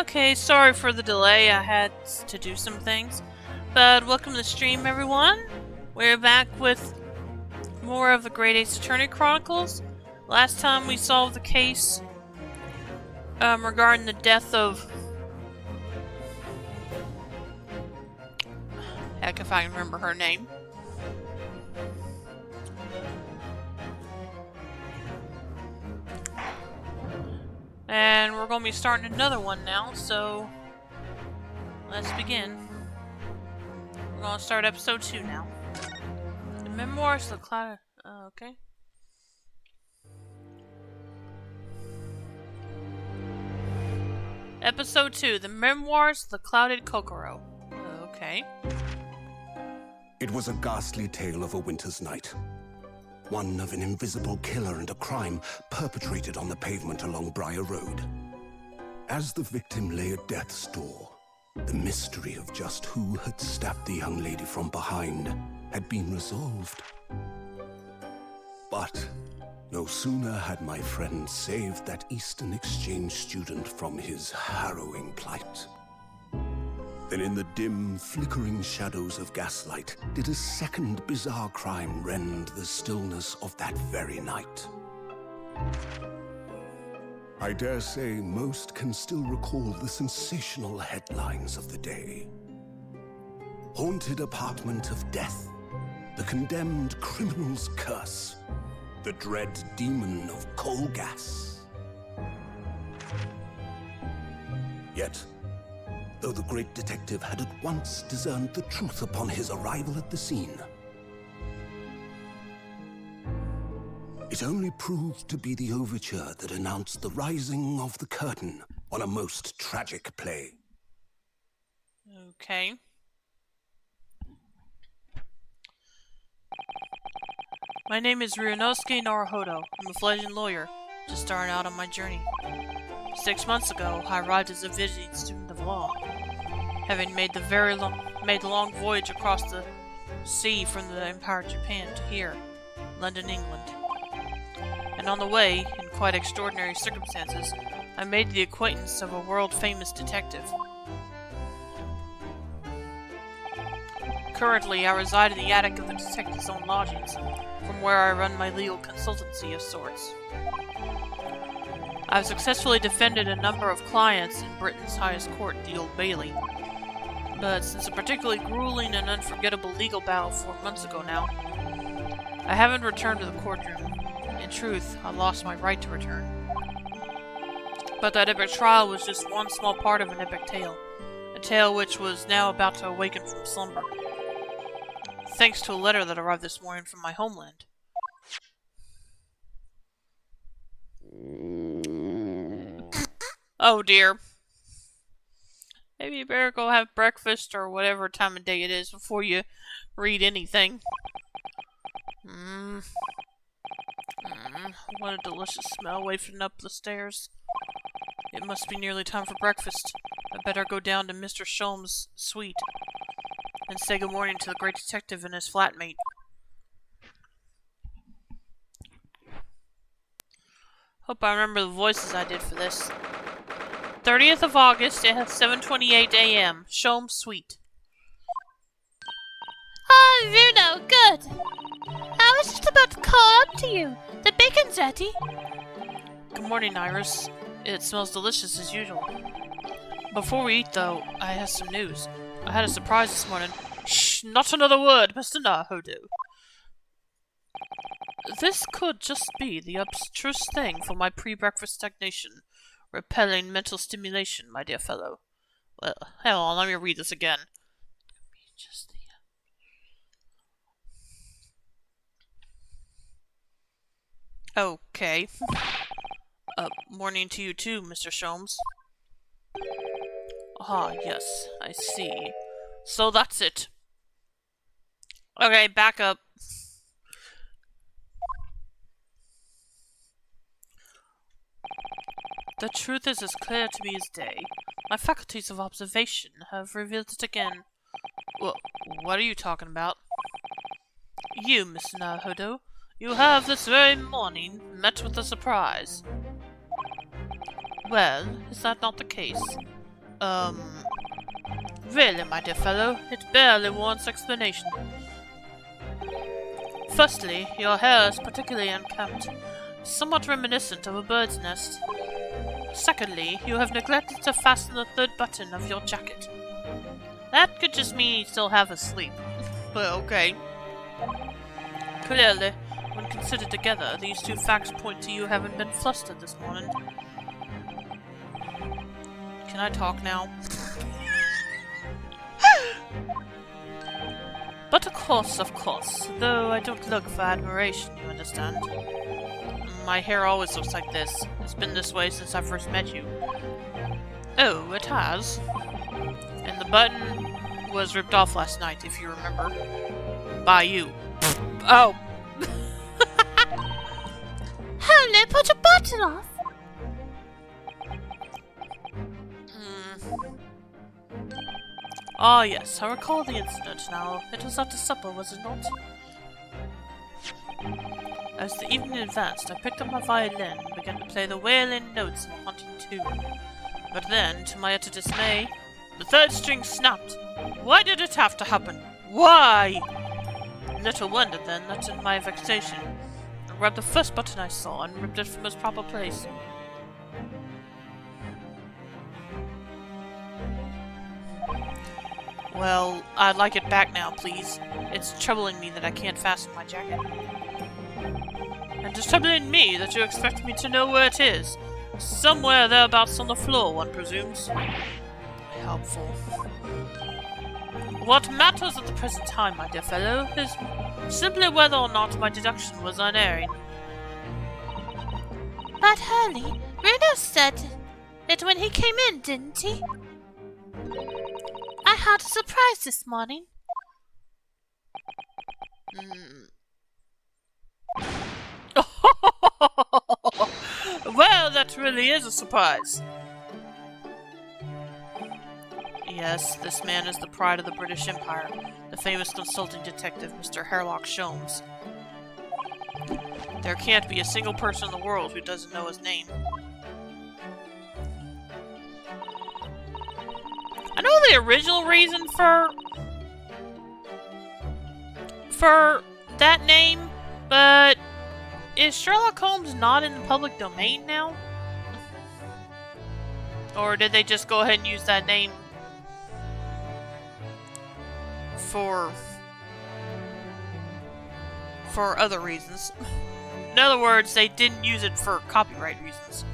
Okay, sorry for the delay. I had to do some things. But welcome to the stream, everyone. We're back with more of the Great Ace Attorney Chronicles. Last time we solved the case regarding the death of... Heck if I can remember her name. And we're going to be starting another one now, so let's begin. We're going to start episode 2 now. The Memoirs of the Cloud... okay. Episode 2, The Memoirs of the Clouded Kokoro. Okay. It was a ghastly tale of a winter's night. One of an invisible killer and a crime perpetrated on the pavement along Briar Road. As the victim lay at death's door, the mystery of just who had stabbed the young lady from behind had been resolved. But no sooner had my friend saved that Eastern Exchange student from his harrowing plight than in the dim, flickering shadows of gaslight did a second bizarre crime rend the stillness of that very night. I dare say most can still recall the sensational headlines of the day. Haunted apartment of death, the condemned criminal's curse, the dread demon of coal gas. Yet, though the great detective had at once discerned the truth upon his arrival at the scene, it only proved to be the overture that announced the rising of the curtain on a most tragic play. Okay. My name is Ryunosuke Naruhodo. I'm a fledgling lawyer, just starting out on my journey. 6 months ago, I arrived as a visiting student of law, having made the long voyage across the sea from the Empire of Japan to here, London, England. And on the way, in quite extraordinary circumstances, I made the acquaintance of a world-famous detective. Currently, I reside in the attic of the detective's own lodgings, from where I run my legal consultancy of sorts. I've successfully defended a number of clients in Britain's highest court, the Old Bailey. But since a particularly grueling and unforgettable legal battle 4 months ago now, I haven't returned to the courtroom. In truth, I lost my right to return. But that epic trial was just one small part of an epic tale, a tale which was now about to awaken from slumber, thanks to a letter that arrived this morning from my homeland. Oh dear. Maybe you better go have breakfast or whatever time of day it is before you read anything. What a delicious smell wafting up the stairs. It must be nearly time for breakfast. I better go down to Mr. Sholmes' suite and say good morning to the great detective and his flatmate. Hope I remember the voices I did for this. 30th of August at 7:28 a.m. Sholmes' suite. Oh, Runo, good. I was just about to call up to you. The bacon's ready. Good morning, Iris. It smells delicious as usual. Before we eat, though, I have some news. I had a surprise this morning. Shh, not another word, Mr. Naruhodo. This could just be the abstruse thing for my pre-breakfast stagnation. Repelling mental stimulation, my dear fellow. Well, hell on, let me read this again. Okay. Morning to you too, Mr. Sholmes. Ah, yes, I see. So that's it. Okay, back up. The truth is as clear to me as day. My faculties of observation have revealed it again. Well, what are you talking about? You, Mr. Naruhodo, you have this very morning met with a surprise. Well, is that not the case? Really, my dear fellow, it barely warrants explanation. Firstly, your hair is particularly unkempt, somewhat reminiscent of a bird's nest. Secondly, you have neglected to fasten the third button of your jacket. That could just mean you still half asleep. But okay. Clearly, when considered together, these two facts point to you having been flustered this morning. Can I talk now? But of course, though I don't look for admiration, you understand. My hair always looks like this. It's been this way since I first met you. Oh, it has? And the button was ripped off last night, if you remember. By you. Oh! Holy, put your button off! Ah, yes, I recall the incident now. It was after supper, was it not? As the evening advanced, I picked up my violin and began to play the wailing notes of a haunting tune. But then, to my utter dismay, the third string snapped. Why did it have to happen? Why? Little wonder, then, that in my vexation, I grabbed the first button I saw and ripped it from its proper place. Well, I'd like it back now, please. It's troubling me that I can't fasten my jacket. And it's troubling me that you expect me to know where it is. Somewhere thereabouts on the floor, one presumes. Helpful. What matters at the present time, my dear fellow, is simply whether or not my deduction was unerring. But Hurley, Reno said it when he came in, didn't he? I had a surprise this morning. Well, that really is a surprise. Yes, this man is the pride of the British Empire, the famous consulting detective, Mr. Herlock Sholmes. There can't be a single person in the world who doesn't know his name. I know the original reason for that name, but is Sherlock Holmes not in the public domain now? Or did they just go ahead and use that name for other reasons? In other words, they didn't use it for copyright reasons.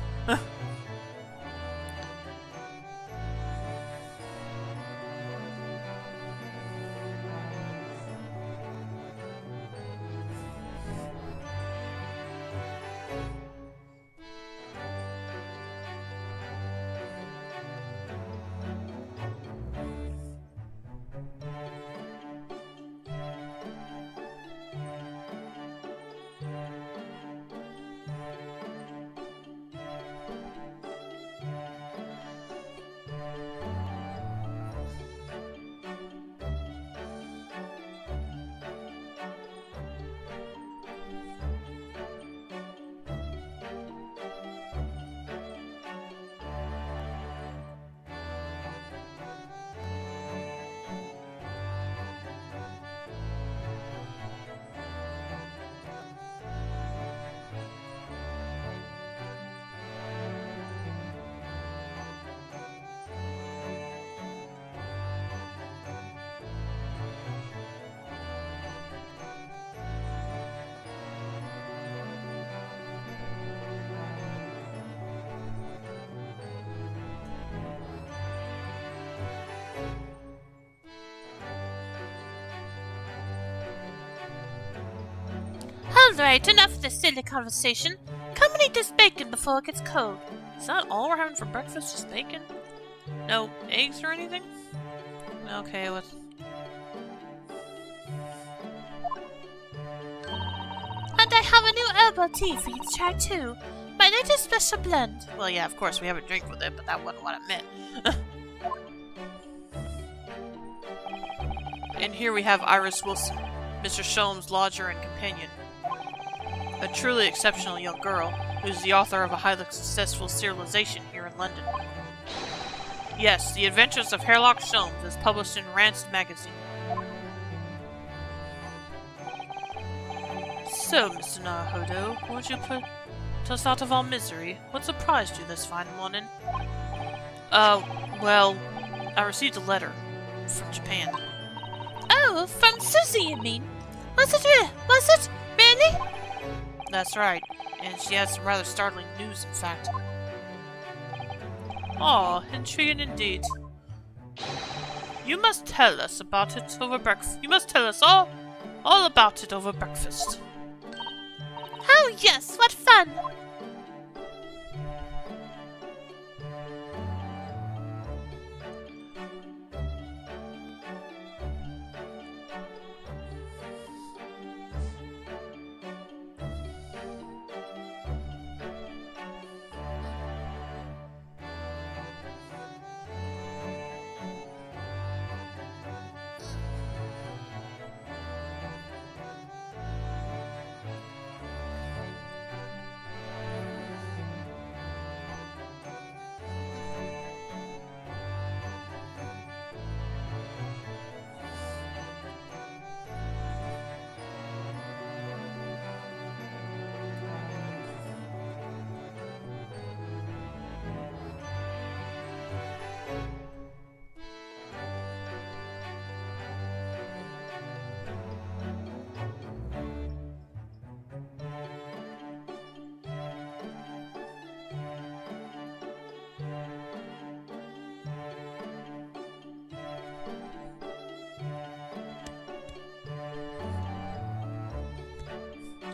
Alright, enough of this silly conversation. Come and eat this bacon before it gets cold. Is that all we're having for breakfast? Just bacon? No eggs or anything? Okay, let's... And I have a new herbal tea for you to try too. My latest special blend. Well, yeah, of course, we have a drink with it, but that wasn't what I meant. And here we have Iris Wilson, Mr. Sholmes' lodger and companion. A truly exceptional young girl, who's the author of a highly successful serialization here in London. Yes, The Adventures of Hairlock Sholmes is published in Rancid magazine. So, Mr. Naruhodo, won't you put us out of our misery? What surprised you this fine morning? Well, I received a letter from Japan. Oh, from Susie, you mean? Was it really? That's right, and she has some rather startling news, in fact. Oh, intriguing indeed. You must tell us about it over breakfast. You must tell us all about it over breakfast. Oh yes, what fun!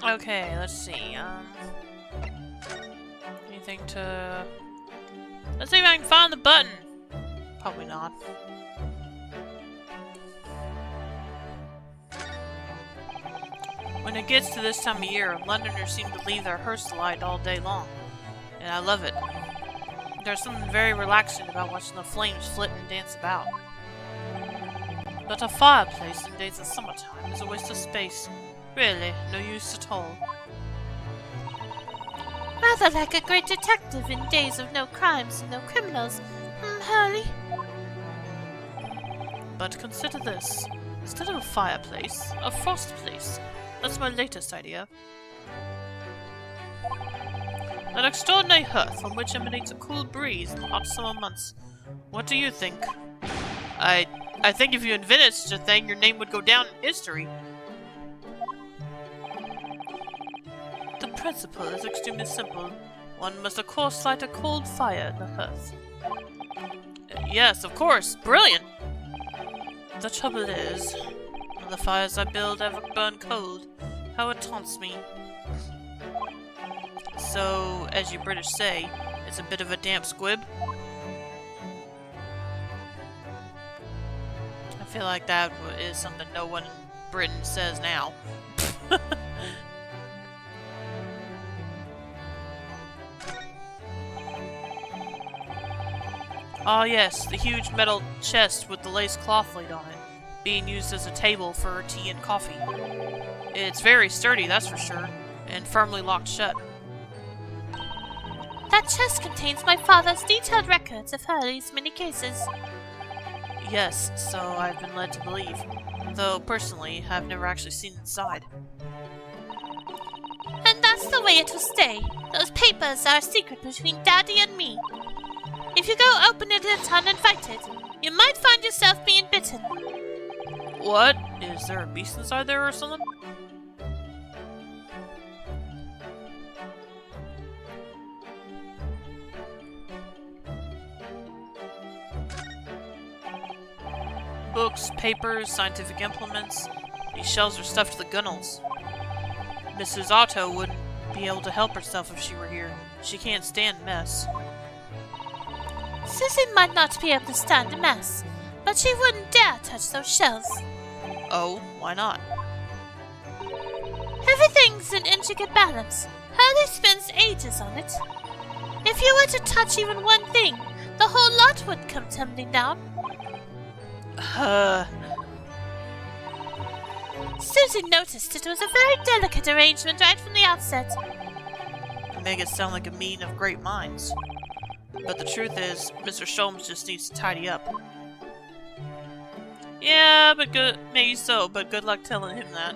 Okay, let's see, anything to... Let's see if I can find the button! Probably not. When it gets to this time of year, Londoners seem to leave their hearths alight all day long. And I love it. There's something very relaxing about watching the flames flit and dance about. But a fireplace in days of summertime is a waste of space. Really, no use at all. Rather like a great detective in days of no crimes and no criminals. Hurley? But consider this. Instead of a fireplace, a frost place. That's my latest idea. An extraordinary hearth from which emanates a cool breeze in the hot summer months. What do you think? I think if you invented such a thing, your name would go down in history. The principle is extremely simple. One must of course light a cold fire in the hearth. Yes, of course. Brilliant! The trouble is, when the fires I build ever burn cold, how it taunts me. So, as you British say, it's a bit of a damp squib. I feel like that is something no one in Britain says now. Ah yes, the huge metal chest with the lace cloth laid on it, being used as a table for tea and coffee. It's very sturdy, that's for sure, and firmly locked shut. That chest contains my father's detailed records of Hurley's many cases. Yes, so I've been led to believe, though personally I've never actually seen inside. And that's the way it will stay. Those papers are a secret between Daddy and me. If you go open it uninvited, you might find yourself being bitten. What? Is there a beast inside there or something? Books, papers, scientific implements. These shelves are stuffed to the gunnels. Mrs. Otto wouldn't be able to help herself if she were here. She can't stand mess. Susie might not be able to stand a mess, but she wouldn't dare touch those shelves. Oh, why not? Everything's in intricate balance. Hurley spends ages on it. If you were to touch even one thing, the whole lot would come tumbling down. Susie noticed it was a very delicate arrangement right from the outset. You make it sound like a meeting of great minds. But the truth is, Mr. Sholmes just needs to tidy up. Yeah, but maybe so, but good luck telling him that.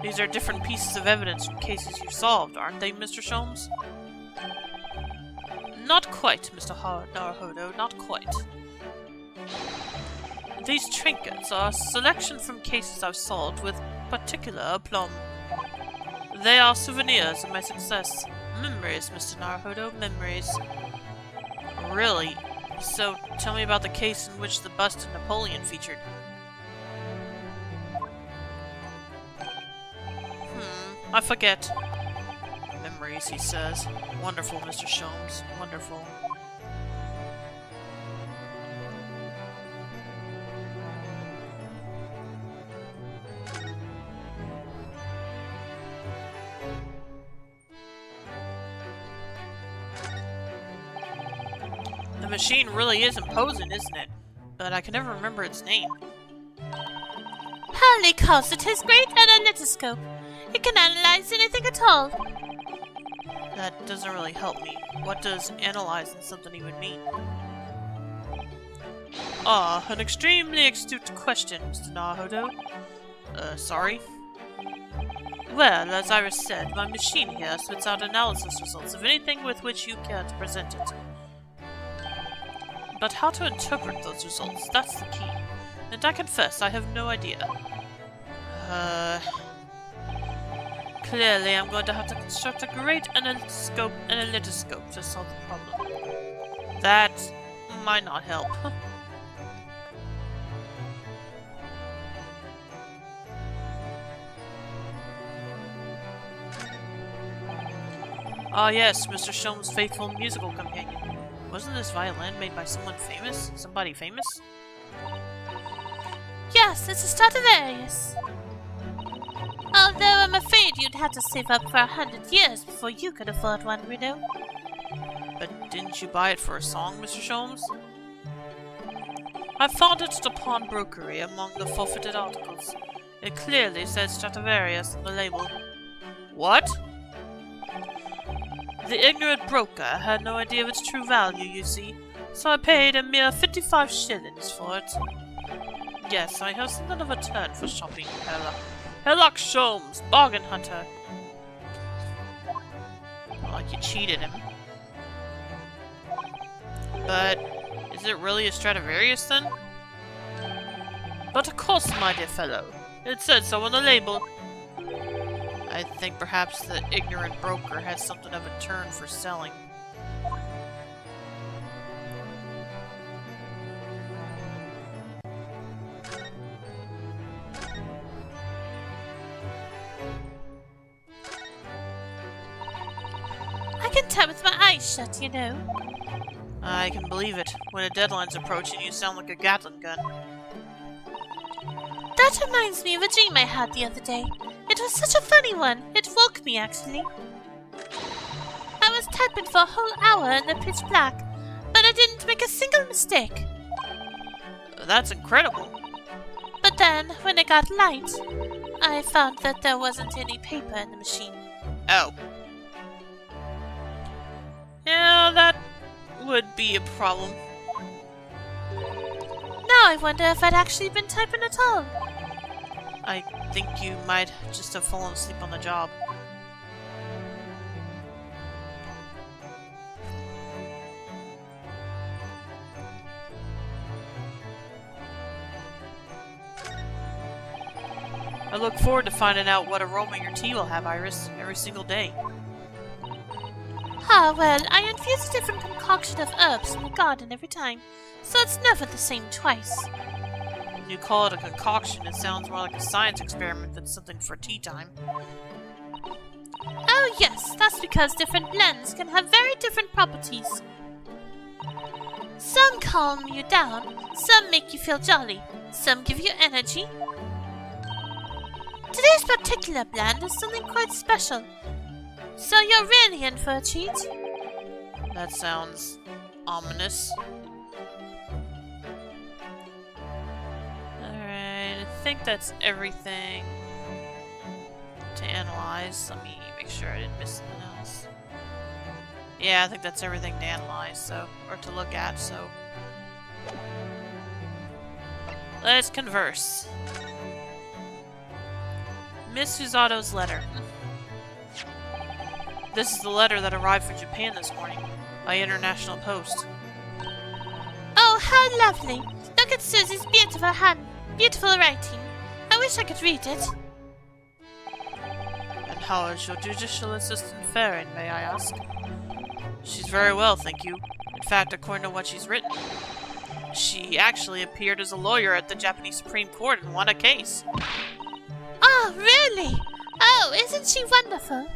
These are different pieces of evidence from cases you've solved, aren't they, Mr. Sholmes? Not quite, Mr. Naruhodo, not quite. These trinkets are a selection from cases I've solved with particular aplomb. They are souvenirs of my success. Memories, Mr. Naruhodo, memories. Really? So, tell me about the case in which the bust of Napoleon featured. I forget. Memories, he says. Wonderful, Mr. Sholmes. Wonderful. The machine really is imposing, isn't it? But I can never remember its name. Harley calls it his great analytoscope. It can analyze anything at all. That doesn't really help me. What does analyzing something even mean? Ah, an extremely astute question, Mr. Naruhodo. Sorry? Well, as Iris said, my machine here spits out analysis results of anything with which you care to present it. But how to interpret those results, that's the key. And I confess, I have no idea. Clearly, I'm going to have to construct a great analytoscope to solve the problem. That might not help. Ah yes, Mr. Sholmes' faithful musical companion. Wasn't this violin made by someone famous? Somebody famous? Yes, it's a Stradivarius. Although I'm afraid you'd have to save up for 100 years before you could afford one, Rudo. But didn't you buy it for a song, Mr. Sholmes? I found it at a pawnbrokery among the forfeited articles. It clearly says Stradivarius on the label. What? The ignorant broker had no idea of its true value, you see, so I paid a mere 55 shillings for it. Yes, I have something of a turn for shopping, Herlock Sholmes, bargain hunter. Like you cheated him. But is it really a Stradivarius then? But of course, my dear fellow. It said so on the label. I think perhaps the ignorant broker has something of a turn for selling. I can tell with my eyes shut, you know. I can believe it. When a deadline's approaching, you sound like a Gatling gun. That reminds me of a dream I had the other day. It was such a funny one. It woke me, actually. I was typing for a whole hour in the pitch black, but I didn't make a single mistake. That's incredible. But then, when it got light, I found that there wasn't any paper in the machine. Oh. Yeah, that would be a problem. Now I wonder if I'd actually been typing at all. I think you might just have fallen asleep on the job. I look forward to finding out what aroma your tea will have, Iris, every single day. Ah, well, I infuse a different concoction of herbs in the garden every time, so it's never the same twice. When you call it a concoction, it sounds more like a science experiment than something for tea time. Oh yes, that's because different blends can have very different properties. Some calm you down, some make you feel jolly, some give you energy. Today's particular blend is something quite special, so you're really in for a treat. That sounds ominous. Alright, I think that's everything to analyze. Let me make sure I didn't miss something else. Yeah, I think that's everything to analyze, so, or to look at, so. Let's converse. Miss Susato's letter. This is the letter that arrived from Japan this morning by international post. Oh, how lovely! Look at Susie's beautiful hand, beautiful writing. I wish I could read it. And how is your judicial assistant faring, may I ask? She's very well, thank you. In fact, according to what she's written, she actually appeared as a lawyer at the Japanese Supreme Court and won a case. Oh, really? Oh, isn't she wonderful?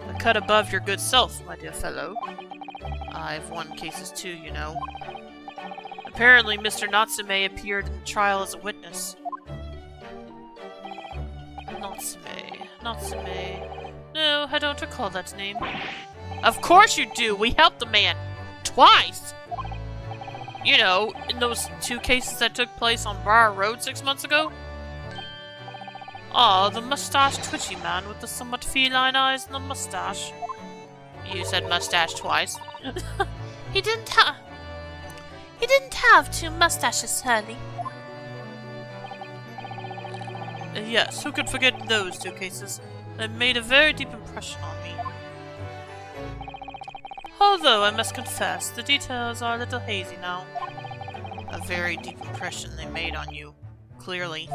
A cut above your good self, my dear fellow. I've won cases too, you know. Apparently, Mr. Natsume appeared in the trial as a witness. Natsume. No, I don't recall that name. Of course you do! We helped the man! Twice! You know, in those 2 cases that took place on Briar Road 6 months ago? Ah, the mustached twitchy man with the somewhat feline eyes and the mustache. You said mustache twice. He didn't have 2 mustaches, Hurley. Yes, who could forget those 2 cases? They made a very deep impression on me. Although, I must confess, the details are a little hazy now. A very deep impression they made on you. Clearly.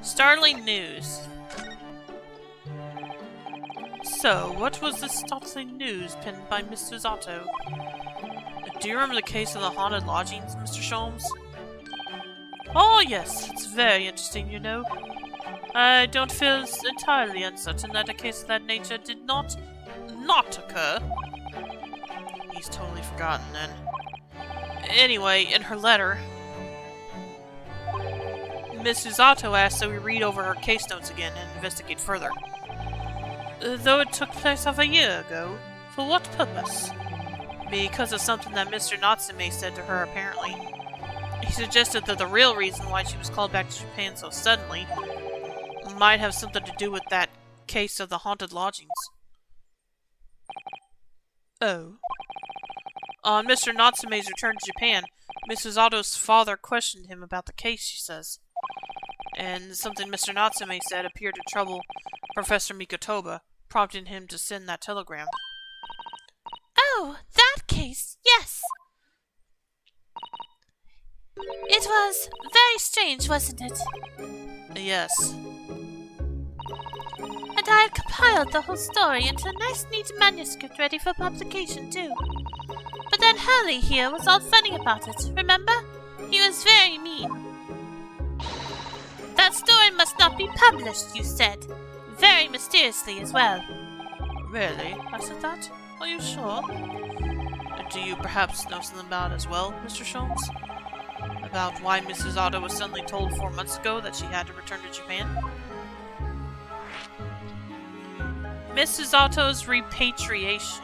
Startling news. So, what was this startling news penned by Miss Susato? Do you remember the case of the haunted lodgings, Mr. Sholmes? Oh yes, it's very interesting, you know. I don't feel entirely uncertain that a case of that nature did not occur. He's totally forgotten then. Anyway, in her letter, Miss Susato asked that we read over her case notes again and investigate further. Though it took place over a year ago, for what purpose? Because of something that Mr. Natsume said to her, apparently. He suggested that the real reason why she was called back to Japan so suddenly might have something to do with that case of the haunted lodgings. Oh. On Mr. Natsume's return to Japan, Mrs. Otto's father questioned him about the case, she says. And something Mr. Natsume said appeared to trouble Professor Mikotoba, prompting him to send that telegram. Oh, that case, yes! It was very strange, wasn't it? Yes. And I had compiled the whole story into a nice neat manuscript ready for publication, too. But then Hurley here was all funny about it, remember? He was very mean. That story must not be published, you said. Very mysteriously as well. Really? I said that? Are you sure? Do you perhaps know something about it as well, Mr. Sholmes? About why Mrs. Otto was suddenly told 4 months ago that she had to return to Japan? Mrs. Otto's repatriation.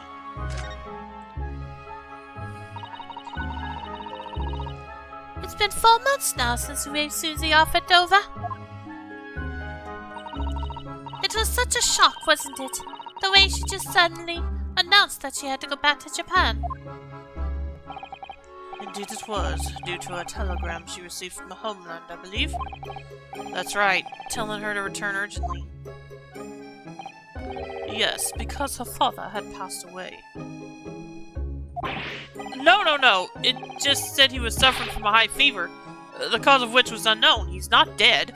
It's been 4 months now since we waved Susie off at Dover. It was such a shock, wasn't it? The way she just suddenly announced that she had to go back to Japan. Indeed it was, due to a telegram she received from the homeland, I believe. That's right, telling her to return urgently. Yes, because her father had passed away. No! It just said he was suffering from a high fever, the cause of which was unknown. He's not dead.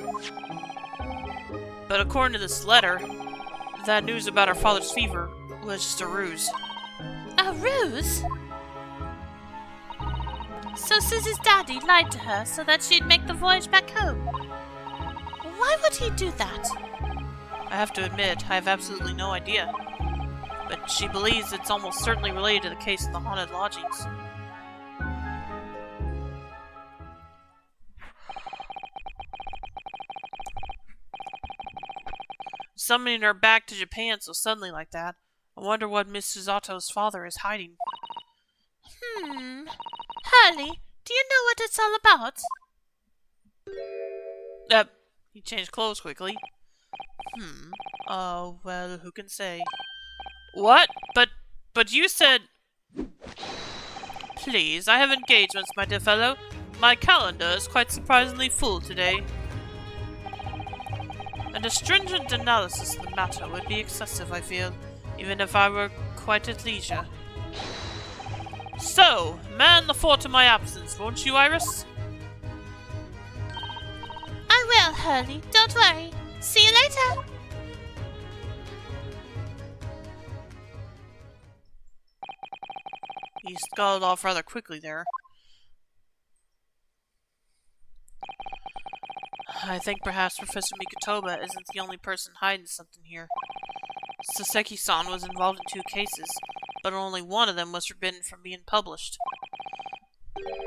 But according to this letter, that news about her father's fever was just a ruse. A ruse? So Susie's daddy lied to her so that she'd make the voyage back home. Why would he do that? I have to admit, I have absolutely no idea. But she believes it's almost certainly related to the case of the haunted lodgings. Summoning her back to Japan so suddenly like that, I wonder what Miss Susato's father is hiding. Hurley, do you know what it's all about? He changed clothes quickly. Well, who can say? What? But you said... Please, I have engagements, my dear fellow. My calendar is quite surprisingly full today. And a stringent analysis of the matter would be excessive, I feel, even if I were quite at leisure. So, man the fort in my absence, won't you, Iris? I will, Hurley. Don't worry. See you later. He scuttled off rather quickly there. I think perhaps Professor Mikotoba isn't the only person hiding something here. Saseki-san was involved in 2 cases, but only one of them was forbidden from being published.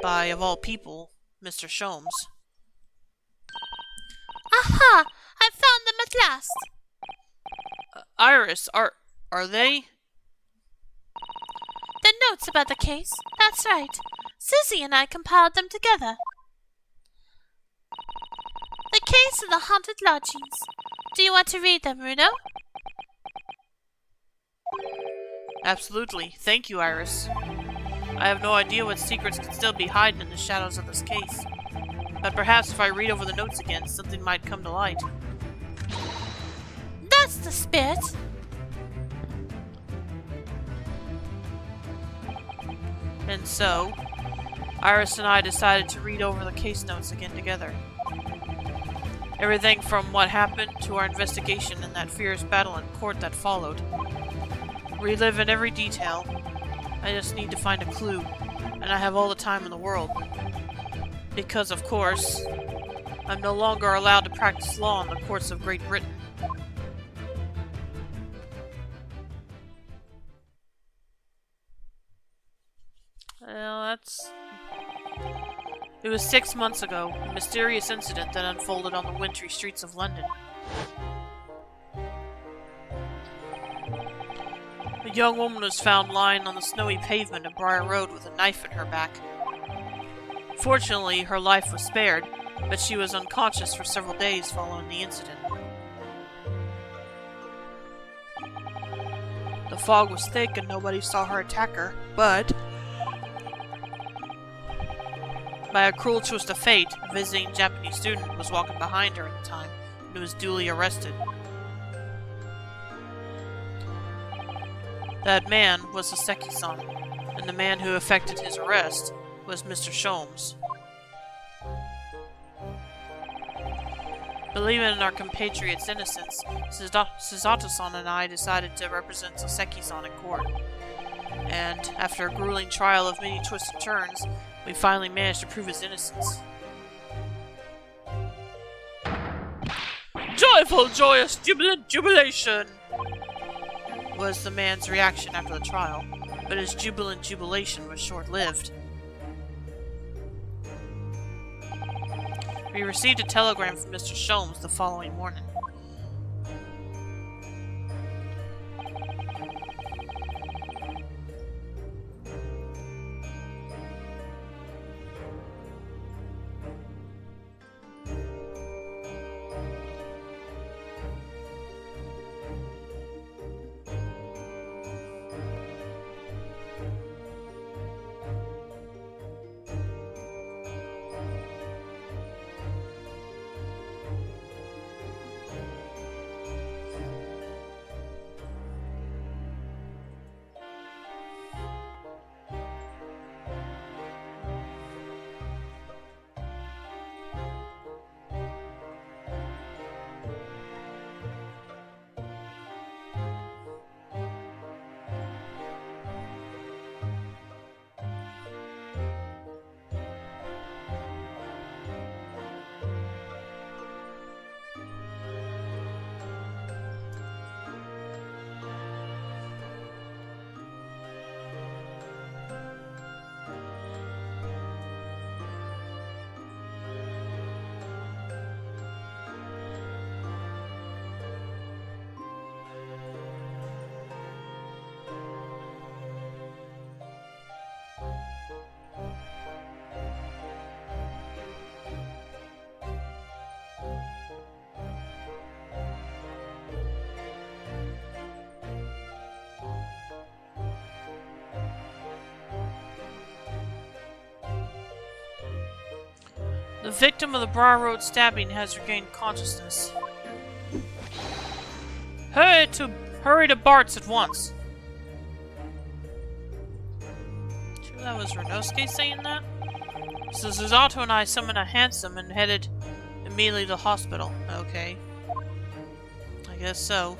By, of all people, Mr. Sholmes. Aha! I found them at last. Iris, are they? The notes about the case. That's right. Susie and I compiled them together. The case of the haunted lodgings. Do you want to read them, Runo? Absolutely. Thank you, Iris. I have no idea what secrets could still be hiding in the shadows of this case. But perhaps if I read over the notes again, something might come to light. That's the spirit. And so, Iris and I decided to read over the case notes again together. Everything from what happened to our investigation and that fierce battle in court that followed. Relive in every detail. I just need to find a clue, and I have all the time in the world. Because, of course, I'm no longer allowed to practice law in the courts of Great Britain. Well, It was 6 months ago, a mysterious incident that unfolded on the wintry streets of London. A young woman was found lying on the snowy pavement of Briar Road with a knife in her back. Fortunately, her life was spared, but she was unconscious for several days following the incident. The fog was thick and nobody saw her attacker, but by a cruel twist of fate, a visiting Japanese student was walking behind her at the time and was duly arrested. That man was Saseki-san, and the man who effected his arrest was Mr. Sholmes. Believing in our compatriot's innocence, Susato-san and I decided to represent Saseki-san in court. And, after a grueling trial of many twists and turns, we finally managed to prove his innocence. Joyful, joyous, jubilant jubilation! Was the man's reaction after the trial, but his jubilant jubilation was short-lived. We received a telegram from Mr. Sholmes the following morning. The victim of the Briar Road stabbing has regained consciousness. Hurry to Bart's at once. Sure that was Renosuke saying that? So Susato and I summoned a hansom and headed immediately to the hospital. Okay. I guess so.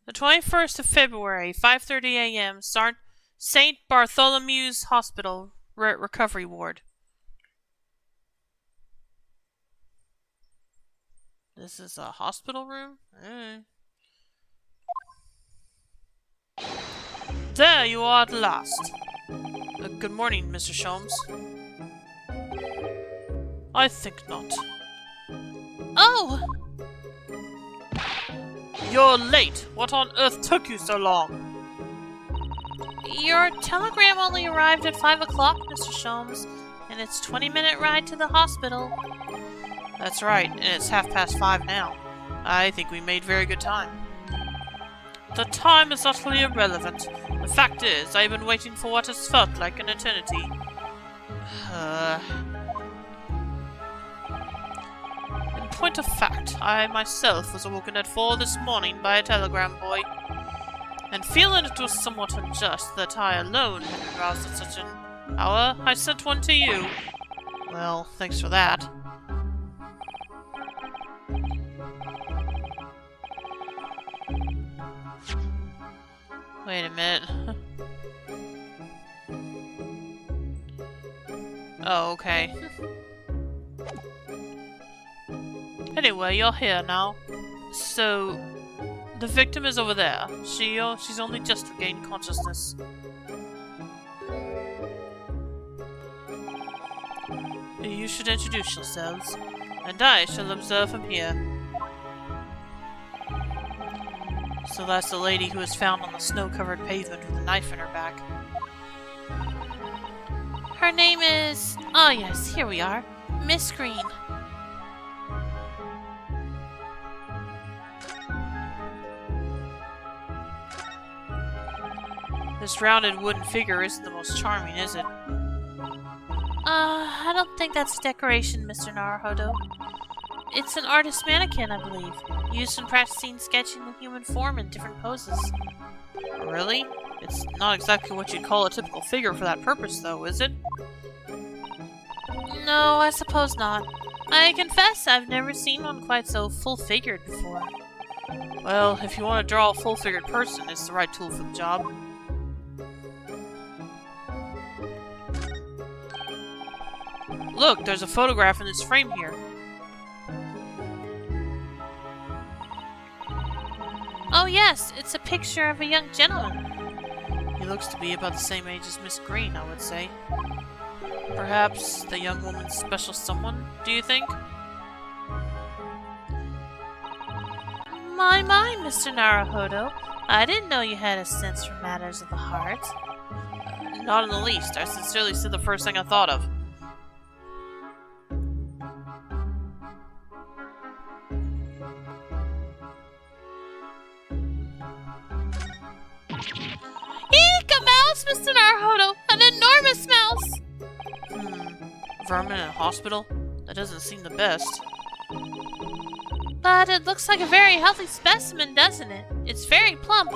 The 21st of February, 5:30 a.m., St. Bartholomew's Hospital, Recovery Ward. This is a hospital room? There you are at last. Good morning, Mr. Sholmes. I think not. Oh! You're late. What on earth took you so long? Your telegram only arrived at 5 o'clock, Mr. Sholmes, and it's a 20-minute ride to the hospital. That's right, and it's 5:30 now. I think we made very good time. The time is utterly irrelevant. The fact is, I've been waiting for what has felt like an eternity. In point of fact, I myself was awoken at 4 this morning by a telegram boy, and feeling it was somewhat unjust that I alone had been roused at such an hour, I sent one to you. Well, thanks for that. Wait a minute. Oh, okay. Anyway, you're here now. So, the victim is over there. She's only just regained consciousness. You should introduce yourselves, and I shall observe from here. So that's the lady who was found on the snow-covered pavement with a knife in her back. Her name is... Oh yes, here we are. Miss Green. This rounded wooden figure isn't the most charming, is it? I don't think that's a decoration, Mr. Naruhodo. It's an artist's mannequin, I believe, used in practicing sketching the human form in different poses. Really? It's not exactly what you'd call a typical figure for that purpose, though, is it? No, I suppose not. I confess I've never seen one quite so full-figured before. Well, if you want to draw a full-figured person, it's the right tool for the job. Look, there's a photograph in this frame here. Oh yes, it's a picture of a young gentleman. He looks to be about the same age as Miss Green, I would say. Perhaps the young woman's special someone, do you think? My, Mr. Naruhodo. I didn't know you had a sense for matters of the heart. Not in the least. I sincerely said the first thing I thought of. Eek! A mouse, Mr. Naruhodo! An enormous mouse! Vermin in a hospital? That doesn't seem the best. But it looks like a very healthy specimen, doesn't it? It's very plump.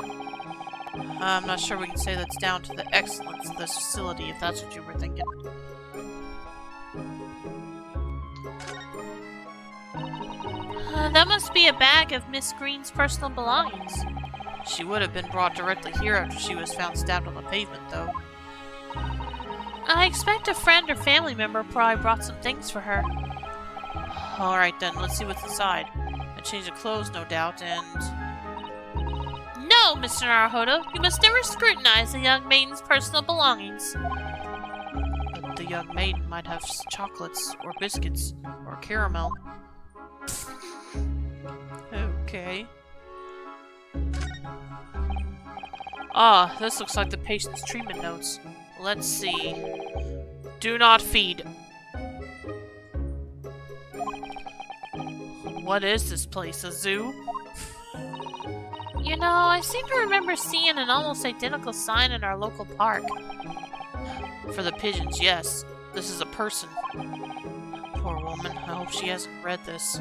I'm not sure we can say that's down to the excellence of this facility, if that's what you were thinking. That must be a bag of Miss Green's personal belongings. She would have been brought directly here after she was found stabbed on the pavement, though. I expect a friend or family member probably brought some things for her. Alright then, let's see what's inside. A change of clothes, no doubt, and... No, Mr. Naruhodo! You must never scrutinize a young maiden's personal belongings. the young maiden might have chocolates or biscuits or caramel. Okay. Ah, this looks like the patient's treatment notes. Let's see. Do not feed. What is this place, a zoo? You know, I seem to remember seeing an almost identical sign in our local park. For the pigeons, yes. This is a person. Poor woman. I hope she hasn't read this.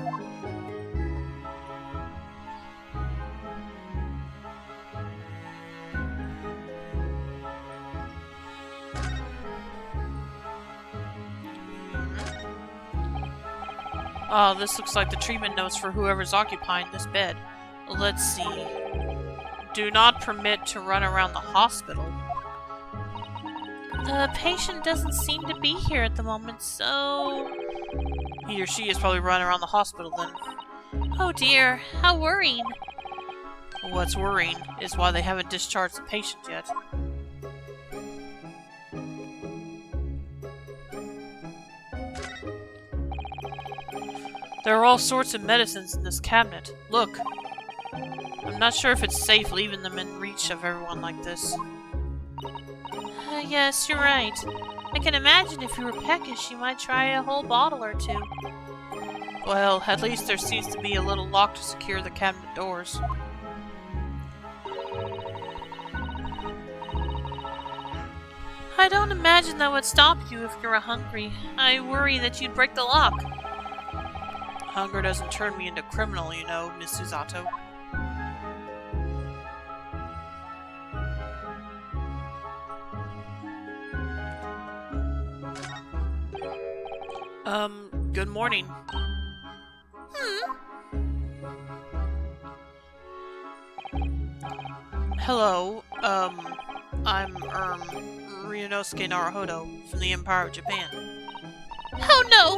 Oh, this looks like the treatment notes for whoever's occupying this bed. Let's see. Do not permit to run around the hospital. The patient doesn't seem to be here at the moment, so... He or she is probably running around the hospital then. Oh dear, how worrying. What's worrying is why they haven't discharged the patient yet. There are all sorts of medicines in this cabinet. Look. I'm not sure if it's safe leaving them in reach of everyone like this. Yes, you're right. I can imagine if you were peckish, you might try a whole bottle or two. Well, at least there seems to be a little lock to secure the cabinet doors. I don't imagine that would stop you if you were hungry. I worry that you'd break the lock. Hunger doesn't turn me into a criminal, you know, Miss Susato. Good morning. Hello, I'm, Ryunosuke Naruhodo from the Empire of Japan. Oh no,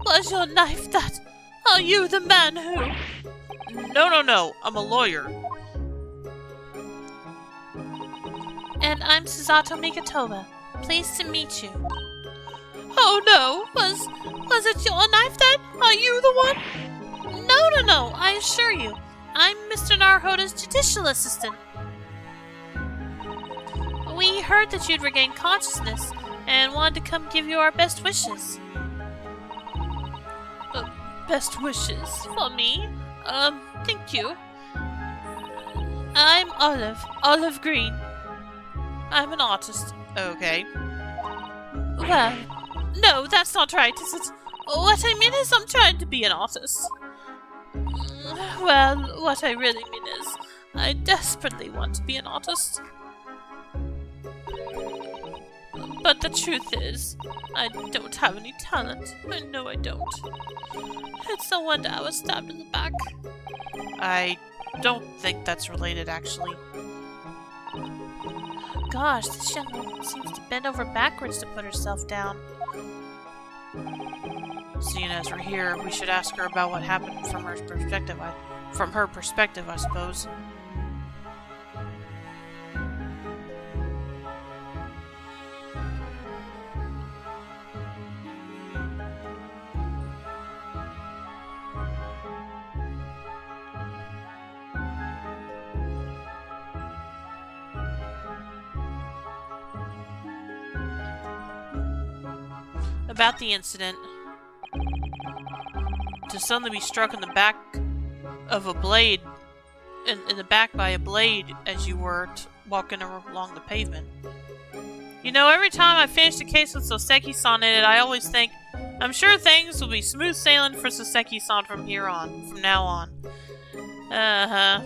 was your knife that? Are you the man who? No, I'm a lawyer. And I'm Susato Mikatoba. Pleased to meet you. Oh no, was it your knife then? Are you the one? No, I assure you. I'm Mr. Naruhodo's judicial assistant. We heard that you'd regained consciousness and wanted to come give you our best wishes. Best wishes for me? Thank you. I'm Olive Green. I'm an artist. Okay. Well, no, that's not right, is it? What I mean is I'm trying to be an artist. Well, what I really mean is I desperately want to be an artist. But the truth is, I don't have any talent. I know I don't. It's no wonder I was stabbed in the back. I don't think that's related, actually. Gosh, this young woman seems to bend over backwards to put herself down. Seeing as we're here, we should ask her about what happened from her perspective, I suppose. About the incident. To suddenly be struck in the back of a blade, in the back by a blade as you were walking along the pavement. You know, every time I finish a case with Soseki-san in it, I always think, I'm sure things will be smooth sailing for Soseki-san from now on. Uh-huh.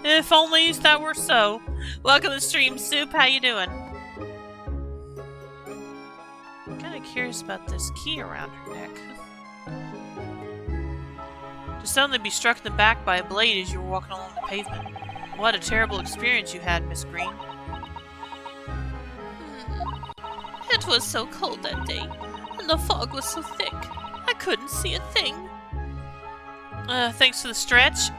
If only that were so. Welcome to the stream, Soup. How you doing? I'm kind of curious about this key around her neck. To suddenly be struck in the back by a blade as you were walking along the pavement. What a terrible experience you had, Miss Green. It was so cold that day, and the fog was so thick, I couldn't see a thing. Thanks for the stretch.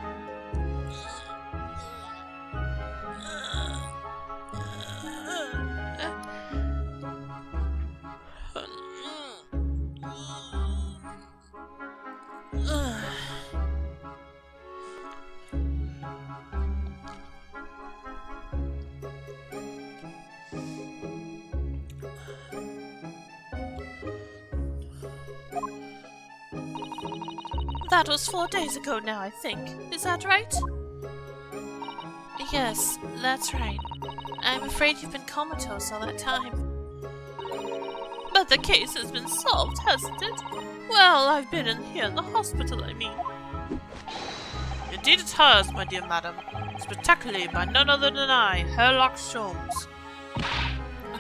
That was 4 days ago now, I think. Is that right? Yes, that's right. I'm afraid you've been comatose all that time. But the case has been solved, hasn't it? Well, I've been in here in the hospital, I mean. Indeed it has, my dear madam. Spectacularly by none other than I, Herlock Sholmes.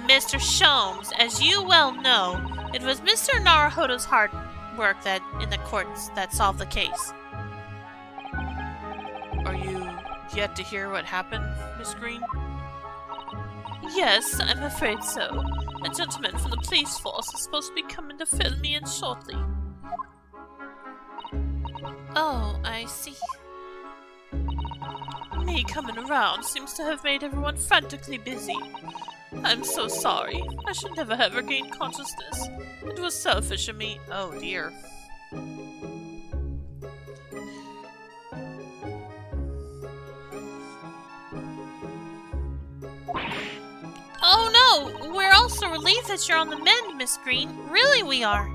Mr. Sholmes, as you well know, it was Mr. Naruhodo's hard work that in the courts that solved the case. Are you yet to hear what happened, Miss Green? Yes, I'm afraid so. A gentleman from the police force is supposed to be coming to fill me in shortly. Oh, I see. Me coming around seems to have made everyone frantically busy. I'm so sorry. I should never have regained consciousness. It was selfish of me. Oh dear. Oh no! We're also relieved that you're on the mend, Miss Green. Really we are.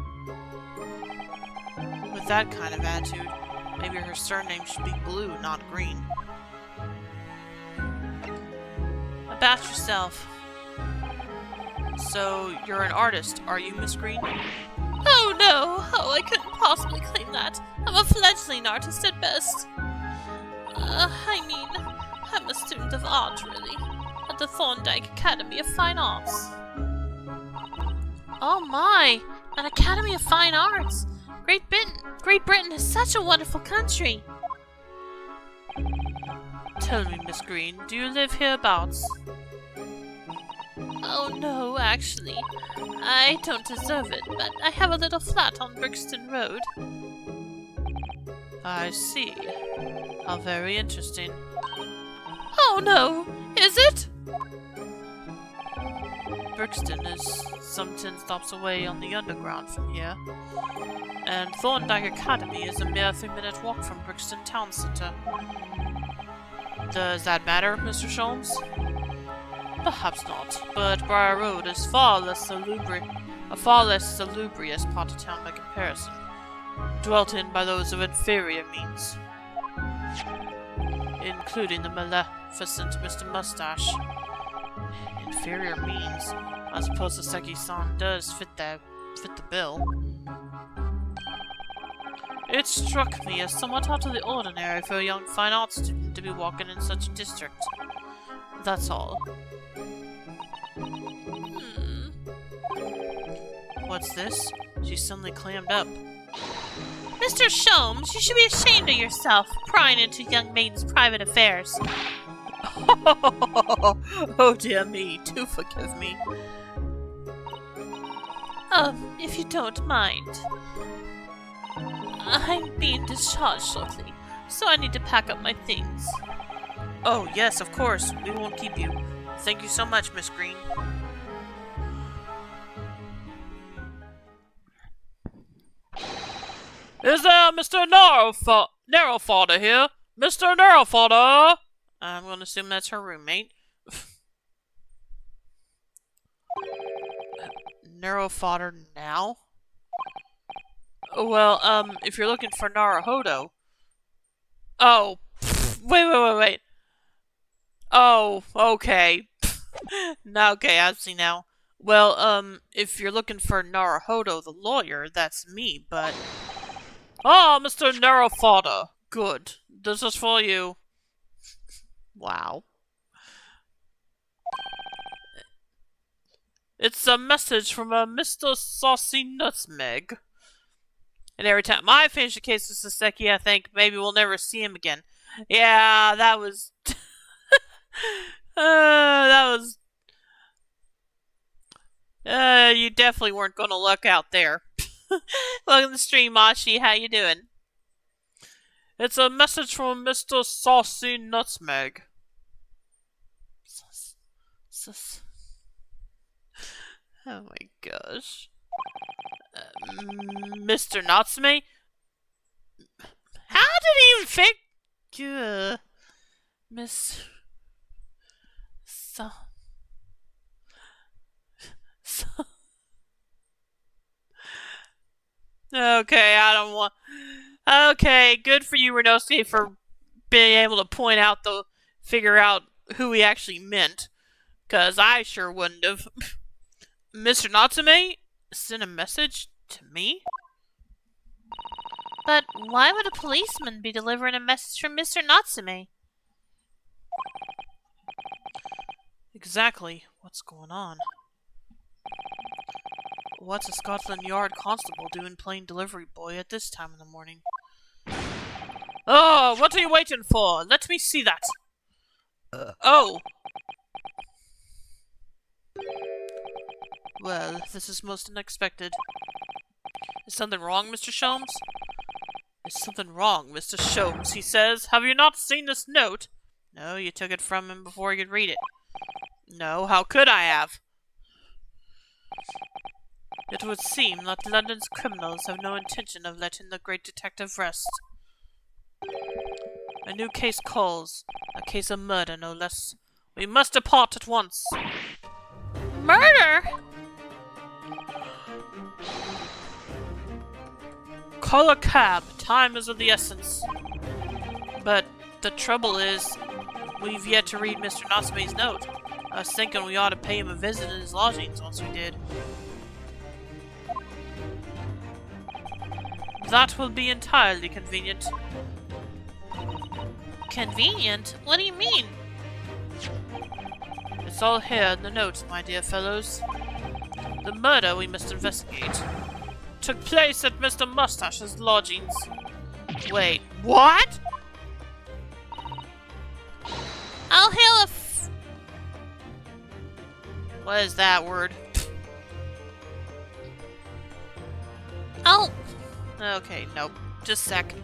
With that kind of attitude, maybe her surname should be Blue, not Green. About yourself. So, you're an artist, are you, Miss Green? Oh no! Oh, I couldn't possibly claim that. I'm a fledgling artist at best. I'm a student of art, really, at the Thorndike Academy of Fine Arts. Oh my! An Academy of Fine Arts! Great Britain is such a wonderful country! Tell me, Miss Green, do you live hereabouts? Oh no, actually. I don't deserve it, but I have a little flat on Brixton Road. I see. How very interesting. Oh no! Is it? Brixton is some 10 stops away on the underground from here, and Thorndike Academy is a mere 3-minute walk from Brixton Town Centre. Does that matter, Mr. Sholmes? Perhaps not, but Briar Road is a far less salubrious part of town by comparison, dwelt in by those of inferior means, including the maleficent Mr. Mustache. Inferior means? I suppose the Seki-san does fit the bill. It struck me as somewhat out of the ordinary for a young fine arts student to be walking in such a district. That's all. What's this? She suddenly clammed up. Mr. Sholmes, you should be ashamed of yourself, prying into a young maiden's private affairs. Oh dear me, do forgive me. If you don't mind. I'm being discharged shortly, so I need to pack up my things. Oh yes, of course, we won't keep you. Thank you so much, Miss Green. Is there Mr. Narrowfather here? Mr. Narrowfather! I'm going to assume that's her roommate. Narrowfather now? Well, if you're looking for Naruhodo... Oh, wait. Oh, okay. Okay, I see now. Well, if you're looking for Naruhodo the lawyer, that's me, but... Ah, Mr. Narrowfather. Good. This is for you. Wow. It's a message from a Mr. Saucy Nutmeg. And every time I finish a case with Saseki, I think maybe we'll never see him again. Yeah, that was... you definitely weren't gonna luck out there. Welcome to the stream, Machi. How you doing? It's a message from Mr. Saucy Nutmeg. Oh my gosh. Mr. Natsume? How did he even figure? Miss... Okay, I don't want... Okay, good for you, Renosuke, for being able to figure out who he actually meant. Cause I sure wouldn't have. Mr. Natsume sent a message to me? But why would a policeman be delivering a message from Mr. Natsume? Exactly. What's going on? What's a Scotland Yard constable doing playing delivery boy at this time in the morning? Oh, what are you waiting for? Let me see that. Oh. Well, this is most unexpected. Is something wrong, Mr. Sholmes? Is something wrong, Mr. Sholmes, he says. Have you not seen this note? No, you took it from him before he could read it. No, how could I have? It would seem that London's criminals have no intention of letting the great detective rest. A new case calls. A case of murder, no less. We must depart at once. Murder? Call a cab. Time is of the essence. But the trouble is, we've yet to read Mr. Natsume's note. I was thinking we ought to pay him a visit in his lodgings once we did. That will be entirely convenient. Convenient? What do you mean? It's all here in the notes, my dear fellows. The murder we must investigate took place at Mr. Mustache's lodgings. Wait, what? I'll hail a What is that word? Oh, Okay, nope. Just a sec.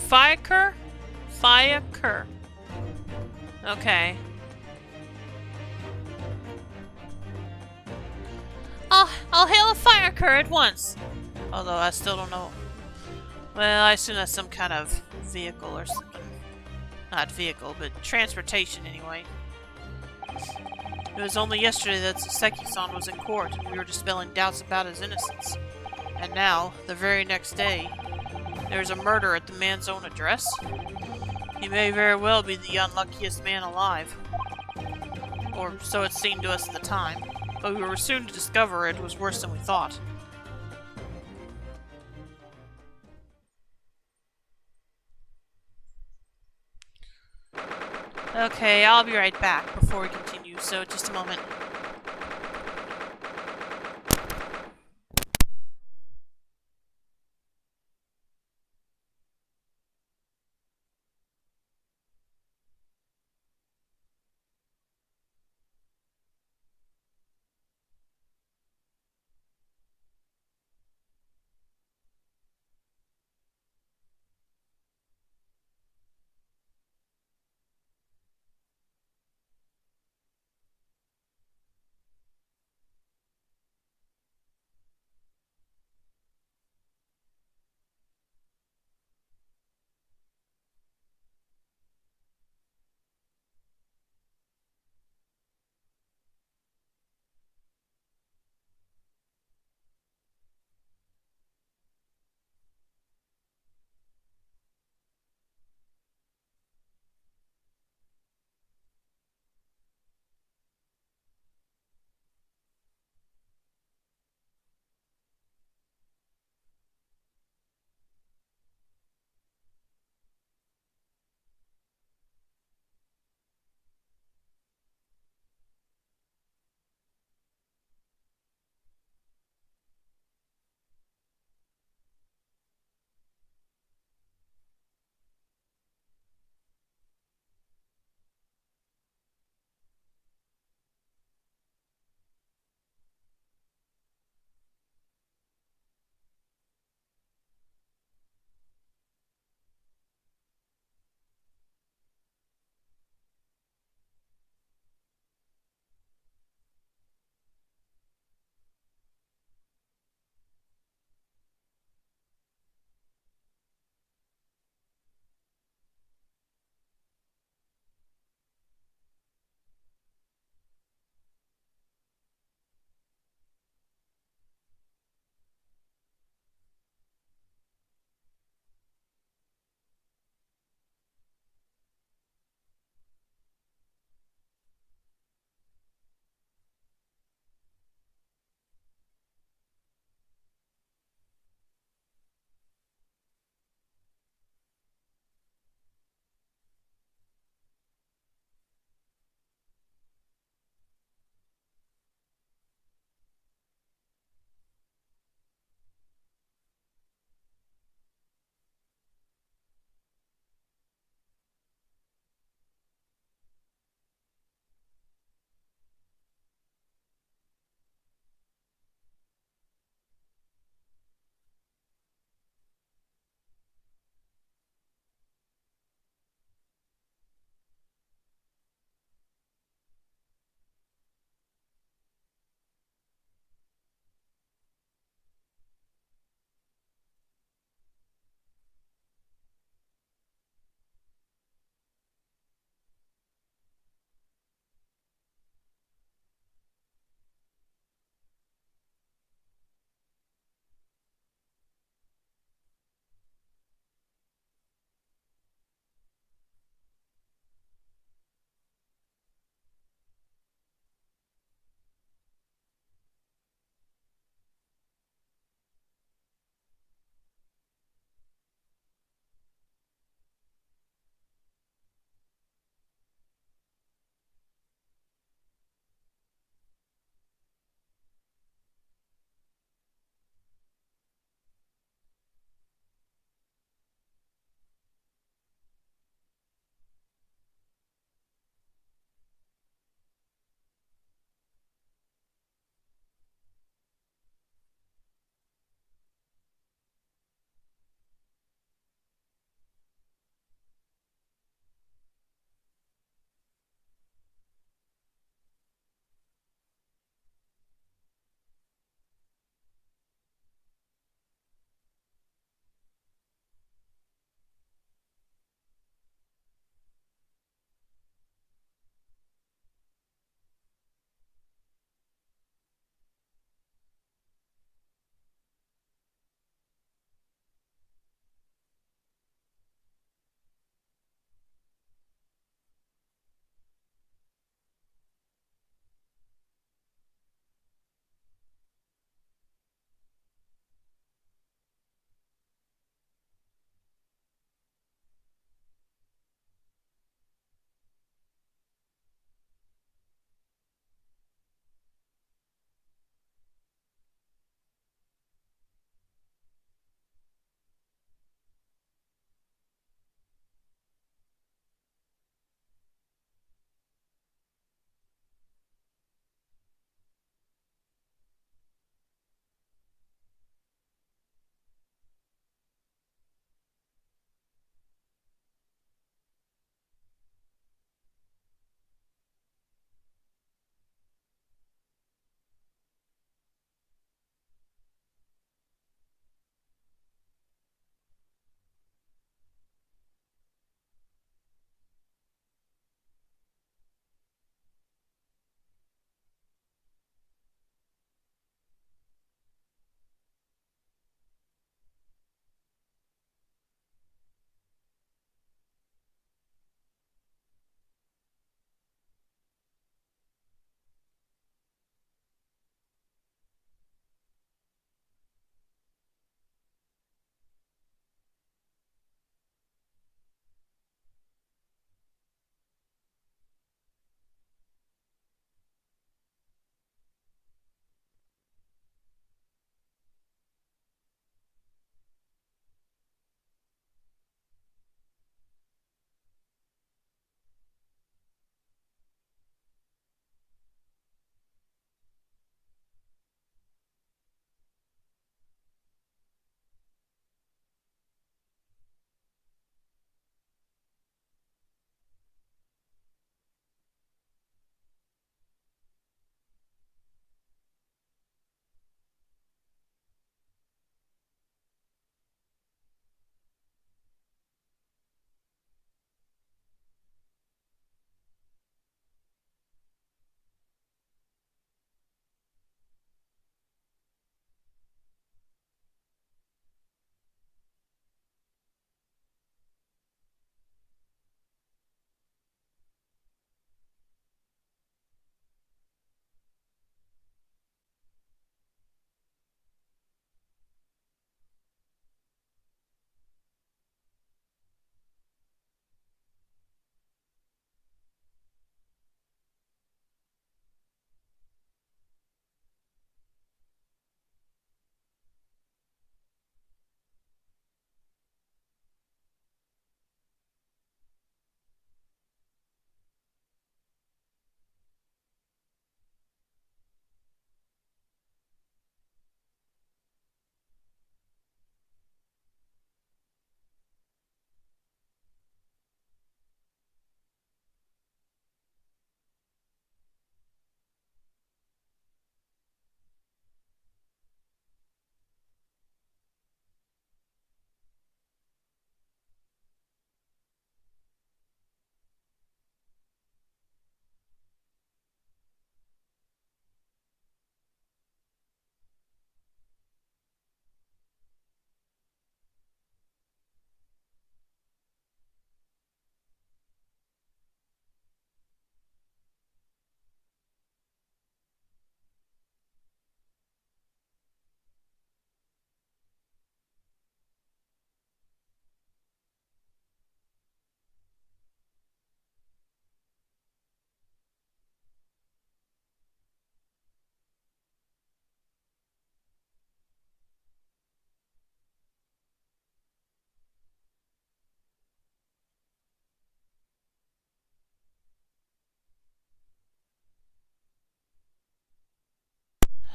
Firecur? Firecur. Okay. I'll hail a fire car at once. Although I still don't know. Well, I assume that's some kind of vehicle or something. Not vehicle, but transportation anyway. It was only yesterday that Saseki-san was in court and we were dispelling doubts about his innocence. And now, the very next day, there's a murder at the man's own address. He may very well be the unluckiest man alive. Or so it seemed to us at the time. But we were soon to discover it was worse than we thought. Okay, I'll be right back before we continue, so just a moment.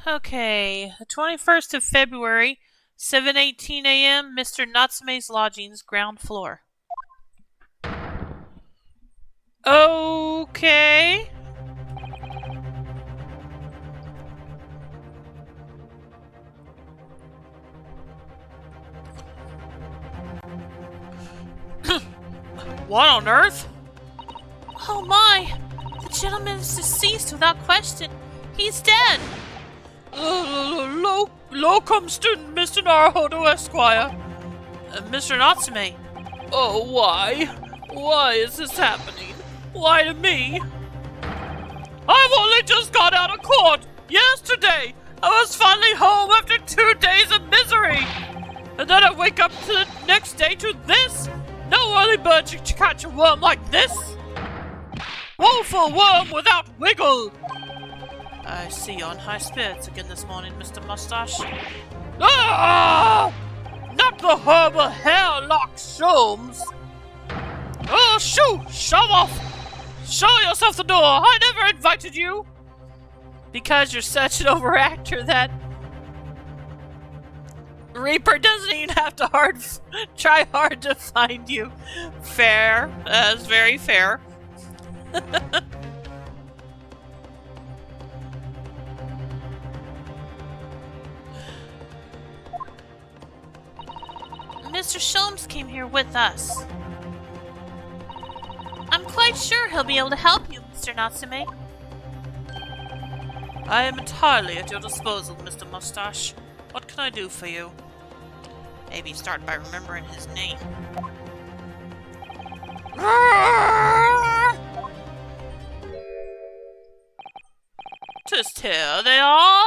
Okay, the 21st of February, 7:18 a.m., Mr. Natsume's lodgings, ground floor. Okay. What on earth? Oh my! The gentleman is deceased without question. He's dead! Locum student Mr. Naruhodo Esquire. Mr. Natsume. Oh, why? Why is this happening? Why to me? I've only just got out of court! Yesterday! I was finally home after 2 days of misery! And then I wake up to the next day to this? No early bird should catch a worm like this! Woeful worm without wiggle! I see you on high spirits again this morning, Mr. Mustache. Ah! Not the horrible hairlock Sholmes! Oh, shoo! Shove off! Show yourself the door! I never invited you! Because you're such an overactor that Reaper doesn't even have to try hard to find you. Fair. That's very fair. Mr. Sholmes came here with us. I'm quite sure he'll be able to help you, Mr. Natsume. I am entirely at your disposal, Mr. Mustache. What can I do for you? Maybe start by remembering his name. Just here they are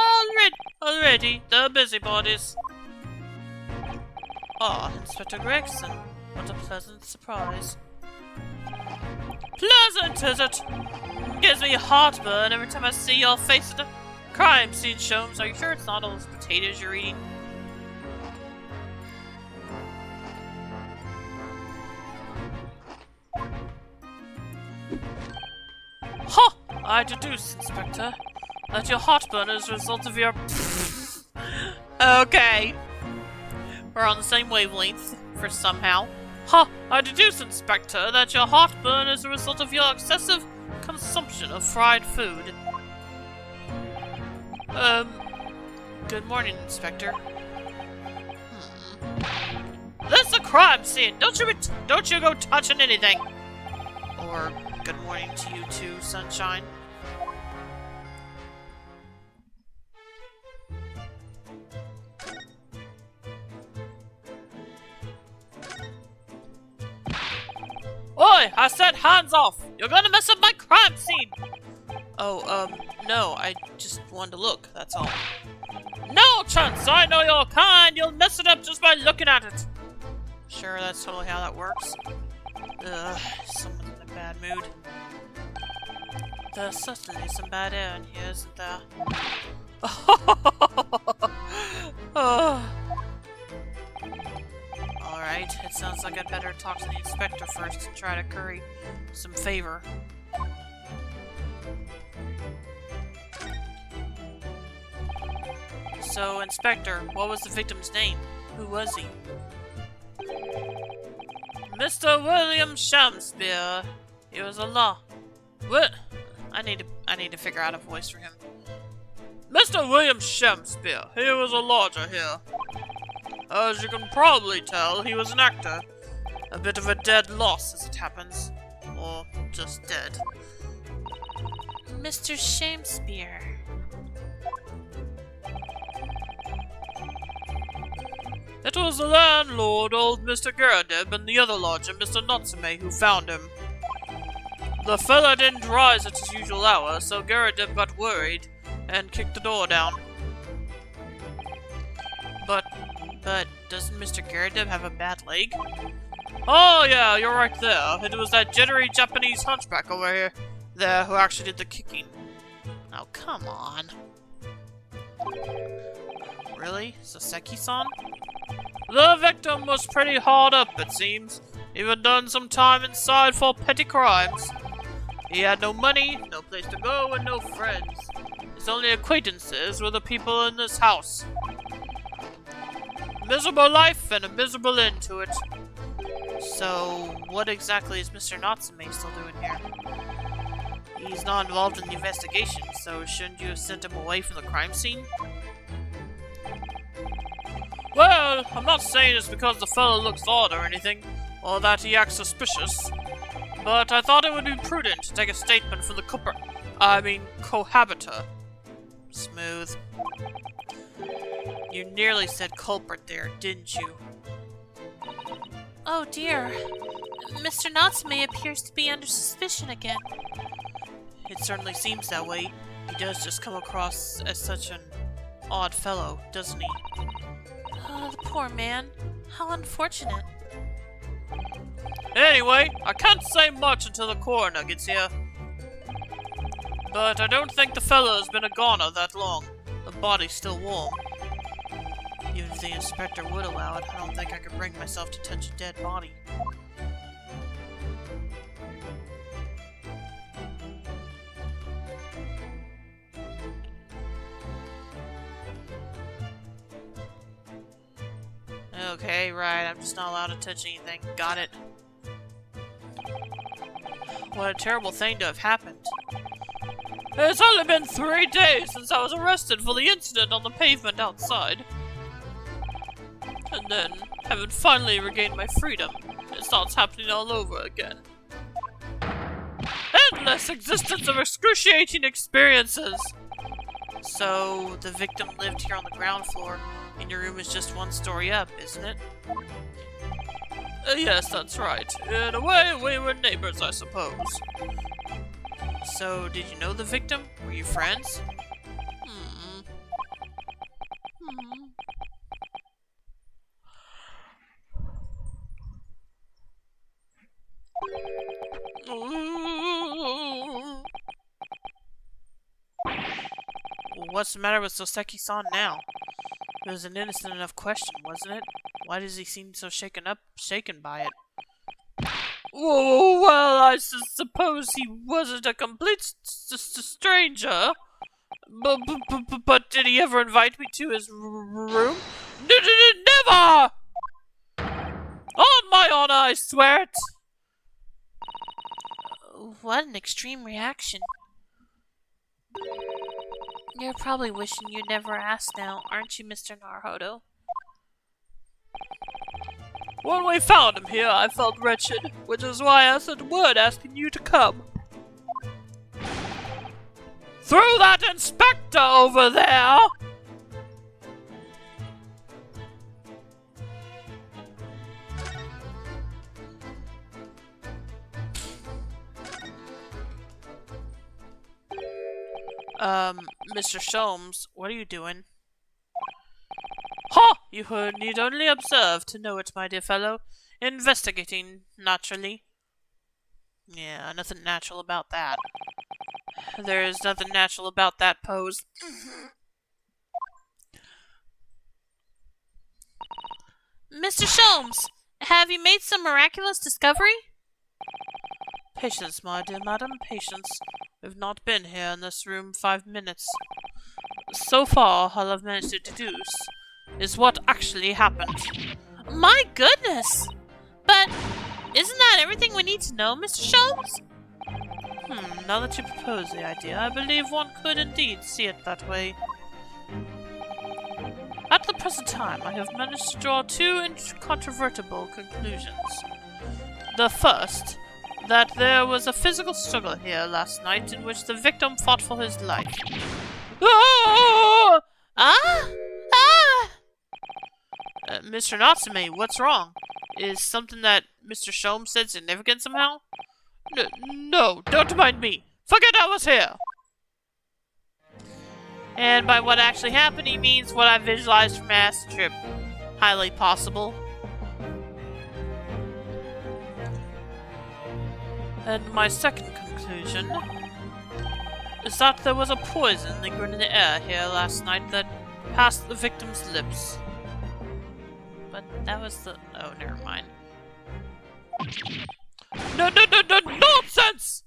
already, the busybodies. Ah, Inspector Gregson. What a pleasant surprise. Pleasant, is it? Gives me heartburn every time I see your face at a crime scene, Sholmes. Are you sure it's not all those potatoes you're eating? Ha! I deduce, Inspector, that your heartburn is a result of your... Okay. We're on the same wavelength, for somehow. Ha! I deduce, Inspector, that your heartburn is a result of your excessive consumption of fried food. Good morning, Inspector. This is a crime scene! Don't you go touching anything! Or, good morning to you too, Sunshine. Oi! I said hands off! You're gonna mess up my crime scene! Oh, no, I just wanted to look, that's all. No chance! I know your kind! You'll mess it up just by looking at it! Sure, that's totally how that works. Ugh, someone's in a bad mood. There's certainly some bad air in here, isn't there? Oh. Alright, it sounds like I'd better talk to the inspector first and try to curry some favor. So, Inspector, what was the victim's name? Who was he? Mr. William Shamspeare. He was a law. What? I need to figure out a voice for him. Mr. William Shamspeare. He was a lodger here. As you can probably tell, he was an actor. A bit of a dead loss, as it happens. Or just dead. Mr. Shamspeare. It was the landlord, old Mr. Geradeb, and the other lodger, Mr. Natsume, who found him. The fella didn't rise at his usual hour, so Geradeb got worried and kicked the door down. But doesn't Mr. Geradeb have a bad leg? Oh yeah, you're right there. It was that jittery Japanese hunchback over there who actually did the kicking. Oh, come on. Really? Saseki-san? The victim was pretty hard up, it seems. Even done some time inside for petty crimes. He had no money, no place to go, and no friends. His His only acquaintances were the people in this house. Miserable life and a miserable end to it. So, what exactly is Mr. Natsume still doing here? He's not involved in the investigation, so shouldn't you have sent him away from the crime scene? Well, I'm not saying it's because the fellow looks odd or anything, or that he acts suspicious, but I thought it would be prudent to take a statement from the cohabiter. Smooth. You nearly said culprit there, didn't you? Oh dear. Mr. Natsume appears to be under suspicion again. It certainly seems that way. He does just come across as such an odd fellow, doesn't he? Oh, the poor man. How unfortunate. Anyway, I can't say much until the coroner gets here. But I don't think the fellow's been a goner that long. The body's still warm. Even if the inspector would allow it, I don't think I could bring myself to touch a dead body. Okay, right, I'm just not allowed to touch anything. Got it. What a terrible thing to have happened. It's only been 3 days since I was arrested for the incident on the pavement outside. And then, having finally regained my freedom, it starts happening all over again. Endless existence of excruciating experiences! So, the victim lived here on the ground floor, and your room is just 1 story up, isn't it? Yes, that's right. In a way, we were neighbors, I suppose. So, did you know the victim? Were you friends? What's the matter with Soseki-san now? It was an innocent enough question, wasn't it? Why does he seem so shaken by it? Well, I suppose he wasn't a complete stranger. But did he ever invite me to his room? Never! On my honor, I swear it! What an extreme reaction. You're probably wishing you'd never asked now, aren't you, Mr. Naruhodo? When we found him here, I felt wretched, which is why I sent word asking you to come. Through that inspector over there! Mr. Sholmes, what are you doing? Ha! You need only observe to know it, my dear fellow. Investigating, naturally. Yeah, nothing natural about that. There's nothing natural about that pose. Mr. Sholmes, have you made some miraculous discovery? Patience, my dear madam, patience. We've not been here in this room 5 minutes. So far, all I've managed to deduce is what actually happened. My goodness! But isn't that everything we need to know, Mr. Sholmes? Now that you propose the idea, I believe one could indeed see it that way. At the present time, I have managed to draw 2 incontrovertible conclusions. The first, that there was a physical struggle here last night in which the victim fought for his life. Ah! Ah! Ah! Mr. Natsume, what's wrong? Is something that Mr. Sholmes said significant somehow? No, don't mind me. Forget I was here! And by what actually happened, he means what I visualized from Acid Trip. Highly possible. And my second conclusion is that there was a poison lingering in the air here last night that passed the victim's lips. But that was the... oh, never mind. No, nonsense!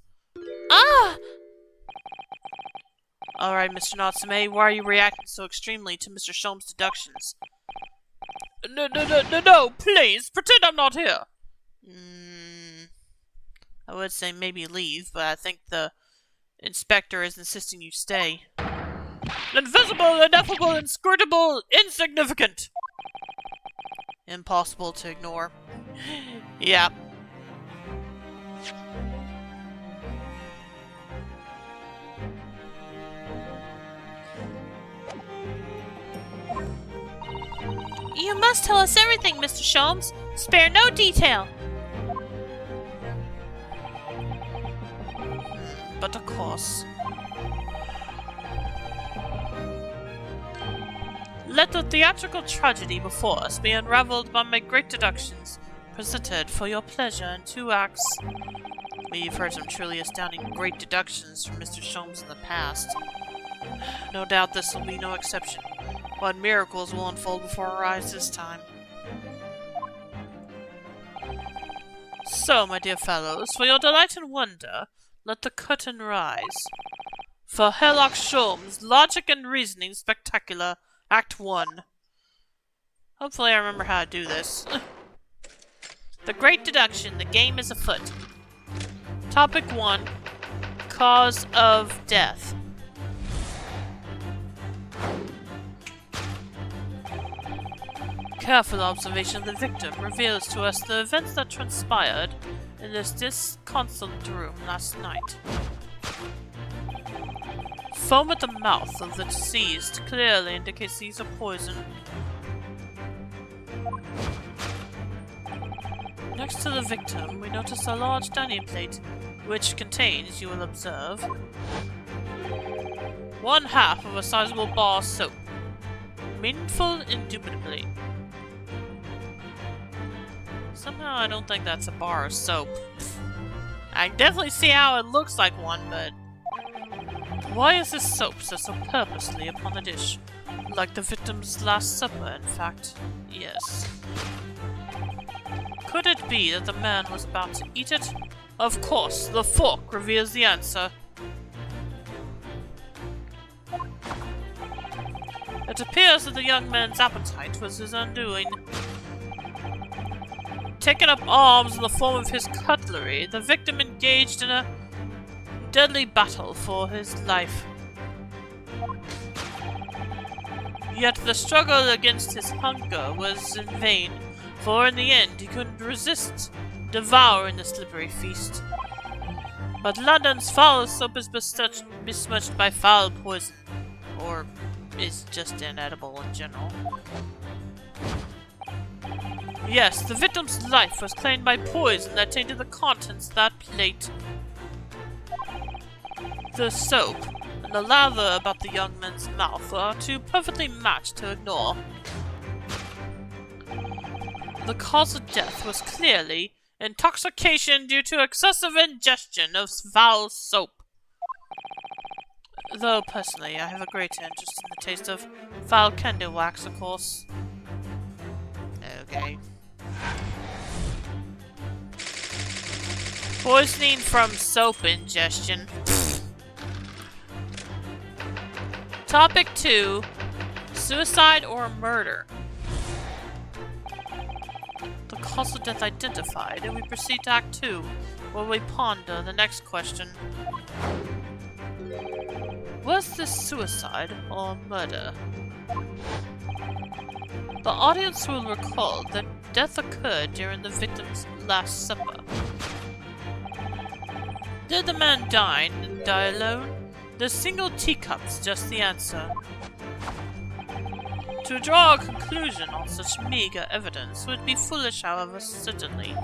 Ah! Alright, Mr. Natsume, why are you reacting so extremely to Mr. Sholmes' deductions? No, please, pretend I'm not here! I would say maybe leave, but I think the inspector is insisting you stay. Invisible, ineffable, inscrutable, insignificant! Impossible to ignore. Yeah. You must tell us everything, Mr. Sholmes. Spare no detail. But of course. Let the theatrical tragedy before us be unraveled by my great deductions, presented for your pleasure in 2 acts. We've heard some truly astounding great deductions from Mr. Sholmes in the past. No doubt this will be no exception. What miracles will unfold before our eyes this time? So, my dear fellows, for your delight and wonder, let the curtain rise. For Herlock Sholmes, Logic and Reasoning Spectacular, Act 1. Hopefully I remember how to do this. The Great Deduction, the game is afoot. Topic 1. Cause of death. Careful observation of the victim reveals to us the events that transpired in this disconsolate room last night. Foam at the mouth of the deceased clearly indicates these are poison. Next to the victim, we notice a large dining plate, which contains, you will observe, 1/2 of a sizable bar of soap. Meaningful, indubitably. Somehow I don't think that's a bar of soap. I can definitely see how it looks like one, but... why is this soap set so purposely upon the dish? Like the victim's last supper, in fact. Yes. Could it be that the man was about to eat it? Of course, the fork reveals the answer. It appears that the young man's appetite was his undoing. Taking up arms in the form of his cutlery, the victim engaged in a deadly battle for his life. Yet the struggle against his hunger was in vain, for in the end he couldn't resist devouring the slippery feast. But London's foul soap is besmirched by foul poison, or is just inedible in general. Yes, the victim's life was claimed by poison that tainted the contents of that plate. The soap and the lather about the young man's mouth are too perfectly matched to ignore. The cause of death was clearly intoxication due to excessive ingestion of foul soap. Though, personally, I have a greater interest in the taste of foul candle wax, of course. Okay. Poisoning from soap ingestion. Topic 2. Suicide or murder. The cause of death identified, and we proceed to Act 2, where we ponder the next question. Was this suicide or murder? The audience will recall that death occurred during the victim's last supper. Did the man dine and die alone? The single teacup's just the answer. To draw a conclusion on such meager evidence would be foolish, however, certainly.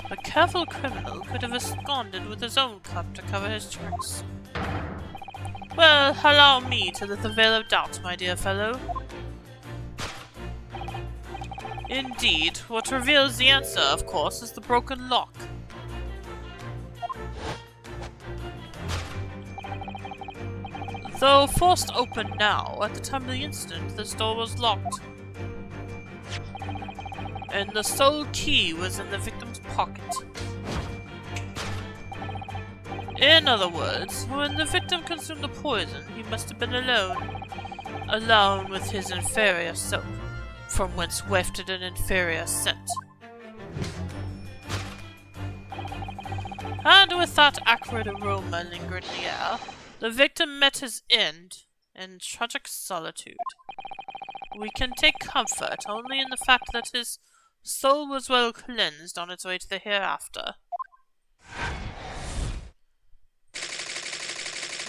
A careful criminal could have absconded with his own cup to cover his tracks. Well, allow me to lift the veil of doubt, my dear fellow. Indeed, what reveals the answer, of course, is the broken lock. Though forced open now, at the time of the incident, this door was locked. And the sole key was in the victim's pocket. In other words, when the victim consumed the poison, he must have been alone. Alone with his inferior soap, from whence wafted an inferior scent. And with that acrid aroma lingering in the air, the victim met his end in tragic solitude. We can take comfort only in the fact that his soul was well cleansed on its way to the hereafter.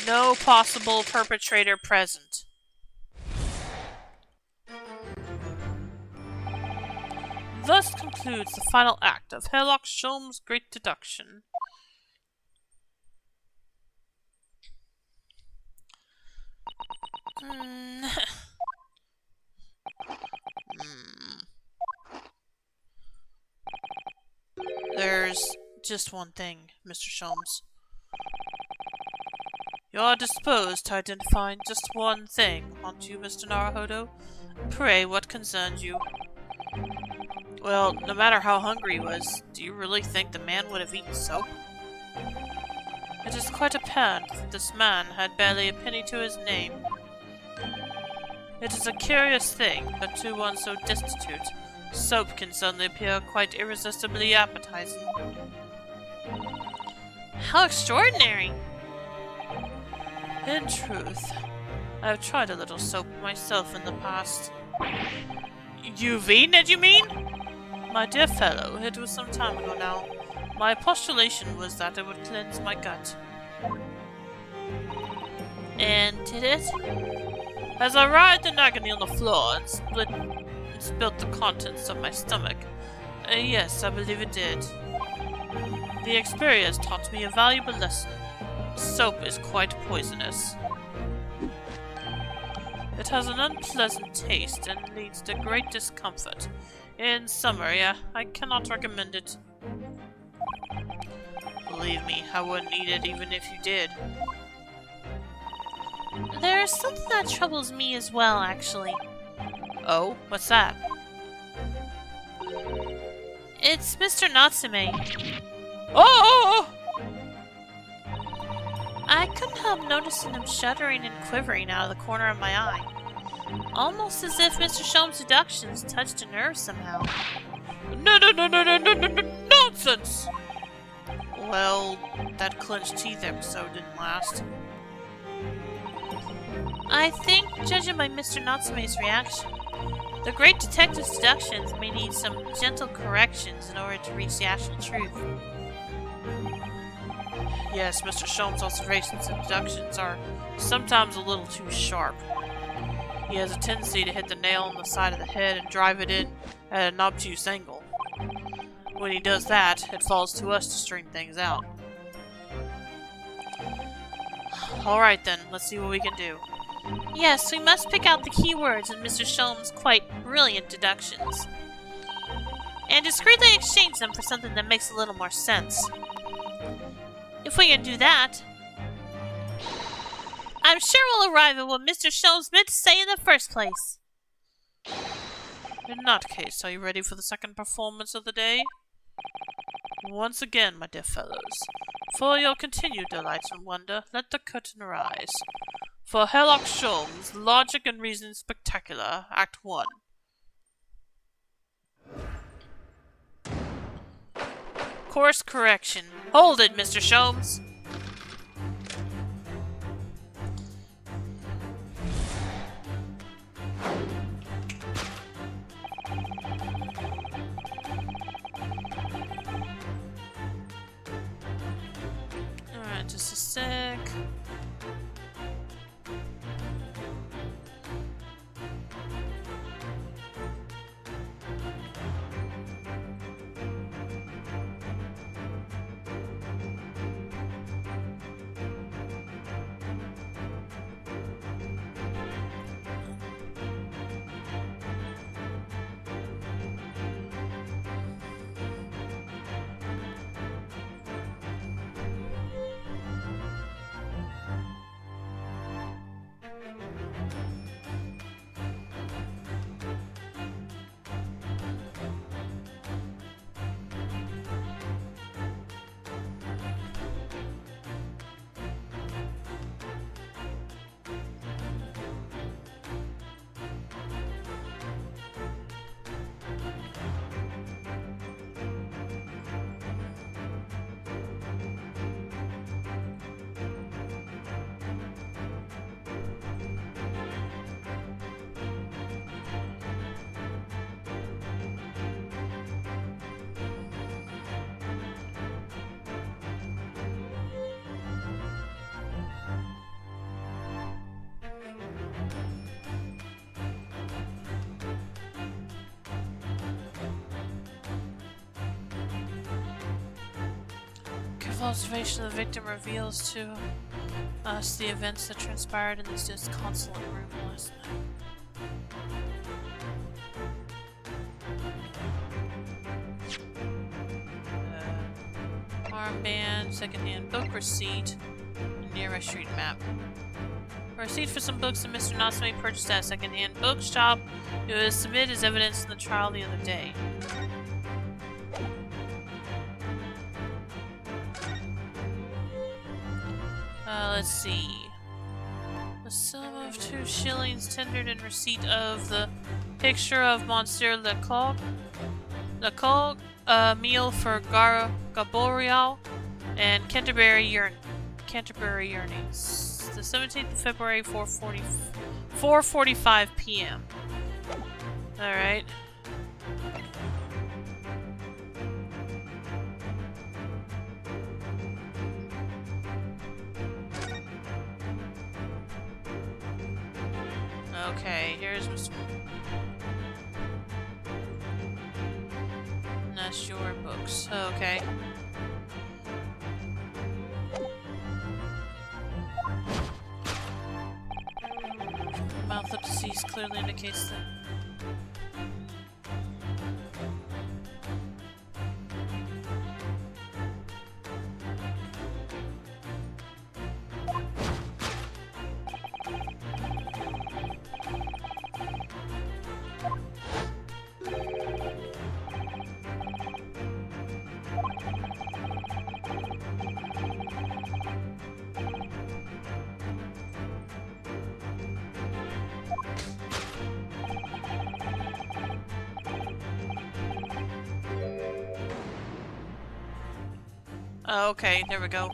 No possible perpetrator present. Thus concludes the final act of Herlock Sholmes' Great Deduction. There's just one thing, Mr. Sholmes. You're disposed to identify just one thing, aren't you, Mr. Naruhodo? Pray, what concerns you? Well, no matter how hungry he was, do you really think the man would have eaten soap? It is quite apparent that this man had barely a penny to his name. It is a curious thing, but to one so destitute, soap can suddenly appear quite irresistibly appetizing. How extraordinary! In truth, I have tried a little soap myself in the past. You've eaten it, you mean? My dear fellow, it was some time ago now. My postulation was that it would cleanse my gut. And did it? As I writhed in agony on the floor and spilt the contents of my stomach, yes, I believe it did. The experience taught me a valuable lesson. Soap is quite poisonous. It has an unpleasant taste and leads to great discomfort. In summary, I cannot recommend it. Believe me, I wouldn't eat it even if you did. There's something that troubles me as well, actually. Oh? What's that? It's Mr. Natsume. Oh! I couldn't help noticing him shuddering and quivering out of the corner of my eye. Almost as if Mr. Sholmes' deductions touched a nerve somehow. No, nonsense! Well, that clenched teeth episode didn't last. I think, judging by Mr. Natsume's reaction, the great detective's deductions may need some gentle corrections in order to reach the actual truth. Yes, Mr. Sholmes' observations and deductions are sometimes a little too sharp. He has a tendency to hit the nail on the side of the head and drive it in at an obtuse angle. When he does that, it falls to us to straighten things out. Alright then, let's see what we can do. Yes, we must pick out the key words in Mr. Sholmes' quite brilliant deductions, and discreetly exchange them for something that makes a little more sense. If we can do that, I'm sure we'll arrive at what Mr. Sholmes meant to say in the first place. In that case, are you ready for the second performance of the day? Once again, my dear fellows, for your continued delight and wonder, let the curtain rise. For Herlock Sholmes, Logic and Reason Spectacular, Act 1. Course correction. Hold it, Mr. Sholmes! Alright, just a sec. Careful observation of the victim reveals to us the events that transpired in this disconsolate room last night. Armband, secondhand book receipt, and nearby street map. A receipt for some books that Mr. Natsume purchased at a secondhand bookshop. It was submitted as evidence in the trial the other day. Let's see. The sum of 2 shillings tendered in receipt of the picture of Monsieur Lecoq, meal for Gaboriau, and Canterbury Yearnings. The 17th of February, 4:45 p.m. Alright. Okay, here's Mr. And that's your books. Okay. Mouth up to cease clearly indicates that. Okay, there we go.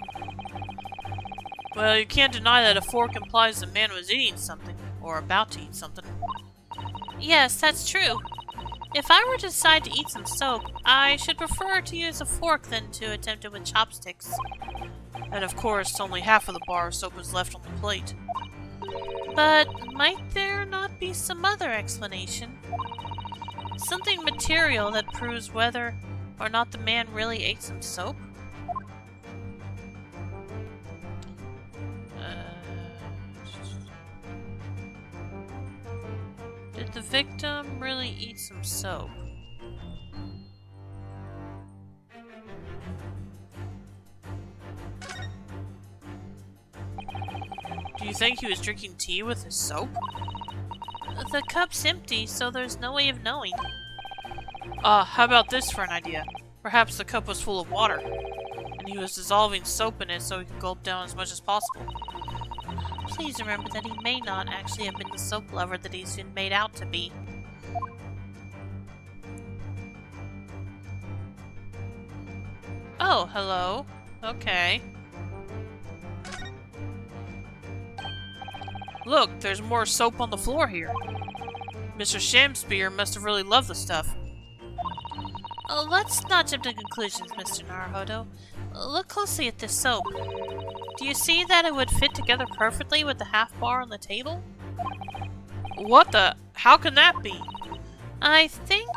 Well, you can't deny that a fork implies the man was eating something, or about to eat something. Yes, that's true. If I were to decide to eat some soap, I should prefer to use a fork than to attempt it with chopsticks. And of course, only half of the bar of soap is left on the plate. But might there not be some other explanation? Something material that proves whether or not the man really ate some soap? Did the victim really eat some soap? Do you think he was drinking tea with his soap? The cup's empty, so there's no way of knowing. How about this for an idea? Perhaps the cup was full of water, and he was dissolving soap in it so he could gulp down as much as possible. Please remember that he may not actually have been the soap lover that he's been made out to be. Oh, hello. Okay. Look, there's more soap on the floor here. Mr. Shamspeare must have really loved the stuff. Oh, let's not jump to conclusions, Mr. Naruhodo. Look closely at this soap. Do you see that it would fit together perfectly with the half bar on the table? What the? How can that be? I think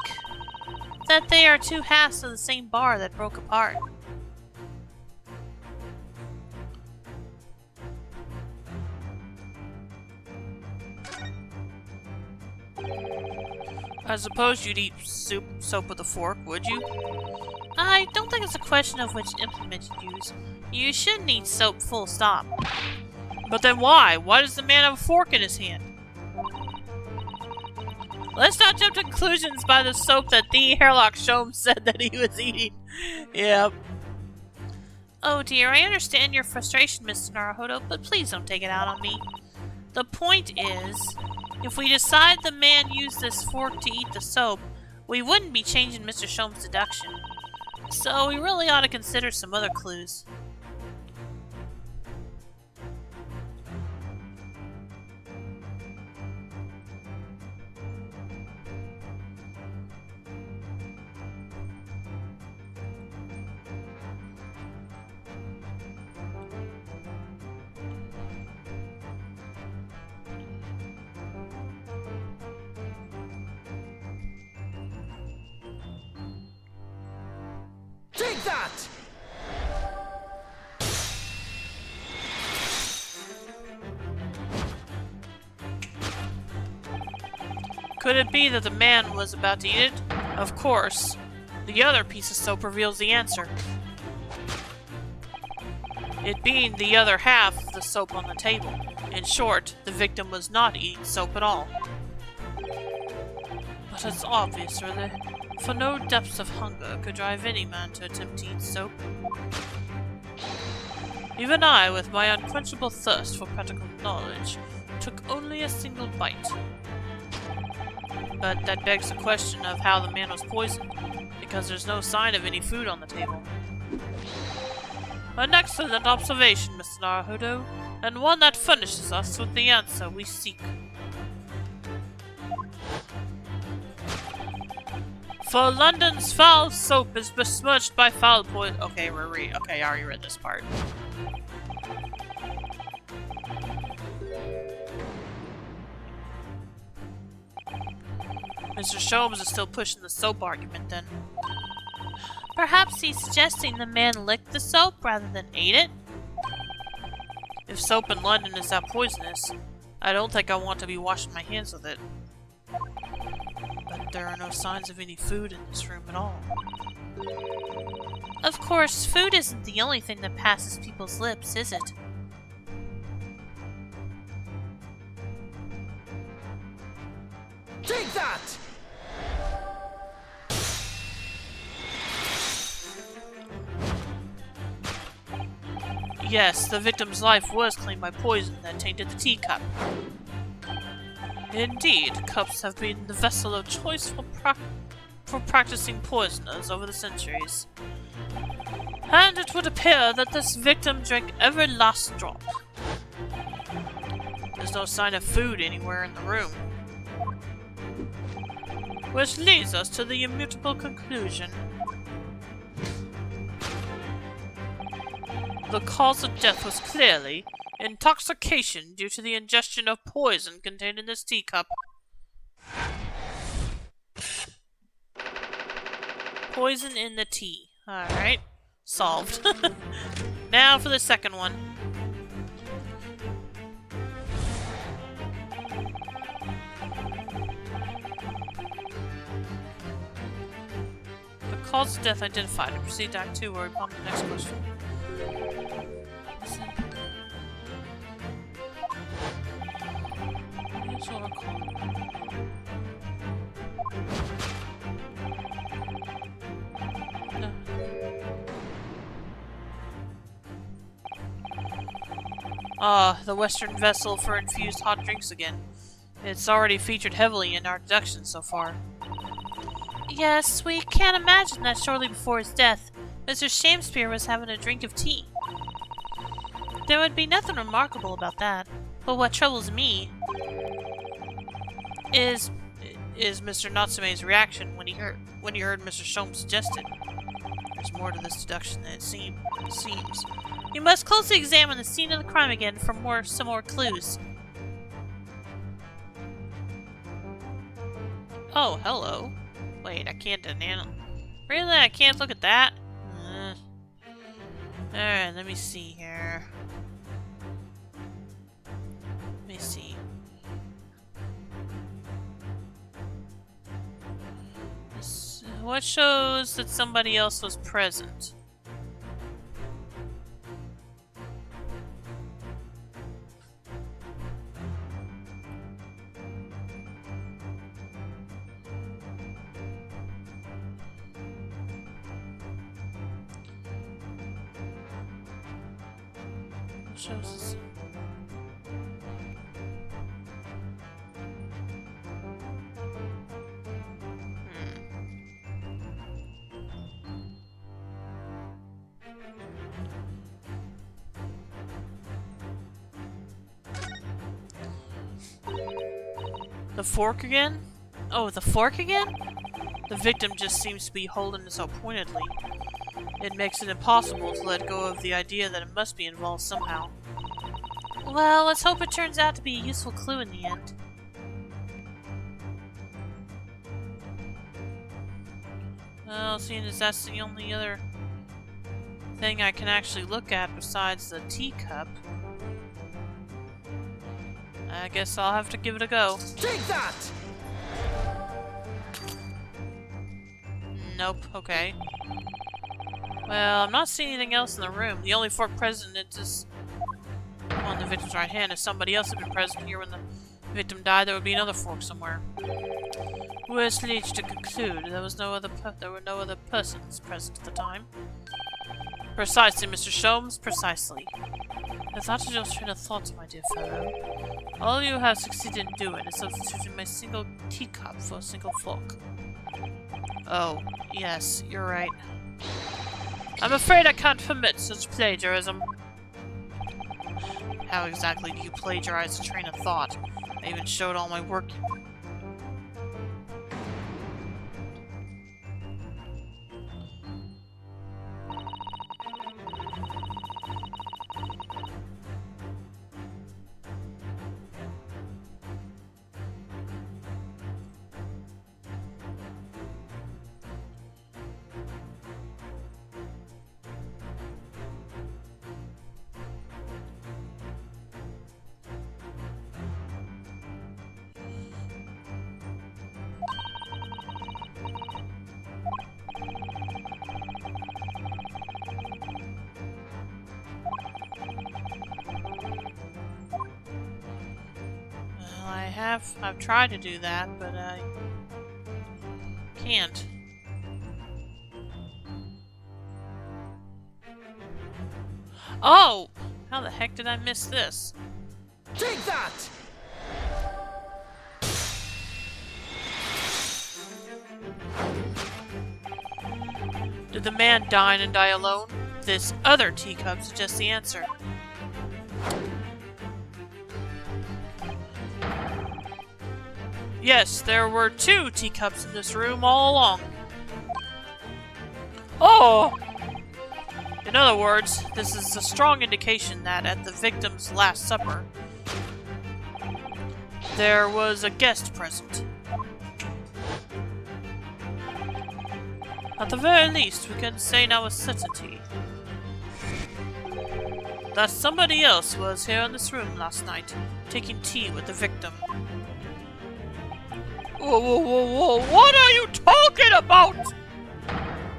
that they are 2 halves of the same bar that broke apart. I suppose you'd eat soap with a fork, would you? I don't think it's a question of which implement you use. You shouldn't eat soap, full stop. But then why? Why does the man have a fork in his hand? Let's not jump to conclusions by the soap that the Hairlock Sholmes said that he was eating. Yep. Oh dear, I understand your frustration, Mr. Naruhodo, but please don't take it out on me. The point is, if we decide the man used this fork to eat the soap, we wouldn't be changing Mr. Sholmes' deduction. So we really ought to consider some other clues. Take that! Could it be that the man was about to eat it? Of course. The other piece of soap reveals the answer. It being the other half of the soap on the table. In short, the victim was not eating soap at all. But it's obvious, really, for no depths of hunger could drive any man to attempt to eat soap. Even I, with my unquenchable thirst for practical knowledge, took only a single bite. But that begs the question of how the man was poisoned, because there's no sign of any food on the table. An excellent observation, Mr. Naruhodo, and one that furnishes us with the answer we seek. For London's foul soap is besmirched by foul poison. Okay, I already read this part. Mr. Sholmes is still pushing the soap argument then. Perhaps he's suggesting the man licked the soap rather than ate it? If soap in London is that poisonous, I don't think I want to be washing my hands with it. But there are no signs of any food in this room at all. Of course, food isn't the only thing that passes people's lips, is it? Take that! Yes, the victim's life was claimed by poison that tainted the teacup. Indeed, cups have been the vessel of choice for practicing poisoners over the centuries. And it would appear that this victim drank every last drop. There's no sign of food anywhere in the room. Which leads us to the immutable conclusion. The cause of death was clearly intoxication due to the ingestion of poison contained in this teacup. Poison in the tea. Alright. Solved. Now for the second one. The cause of death identified. Proceed to Act 2 where we ponder the next question. The Western vessel for infused hot drinks again. It's already featured heavily in our deductions so far. Yes, we can't imagine that shortly before his death, Mr. Shakespeare was having a drink of tea. There would be nothing remarkable about that, but what troubles me is Mr. Natsume's reaction when he heard Mr. Sholmes suggest it. There's more to this deduction than it seems. We must closely examine the scene of the crime again for some more clues. Oh, hello. Wait, I can't Really? I can't look at that? Alright, let me see here. Let me see. What shows that somebody else was present? Shows the fork again? Oh, the fork again? The victim just seems to be holding it so pointedly. It makes it impossible to let go of the idea that it must be involved somehow. Well, let's hope it turns out to be a useful clue in the end. Well, seeing as that's the only other thing I can actually look at besides the teacup, I guess I'll have to give it a go. Take that! Nope, okay. Well, I'm not seeing anything else in the room. The only fork present is on the victim's right hand. If somebody else had been present here when the victim died, there would be another fork somewhere. Which leads to conclude there were no other persons present at the time. Precisely, Mr. Sholmes, precisely. If that is your train of thoughts, my dear fellow, all you have succeeded in doing is substituting my single teacup for a single fork. Oh, yes, you're right. I'm afraid I can't permit such plagiarism. How exactly do you plagiarize a train of thought? I even showed all my work. I've tried to do that, but I can't. Oh! How the heck did I miss this? Take that! Did the man dine and die alone? This other teacup suggests the answer. Yes, there were 2 teacups in this room all along. Oh! In other words, this is a strong indication that at the victim's Last Supper, there was a guest present. At the very least, we can say now with certainty that somebody else was here in this room last night, taking tea with the victim. Whoa, what are you talking about?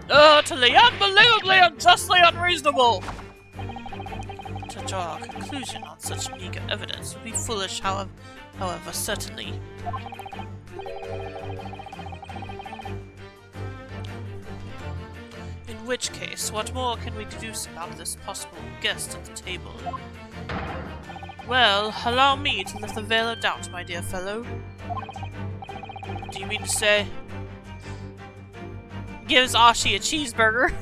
Utterly, unbelievably, unjustly unreasonable! To draw a conclusion on such meager evidence would be foolish, however, certainly. In which case, what more can we deduce about this possible guest at the table? Well, allow me to lift the veil of doubt, my dear fellow. Do you mean to say... Gives Ashi a cheeseburger?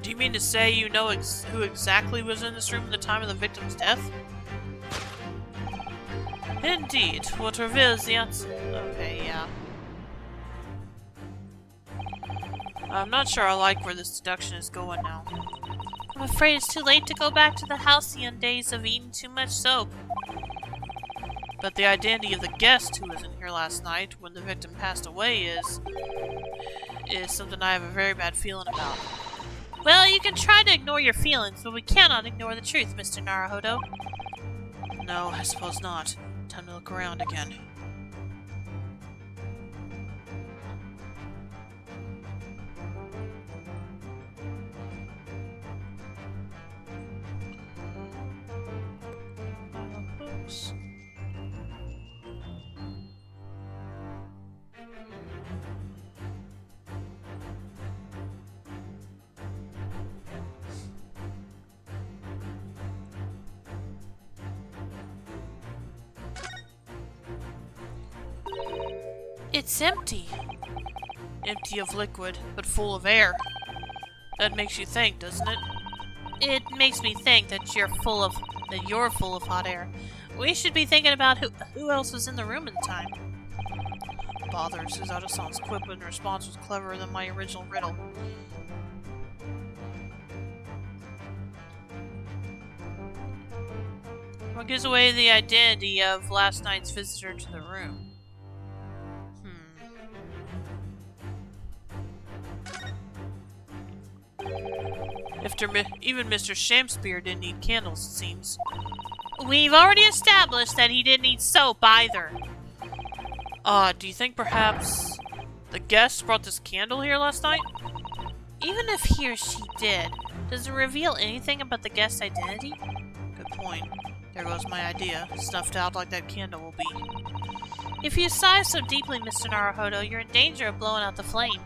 Do you mean to say you know who exactly was in this room at the time of the victim's death? Indeed, what reveals the answer. Okay, yeah. I'm not sure I like where this deduction is going now. I'm afraid it's too late to go back to the halcyon days of eating too much soap. But the identity of the guest who was in here last night when the victim passed away is something I have a very bad feeling about. Well, you can try to ignore your feelings, but we cannot ignore the truth, Mr. Naruhodo. No, I suppose not. Time to look around again. Oops. It's empty. Empty of liquid, but full of air. That makes you think, doesn't it? It makes me think that you're full of hot air. We should be thinking about who else was in the room at the time. Bother, Suzato-san's quip in response was cleverer than my original riddle. What gives away the identity of last night's visitor to the room? Even Mr. Shakespeare didn't need candles, it seems. We've already established that he didn't need soap either. Do you think perhaps The guest brought this candle here last night? Even if he or she did, does it reveal anything about the guest's identity? Good point. There goes my idea. Snuffed out like that candle will be. If you sigh so deeply, Mr. Naruhodo, you're in danger of blowing out the flame.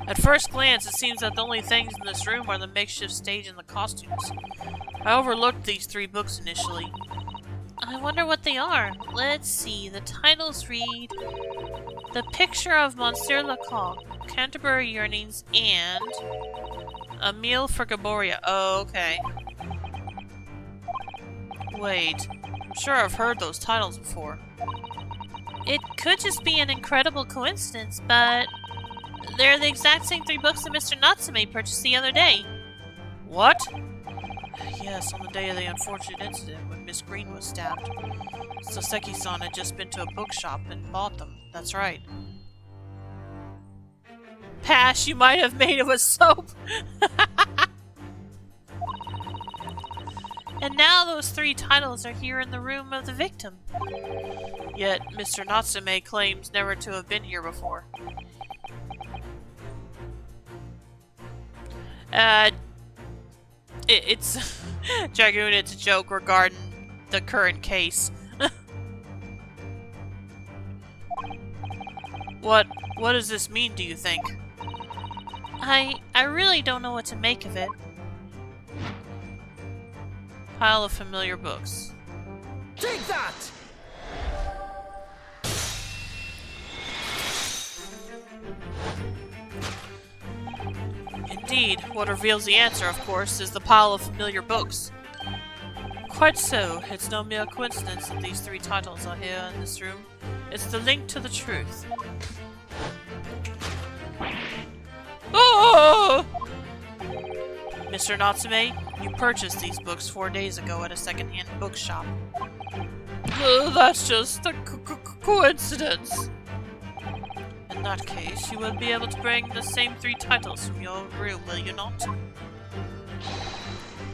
At first glance, it seems that the only things in this room are the makeshift stage and the costumes. I overlooked these 3 books initially. I wonder what they are. Let's see. The titles read The Picture of Monsieur Lecoq, Canterbury Yearnings, and A Meal for Gaboria. Oh, okay. Wait. I'm sure I've heard those titles before. It could just be an incredible coincidence, but they're the exact same 3 books that Mr. Natsume purchased the other day. What? Yes, on the day of the unfortunate incident when Miss Green was stabbed. Soseki-san had just been to a bookshop and bought them. That's right. Pash, you might have made it with soap. And now those 3 titles are here in the room of the victim. Yet, Mr. Natsume claims never to have been here before. It's Dragoon, it's a joke regarding the current case. What does this mean, do you think? I really don't know what to make of it. Pile of familiar books. Take that! Indeed, what reveals the answer, of course, is the pile of familiar books. Quite so. It's no mere coincidence that these 3 titles are here in this room. It's the link to the truth. Oh! Mr. Natsume, you purchased these books 4 days ago at a second-hand bookshop. That's just a coincidence. In that case, you will be able to bring the same 3 titles from your room, will you not?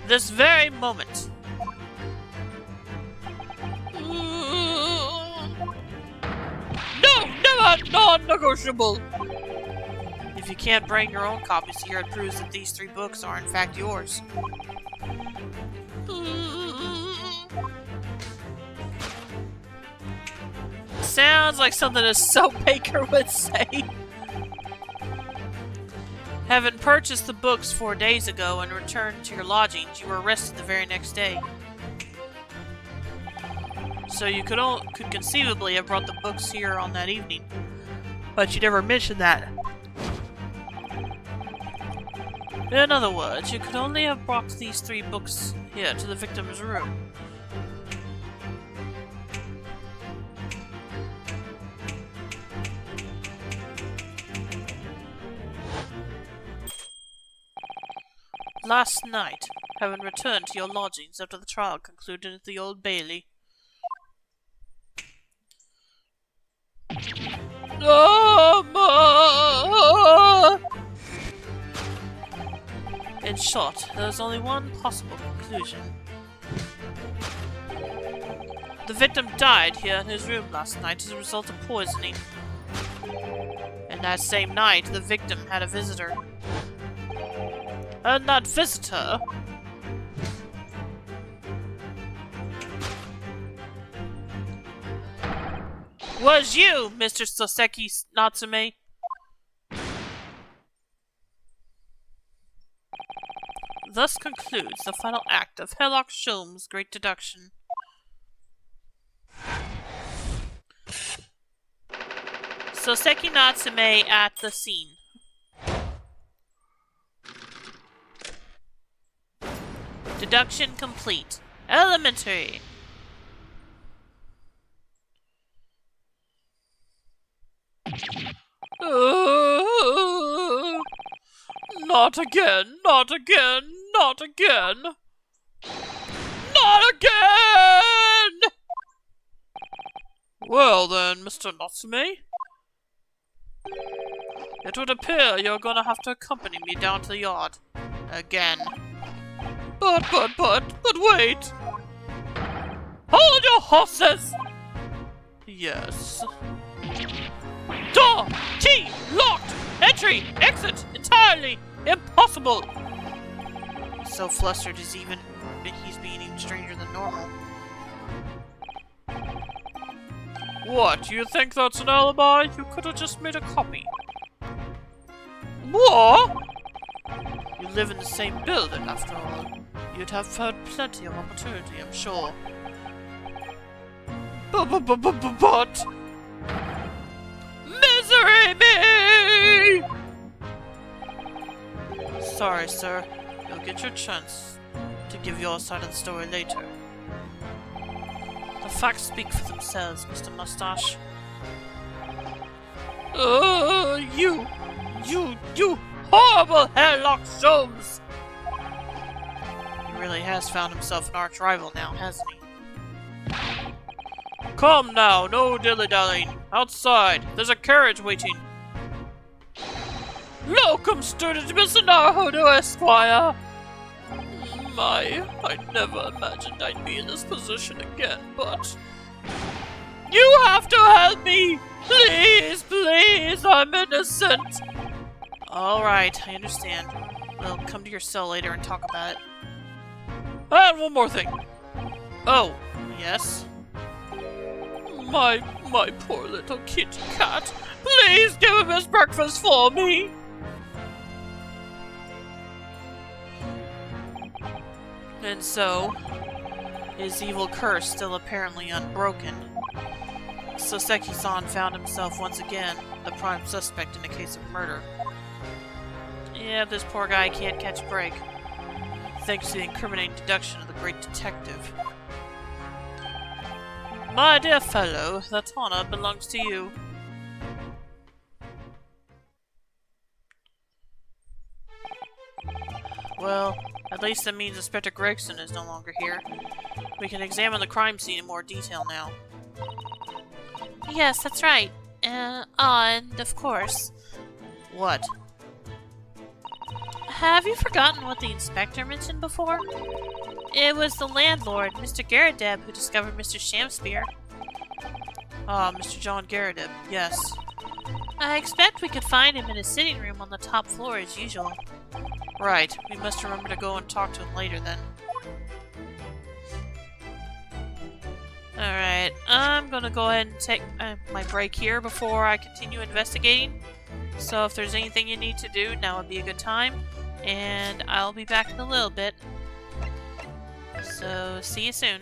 This very moment. No! Never! Non-negotiable! If you can't bring your own copies here, it proves that these 3 books are in fact yours. Sounds like something a soap baker would say. Having purchased the books 4 days ago and returned to your lodgings, you were arrested the very next day. So you could conceivably have brought the books here on that evening. But you never mentioned that. In other words, you could only have brought these 3 books here to the victim's room. Last night, having returned to your lodgings after the trial concluded at the Old Bailey. In short, there is only one possible conclusion. The victim died here in his room last night as a result of poisoning. And that same night, the victim had a visitor. And that visitor was you, Mr. Soseki Natsume. Thus concludes the final act of Herlock Sholmes' great deduction. Soseki Natsume at the scene. Deduction complete. Elementary. Not again, not again, not again. Not again! Well then, Mr. Natsume. It would appear you're gonna have to accompany me down to the yard. Again. But wait! Hold your horses! Yes. Door! Key! Locked! Entry! Exit! Entirely impossible! He's so flustered he's being even stranger than normal. What? You think that's an alibi? You could have just made a copy. What? You live in the same building, after all. You'd have had plenty of opportunity, I'm sure. But... Misery me! Sorry, sir. You'll get your chance to give your side of the story later. The facts speak for themselves, Mr. Mustache. You horrible hairlock Sholmes! He really has found himself an arch rival now, hasn't he? Come now, no dilly-dallying. Outside, there's a carriage waiting. Locum student Mr. Naruhodo, Esquire! I never imagined I'd be in this position again, but... You have to help me! Please, please, I'm innocent! Alright, I understand. We'll come to your cell later and talk about it. And one more thing. Oh, yes? My poor little kitty cat. Please give him his breakfast for me! And so, his evil curse still apparently unbroken, Soseki-san found himself once again the prime suspect in a case of murder. Yeah, this poor guy can't catch a break, thanks to the incriminating deduction of the great detective. My dear fellow, that honor belongs to you. Well, at least that means Inspector Gregson is no longer here. We can examine the crime scene in more detail now. Yes, that's right. And of course. What? Have you forgotten what the inspector mentioned before? It was the landlord, Mr. Garadeb, who discovered Mr. Shamspear. Ah, Mr. John Garadeb, yes. I expect we could find him in his sitting room on the top floor as usual. Right, we must remember to go and talk to him later then. Alright, I'm gonna go ahead and take my break here before I continue investigating. So if there's anything you need to do, now would be a good time. And I'll be back in a little bit. So, see you soon.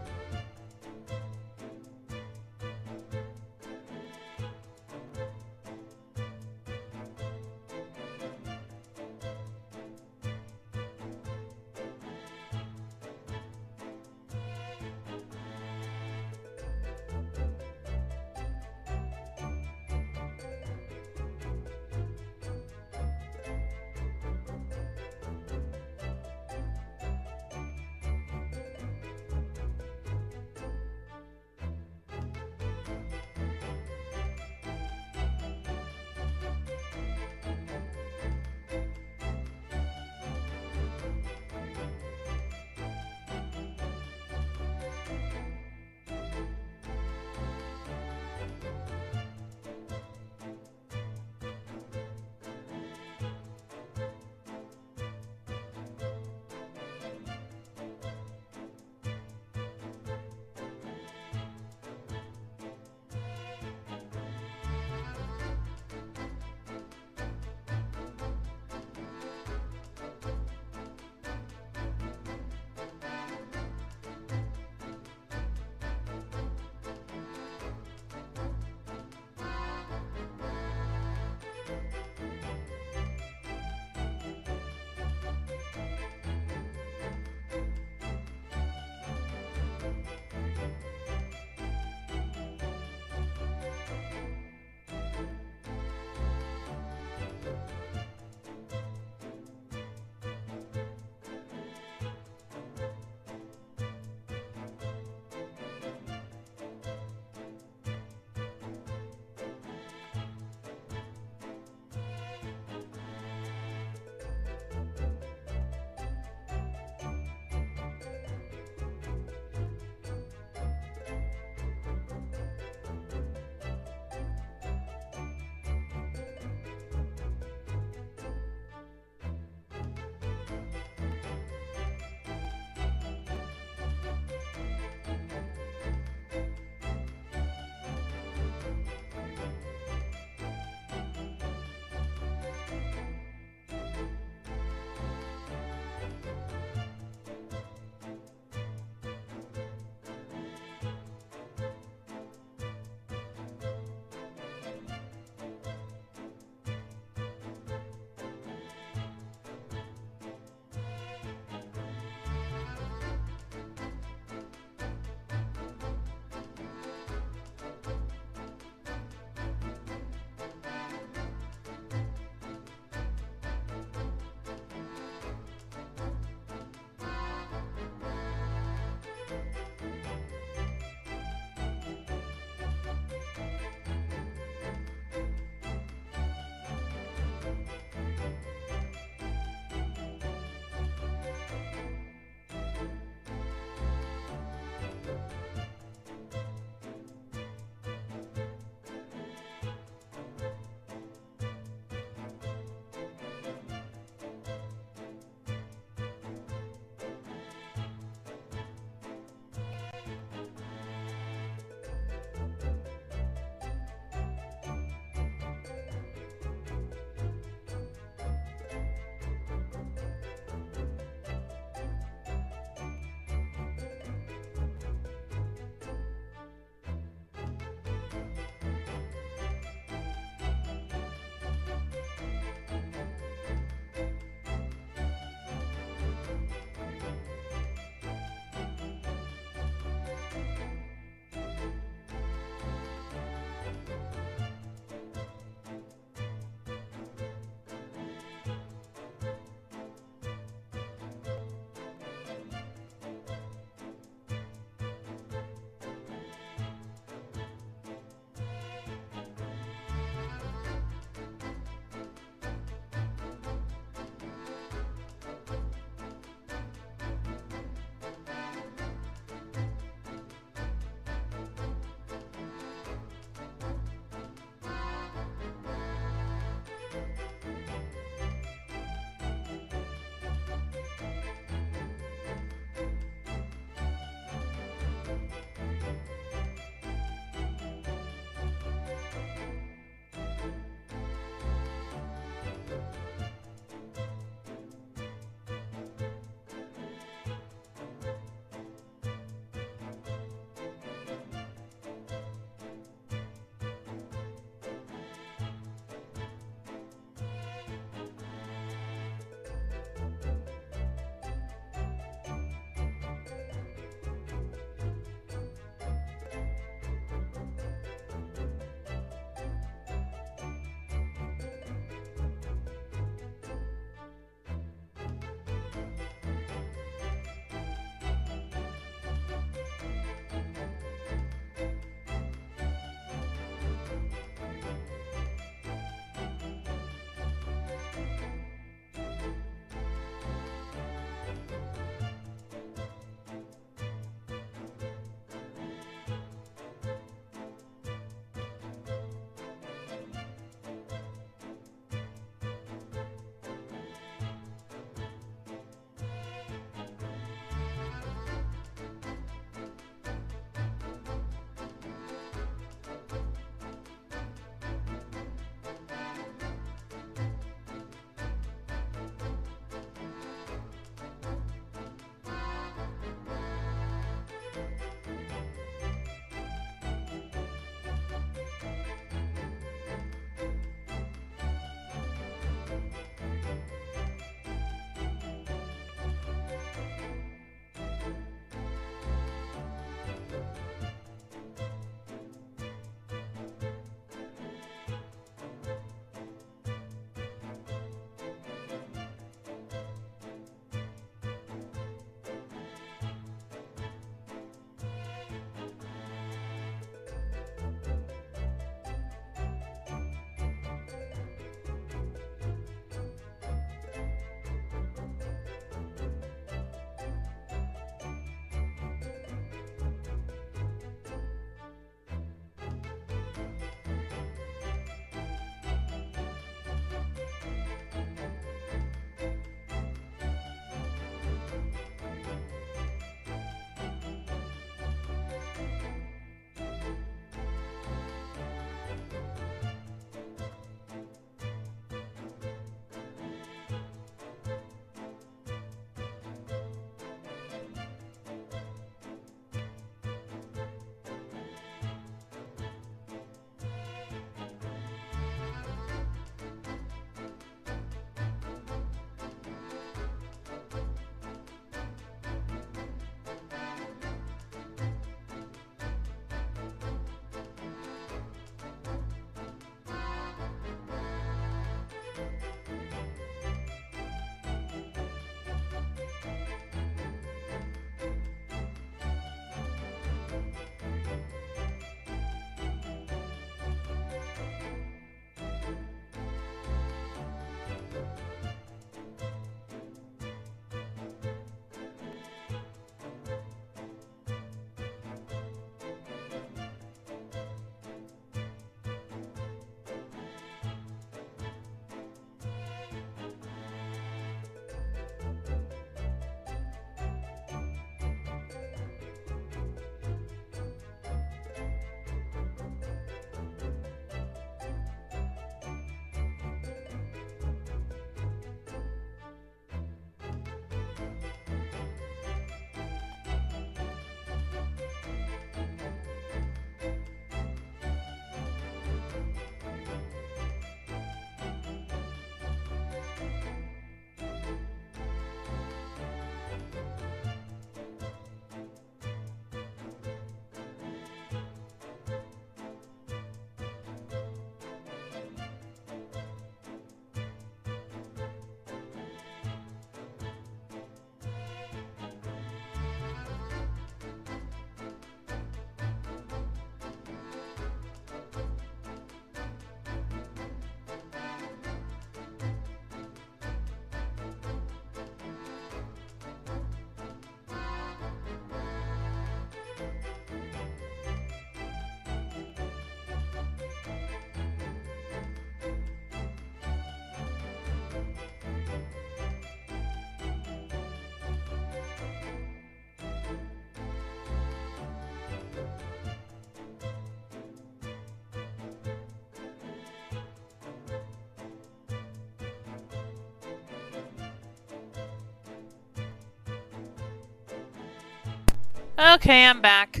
Okay, I'm back.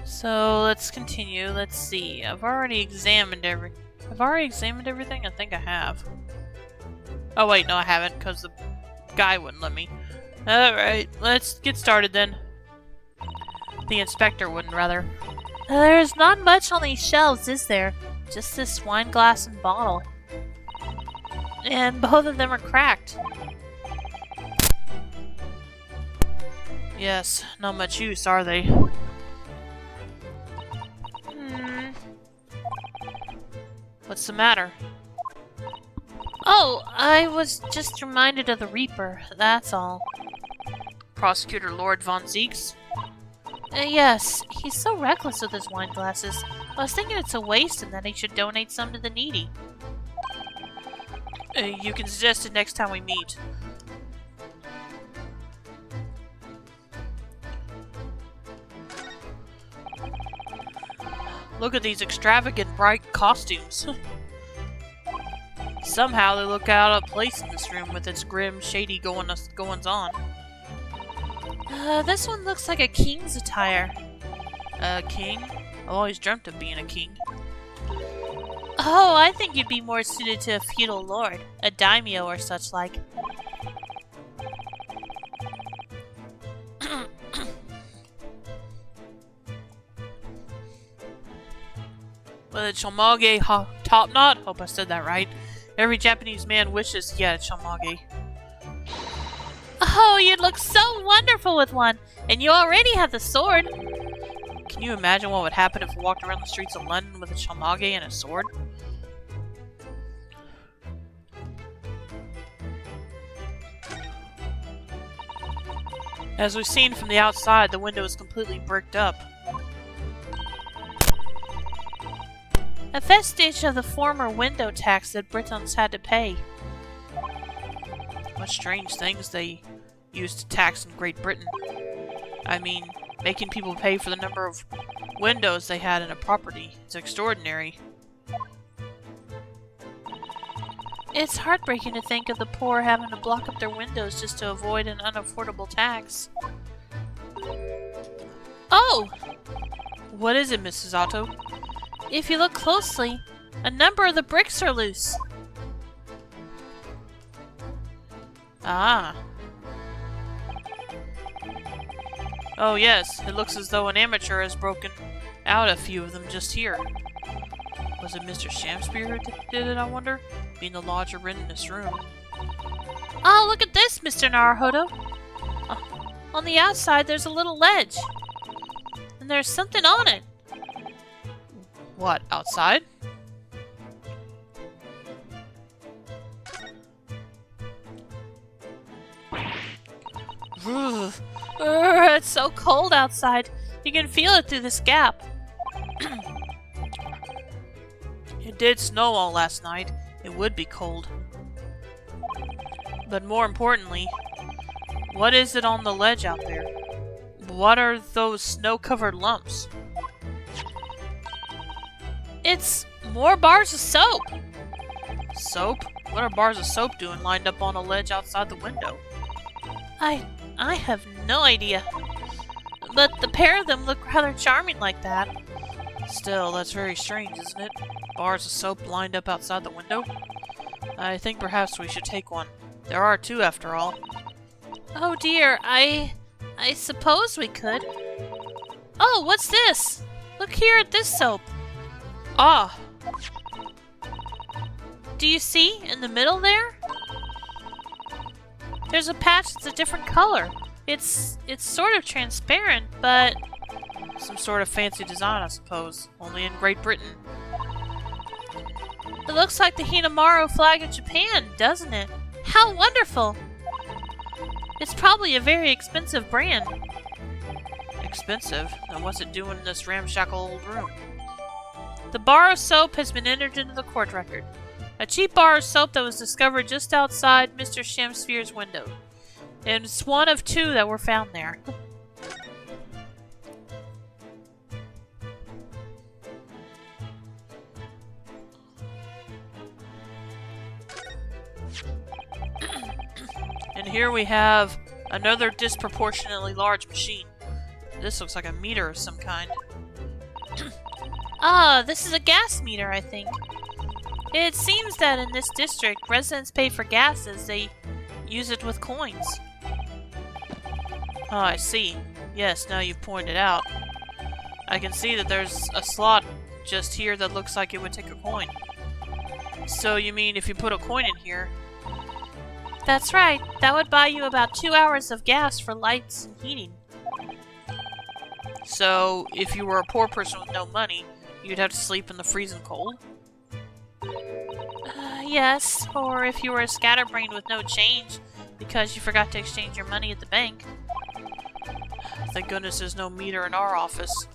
So let's continue. Let's see. I've already examined everything. I think I have. Oh wait, no I haven't, because the guy wouldn't let me. Alright, let's get started then. The inspector wouldn't, rather. There's not much on these shelves, is there? Just this wine glass and bottle. And both of them are cracked. Yes, not much use, are they? What's the matter? Oh, I was just reminded of the Reaper, that's all. Prosecutor Lord Von Zeeks? Yes, he's so reckless with his wine glasses. I was thinking it's a waste and that he should donate some to the needy. You can suggest it next time we meet. Look at these extravagant, bright costumes. Somehow they look out of place in this room with its grim, shady goings-on. This one looks like a king's attire. A king? I've always dreamt of being a king. Oh, I think you'd be more suited to a feudal lord, a daimyo or such like. With a chomage top knot? Hope I said that right. Every Japanese man wishes he had a chomage. Oh, you'd look so wonderful with one, and you already have the sword. Can you imagine what would happen if we walked around the streets of London with a chomage and a sword? As we've seen from the outside, the window is completely bricked up. A vestige of the former window tax that Britons had to pay. What strange things they used to tax in Great Britain. I mean, making people pay for the number of windows they had in a property. It's extraordinary. It's heartbreaking to think of the poor having to block up their windows just to avoid an unaffordable tax. Oh! What is it, Mrs. Otto? If you look closely, a number of the bricks are loose. Ah. Oh yes, it looks as though an amateur has broken out a few of them just here. Was it Mr. Shamspear who did it, I wonder? Being the lodger in this room. Oh, look at this, Mr. Naruhodo. On the outside, there's a little ledge. And there's something on it. What, outside? It's so cold outside. You can feel it through this gap. It did snow all last night. It would be cold. But more importantly, what is it on the ledge out there? What are those snow-covered lumps? It's more bars of soap. Soap? What are bars of soap doing lined up on a ledge outside the window? I have no idea. But the pair of them look rather charming like that. Still, that's very strange, isn't it? Bars of soap lined up outside the window? I think perhaps we should take one. There are two, after all. Oh dear, I suppose we could. Oh, what's this? Look here at this soap. Ah! Do you see in the middle there? There's a patch that's a different color. It's sort of transparent, but... Some sort of fancy design, I suppose. Only in Great Britain. It looks like the Hinamaru flag of Japan, doesn't it? How wonderful! It's probably a very expensive brand. Expensive? Then what's it doing in this ramshackle old room? The bar of soap has been entered into the court record. A cheap bar of soap that was discovered just outside Mr. Shamsphere's window. And it's one of two that were found there. And here we have another disproportionately large machine. This looks like a meter of some kind. Ah, this is a gas meter, I think. It seems that in this district, residents pay for gas as they use it with coins. Oh, I see. Yes, now you've pointed out. I can see that there's a slot just here that looks like it would take a coin. So you mean if you put a coin in here... That's right. That would buy you about 2 hours of gas for lights and heating. So, if you were a poor person with no money, you'd have to sleep in the freezing cold? Yes, or if you were a scatterbrain with no change because you forgot to exchange your money at the bank. Thank goodness there's no meter in our office.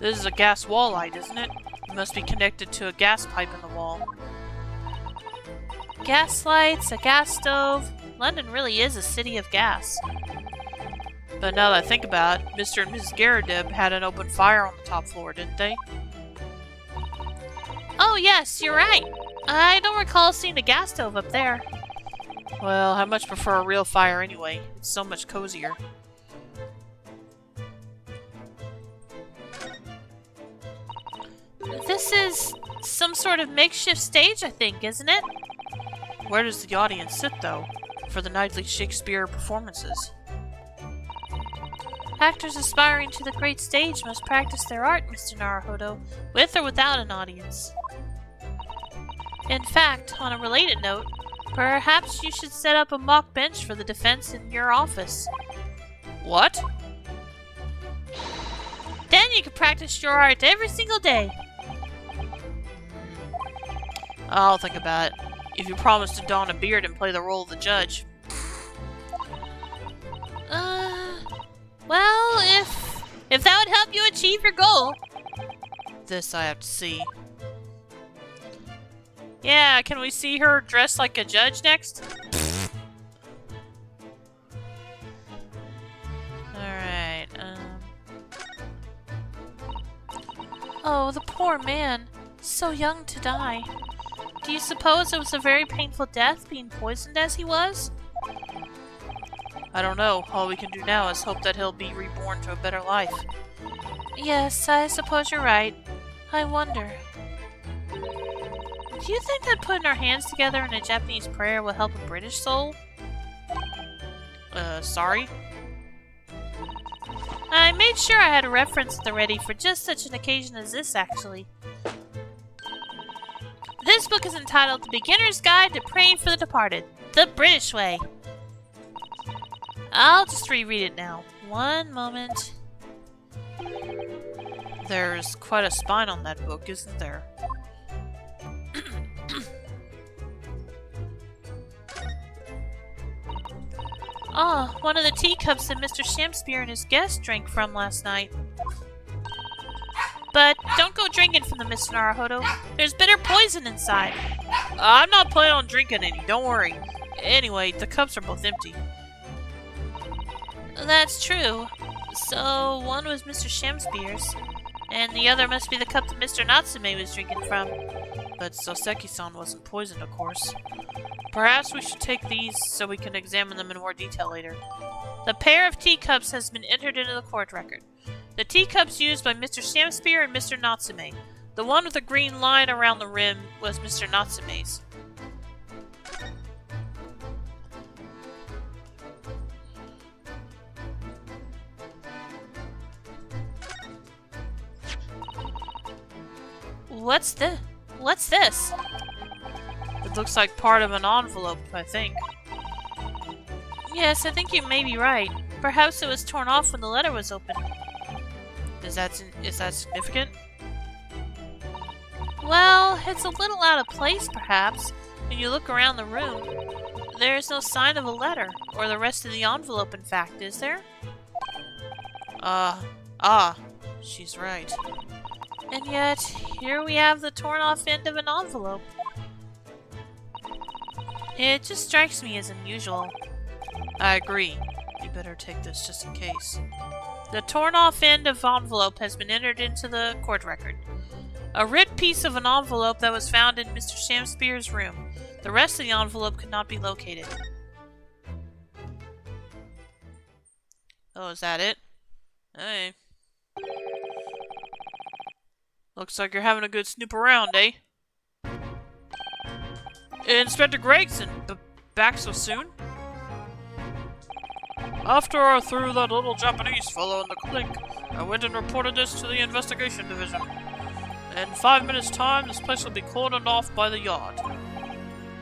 This is a gas wall light, isn't it? It must be connected to a gas pipe in the wall. Gas lights, a gas stove. London really is a city of gas. But now that I think about it, Mr. and Mrs. Garadib had an open fire on the top floor, didn't they? Oh yes, you're right. I don't recall seeing a gas stove up there. Well, I much prefer a real fire anyway. It's so much cozier. This is some sort of makeshift stage, I think, isn't it? Where does the audience sit, though, for the nightly Shakespeare performances? Actors aspiring to the great stage must practice their art, Mr. Naruhodo, with or without an audience. In fact, on a related note, perhaps you should set up a mock bench for the defense in your office. What? Then you can practice your art every single day. I'll think about it. If you promise to don a beard and play the role of the judge. Well, if that would help you achieve your goal. This I have to see. Yeah, can we see her dressed like a judge next? Alright, Oh, the poor man. So young to die. Do you suppose it was a very painful death, being poisoned as he was? I don't know. All we can do now is hope that he'll be reborn to a better life. Yes, I suppose you're right. I wonder. Do you think that putting our hands together in a Japanese prayer will help a British soul? Sorry? I made sure I had a reference at the ready for just such an occasion as this, actually. This book is entitled The Beginner's Guide to Praying for the Departed, the British Way. I'll just reread it now. One moment. There's quite a spine on that book, isn't there? Ah, one of the teacups that Mr. Shakespeare and his guests drank from last night. But don't go drinking from them, Mr. Naruhodo. There's bitter poison inside. I'm not planning on drinking any, don't worry. Anyway, the cups are both empty. That's true. So, one was Mr. Shakespeare's, and the other must be the cup that Mr. Natsume was drinking from. But Soseki-san wasn't poisoned, of course. Perhaps we should take these so we can examine them in more detail later. The pair of teacups has been entered into the court record. The teacups used by Mr. Shakespeare and Mr. Natsume. The one with the green line around the rim was Mr. Natsume's. What's this? It looks like part of an envelope, I think. Yes, I think you may be right. Perhaps it was torn off when the letter was opened. Is that significant? Well, it's a little out of place, perhaps. When you look around the room, there is no sign of a letter, or the rest of the envelope, in fact, is there? She's right. And yet, here we have the torn off end of an envelope. It just strikes me as unusual. I agree. You better take this just in case. The torn off end of envelope has been entered into the court record. A ripped piece of an envelope that was found in Mr. Shamspeare's room. The rest of the envelope could not be located. Oh, is that it? Hey. Looks like you're having a good snoop around, eh? Inspector Gregson, back so soon? After I threw that little Japanese fellow in the clink, I went and reported this to the investigation division. In 5 minutes' time, this place will be cordoned off by the yard.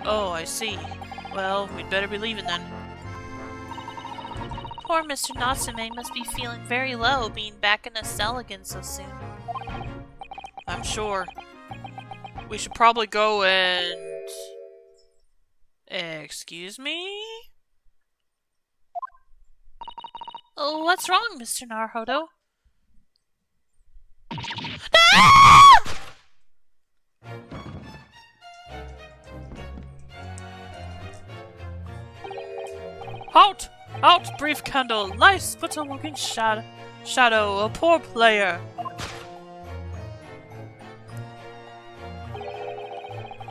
Oh, I see. Well, we'd better be leaving then. Poor Mr. Natsume must be feeling very low being back in a cell again so soon. I'm sure. We should probably go and... Excuse me? Oh, what's wrong, Mr. Naruhodo? Out! Out, brief candle! Life's but a walking shadow, a poor player!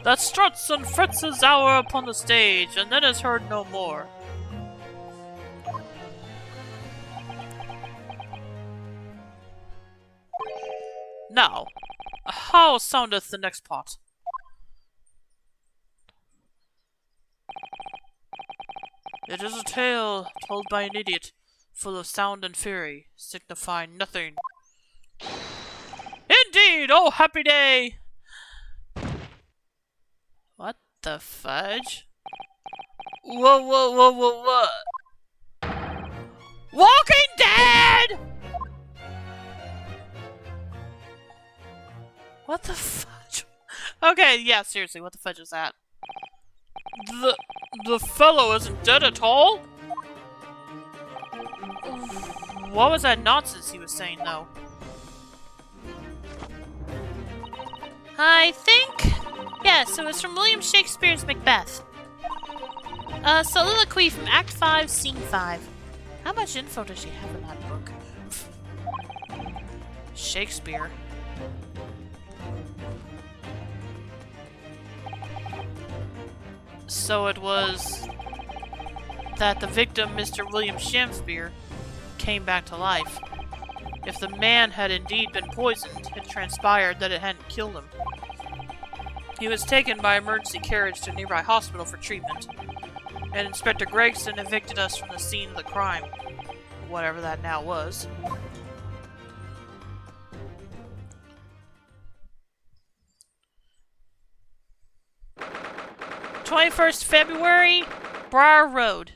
That struts and frets his hour upon the stage, and then is heard no more. Now, how soundeth the next part? It is a tale told by an idiot, full of sound and fury, signifying nothing. Indeed! Oh, happy day! What the fudge? Whoa, what? Walking Dead! What the fudge? Okay, yeah, seriously, what the fudge is that? The fellow isn't dead at all? What was that nonsense he was saying, though? I think... Yes, it was from William Shakespeare's Macbeth. A soliloquy from Act 5, Scene 5. How much info does she have in that book? Shakespeare. So it was that the victim, Mr. William Shakespeare, came back to life. If the man had indeed been poisoned, it transpired that it hadn't killed him. He was taken by emergency carriage to a nearby hospital for treatment, and Inspector Gregson evicted us from the scene of the crime, whatever that now was. 21st February, Briar Road.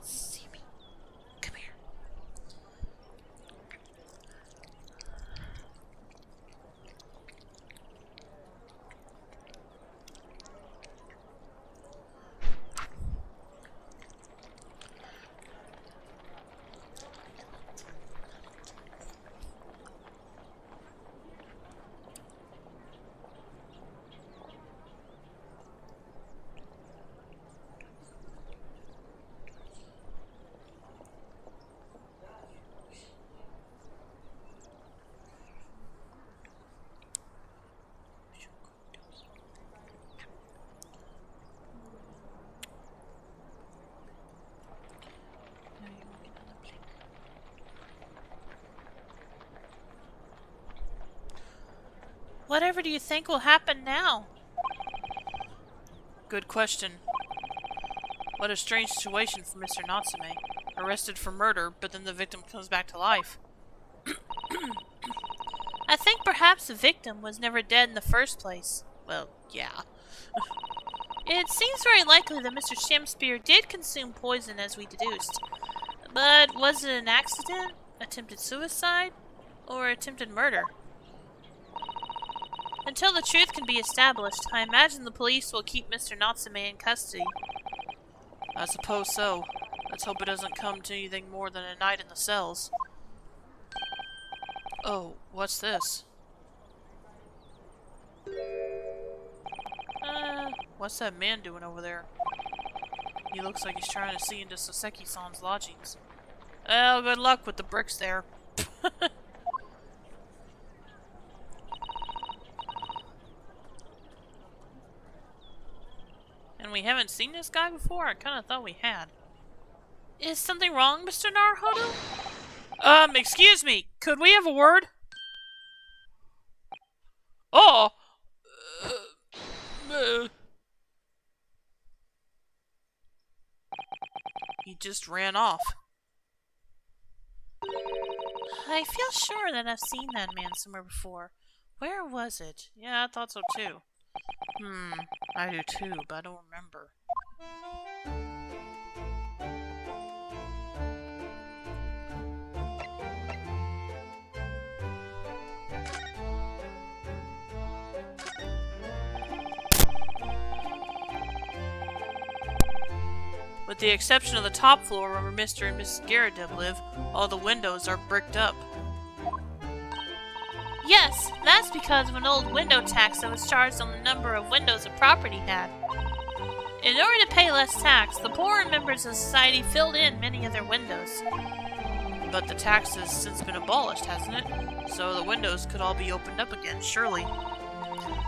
See me. Come here. Whatever do you think will happen now? Good question. What a strange situation for Mr. Natsume. Arrested for murder, but then the victim comes back to life. I think perhaps the victim was never dead in the first place. Well, yeah. It seems very likely that Mr. Shakespeare did consume poison as we deduced. But was it an accident, attempted suicide, or attempted murder? Until the truth can be established, I imagine the police will keep Mr. Natsume in custody. I suppose so. Let's hope it doesn't come to anything more than a night in the cells. Oh, what's this? What's that man doing over there? He looks like he's trying to see into Soseki-san's lodgings. Well, good luck with the bricks there. And we haven't seen this guy before? I kind of thought we had. Is something wrong, Mr. Naruhodo? Excuse me. Could we have a word? Oh! He just ran off. I feel sure that I've seen that man somewhere before. Where was it? Yeah, I thought so too. I do too, but I don't remember. With the exception of the top floor where Mr. and Mrs. Garrideb live, all the windows are bricked up. Yes, that's because of an old window tax that was charged on the number of windows a property had. In order to pay less tax, the poorer members of society filled in many of their windows. But the tax has since been abolished, hasn't it? So the windows could all be opened up again, surely.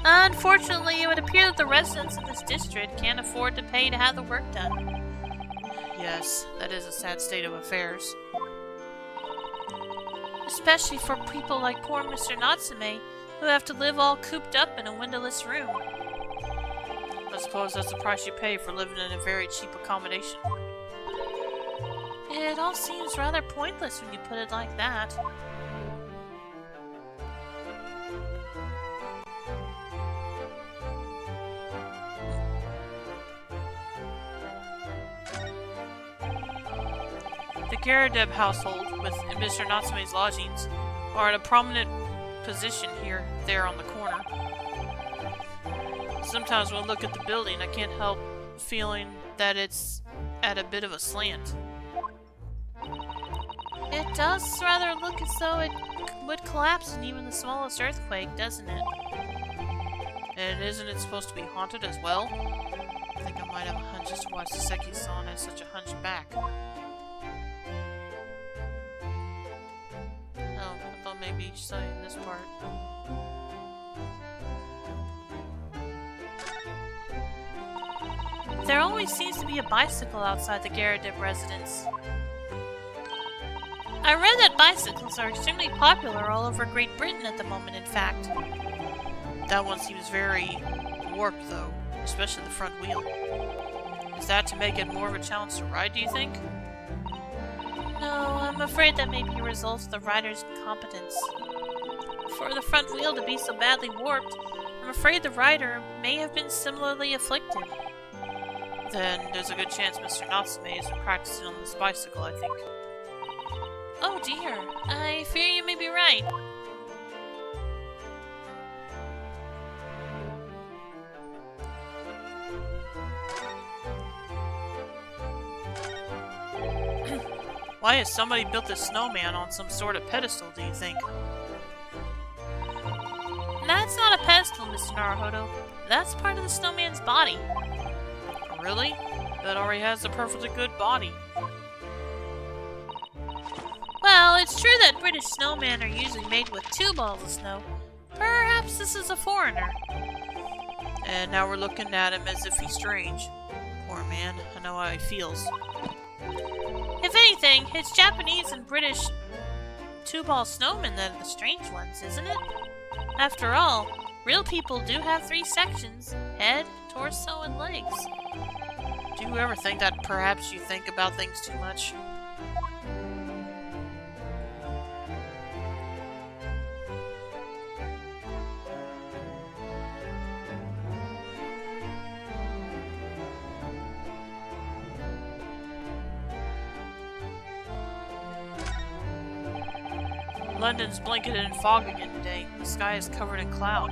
Unfortunately, it would appear that the residents of this district can't afford to pay to have the work done. Yes, that is a sad state of affairs. Especially for people like poor Mr. Natsume, who have to live all cooped up in a windowless room. I suppose that's the price you pay for living in a very cheap accommodation. It all seems rather pointless when you put it like that. The Garrideb household, with Mr. Natsume's lodgings, are in a prominent position there on the corner. Sometimes when I look at the building, I can't help feeling that it's at a bit of a slant. It does rather look as though it would collapse in even the smallest earthquake, doesn't it? And isn't it supposed to be haunted as well? I think I might have a hunch as to why Soseki-san has such a hunched back. Oh, I thought maybe studying this part. There always seems to be a bicycle outside the Garrideb residence. I read that bicycles are extremely popular all over Great Britain at the moment, in fact. That one seems very warped, though, especially the front wheel. Is that to make it more of a challenge to ride, do you think? No, I'm afraid that may be a result of the rider's incompetence. For the front wheel to be so badly warped, I'm afraid the rider may have been similarly afflicted. Then there's a good chance Mr. Natsume has been practicing on this bicycle, I think. Oh dear, I fear you may be right. Why has somebody built this snowman on some sort of pedestal, do you think? That's not a pedestal, Mr. Naruhodo. That's part of the snowman's body. Really? That already has a perfectly good body. Well, it's true that British snowmen are usually made with 2 balls of snow. Perhaps this is a foreigner. And now we're looking at him as if he's strange. Poor man, I know how he feels. If anything, it's Japanese and British 2-ball snowmen that are the strange ones, isn't it? After all, real people do have 3 sections: head, torso, and legs. Do you ever think that perhaps you think about things too much? London's blanketed in fog again today. The sky is covered in cloud.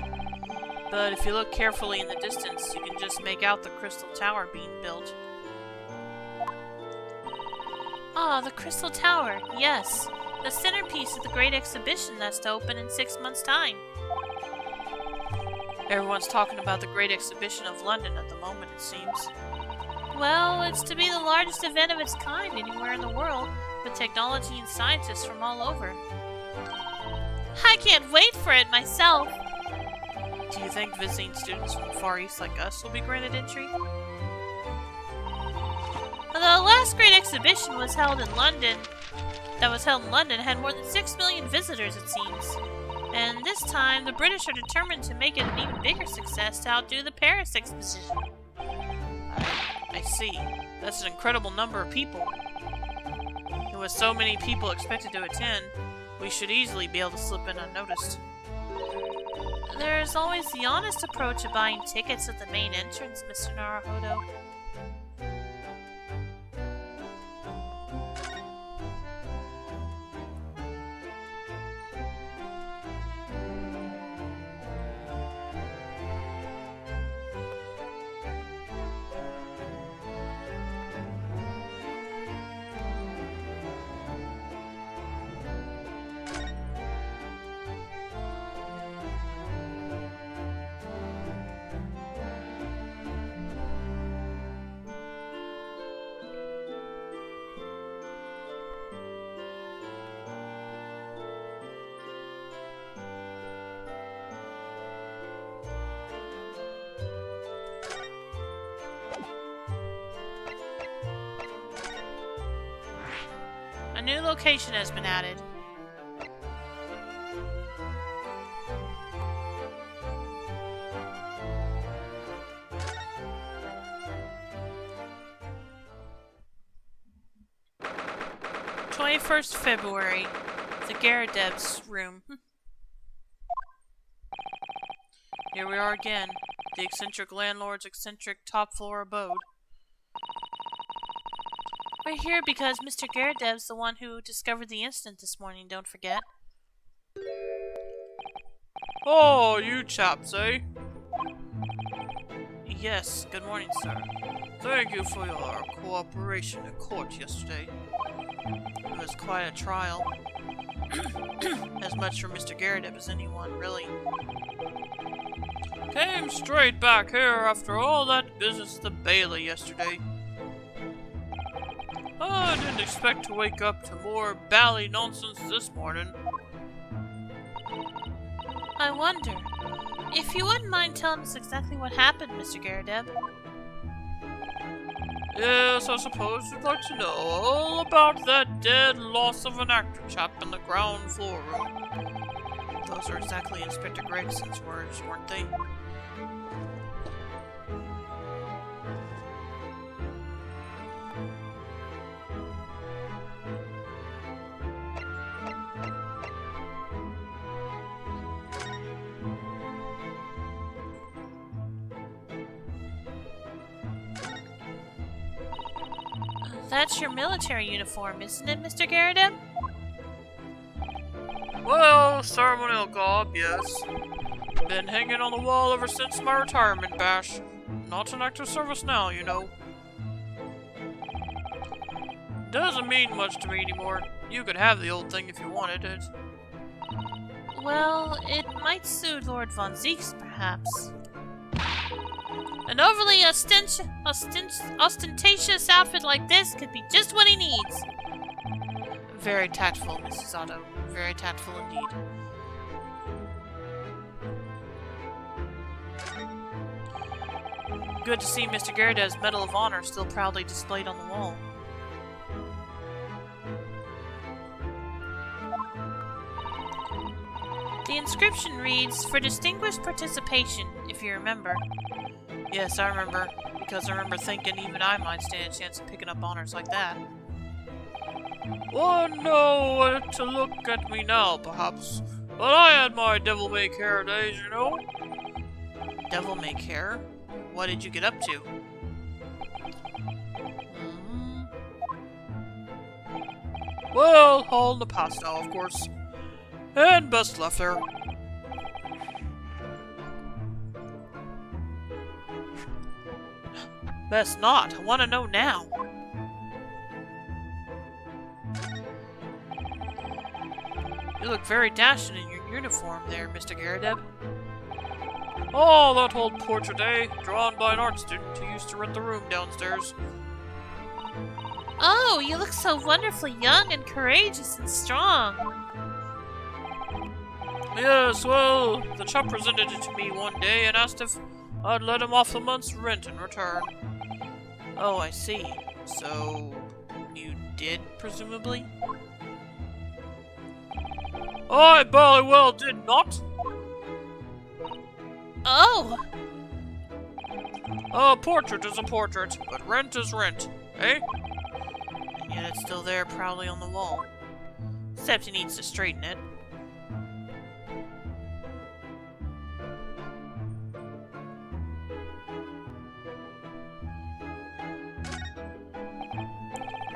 But if you look carefully in the distance, you can just make out the crystal tower being built. Ah, the Crystal Tower, yes. The centerpiece of the great exhibition that's to open in 6 months' time. Everyone's talking about the Great Exhibition of London at the moment, it seems. Well, it's to be the largest event of its kind anywhere in the world, with technology and scientists from all over. I can't wait for it myself! Do you think visiting students from the Far East like us will be granted entry? The last great exhibition was held in London. Had more than 6 million visitors, it seems. And this time, the British are determined to make it an even bigger success to outdo the Paris exposition. I see. That's an incredible number of people. And with so many people expected to attend, we should easily be able to slip in unnoticed. There's always the honest approach of buying tickets at the main entrance, Mr. Naruhodo. A new location has been added. February, the Garadeb's room. Here we are again, the eccentric landlord's eccentric top-floor abode. We're here because Mr. Garadeb's the one who discovered the incident this morning, don't forget. Oh, you chaps, eh? Yes, good morning, sir. Thank you for your cooperation at court yesterday. It was quite a trial. As much for Mr. Garadeb as anyone, really. Came straight back here after all that business at the Bailey yesterday. I didn't expect to wake up to more bally nonsense this morning. I wonder, if you wouldn't mind telling us exactly what happened, Mr. Garadeb. Yes, I suppose you'd like to know all about that dead loss of an actor chap in the ground floor room. Those are exactly Inspector Gregson's words, weren't they? That's your military uniform, isn't it, Mr. Garadeb? Well, ceremonial garb, yes. Been hanging on the wall ever since my retirement bash. Not in active service now, you know. Doesn't mean much to me anymore. You could have the old thing if you wanted it. Well, it might suit Lord Von Zeeks, perhaps. An overly ostentatious outfit like this could be just what he needs. Very tactful, Mrs. Otto. Very tactful indeed. Good to see Mr. Garadeb's Medal of Honor still proudly displayed on the wall. The inscription reads, "For distinguished participation," if you remember. Yes, I remember, because I remember thinking even I might stand a chance of picking up honors like that. One know to look at me now, perhaps, but I had my devil-may-care days, you know. Devil-may-care? What did you get up to? Well, all in the past now, of course. And best left there. Best not. I want to know now. You look very dashing in your uniform there, Mr. Garrideb. Oh, that old portrait, eh? Drawn by an art student who used to rent the room downstairs. Oh, you look so wonderfully young and courageous and strong. Yes, well, the chap presented it to me one day and asked if I'd let him off the month's rent in return. Oh, I see. So, you did, presumably? I bally well did not. Oh! A portrait is a portrait, but rent is rent, eh? And yet it's still there proudly on the wall. Except he needs to straighten it.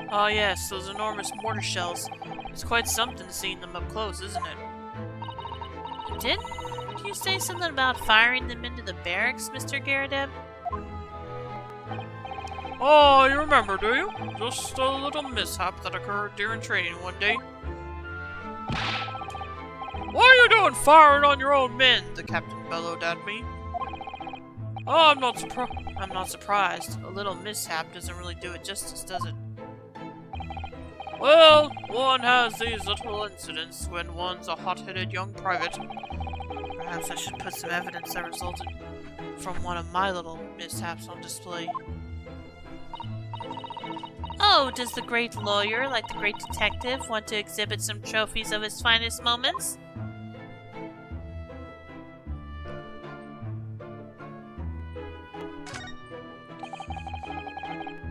Ah yes, those enormous mortar shells. It's quite something seeing them up close, isn't it? Didn't you say something about firing them into the barracks, Mr. Garrideb? Oh, you remember, do you? Just a little mishap that occurred during training one day. What are you doing firing on your own men? The captain bellowed at me. Oh, I'm not surprised. A little mishap doesn't really do it justice, does it? Well, one has these little incidents when one's a hot-headed young private. Perhaps I should put some evidence that resulted from one of my little mishaps on display. Oh, does the great lawyer, like the great detective, want to exhibit some trophies of his finest moments?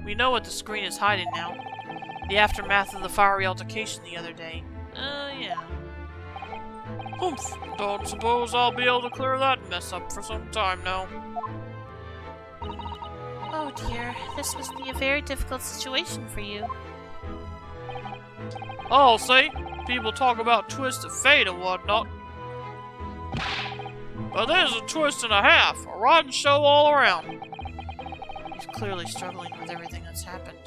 We know what the screen is hiding now. The aftermath of the fiery altercation the other day. Yeah. Humph, don't suppose I'll be able to clear that mess up for some time now. Oh dear, this must be a very difficult situation for you. I'll say, people talk about twist of fate and whatnot. But there's a twist and a half, a rotten show all around. He's clearly struggling with everything that's happened.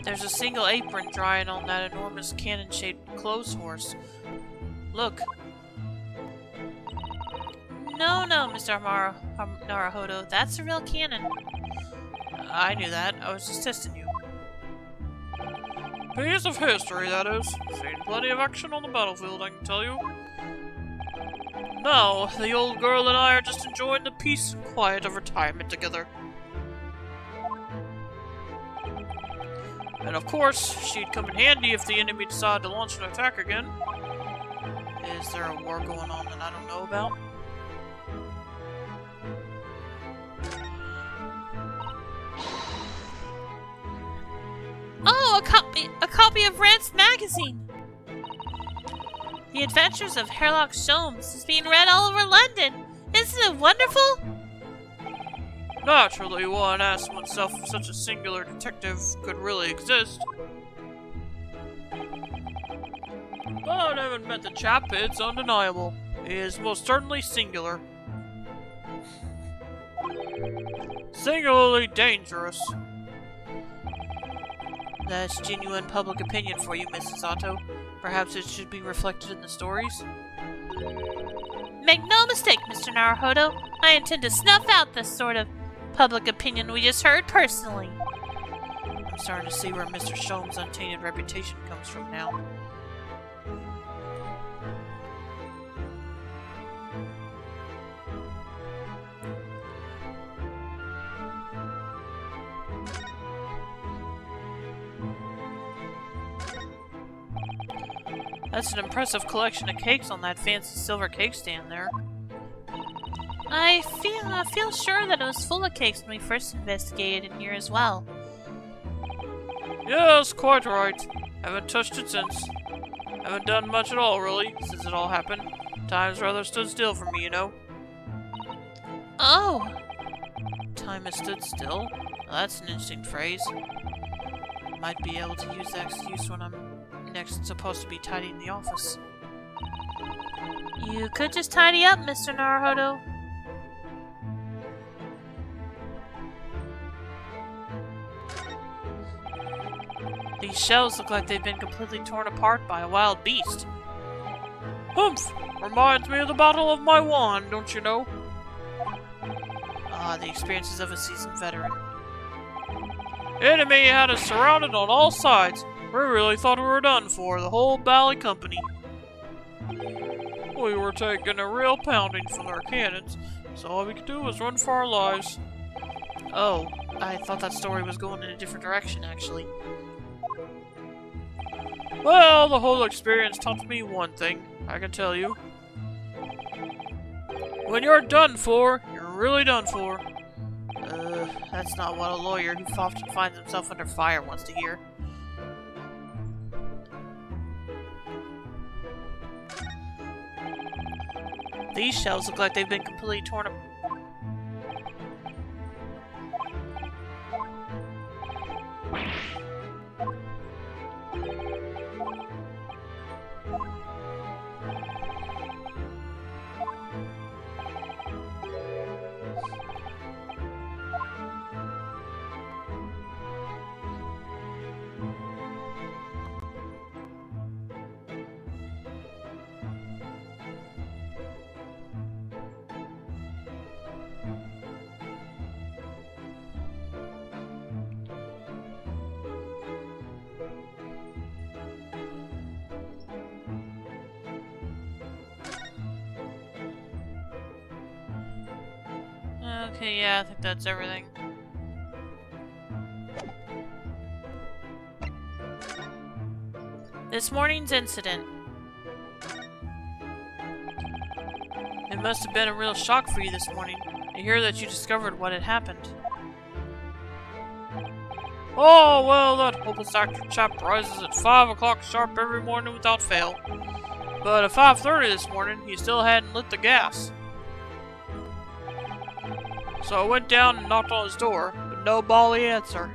There's a single apron drying on that enormous cannon-shaped clothes horse. Look. No, Mr. Naruhodo, that's a real cannon. I knew that. I was just testing you. Piece of history, that is. Seen plenty of action on the battlefield, I can tell you. Now, the old girl and I are just enjoying the peace and quiet of retirement together. And of course, she'd come in handy if the enemy decided to launch an attack again. Is there a war going on that I don't know about? Oh, a copy of Rant's magazine! The Adventures of Herlock Sholmes is being read all over London! Isn't it wonderful? Naturally, one asks oneself if such a singular detective could really exist. But having met the chap, it's undeniable. He is most certainly singular. Singularly dangerous. That's genuine public opinion for you, Mrs. Otto. Perhaps it should be reflected in the stories? Make no mistake, Mr. Naruhodo. I intend to snuff out this sort of public opinion we just heard personally. I'm starting to see where Mr. Sholmes' untainted reputation comes from now. That's an impressive collection of cakes on that fancy silver cake stand there. I feel sure that it was full of cakes when we first investigated in here as well. Yes, quite right. Haven't touched it since. Haven't done much at all, really, since it all happened. Time's rather stood still for me, you know. Oh! Time has stood still? Well, that's an interesting phrase. Might be able to use that excuse when I'm next supposed to be tidying the office. You could just tidy up, Mr. Naruhodo. These shells look like they've been completely torn apart by a wild beast. Humph! Reminds me of the Battle of my wand, don't you know? Ah, the experiences of a seasoned veteran. Enemy had us surrounded on all sides. We really thought we were done for, the whole bally company. We were taking a real pounding from their cannons, so all we could do was run for our lives. Oh, I thought that story was going in a different direction, actually. Well, the whole experience taught me one thing, I can tell you. When you're done for, you're really done for. That's not what a lawyer who often finds himself under fire wants to hear. These shells look like they've been completely torn apart. Okay, yeah, I think that's everything. This morning's incident. It must have been a real shock for you this morning to hear that you discovered what had happened. Oh, well, that hopeless actor chap rises at 5 o'clock sharp every morning without fail. But at 5:30 this morning, he still hadn't lit the gas. So I went down and knocked on his door, but no bally answer.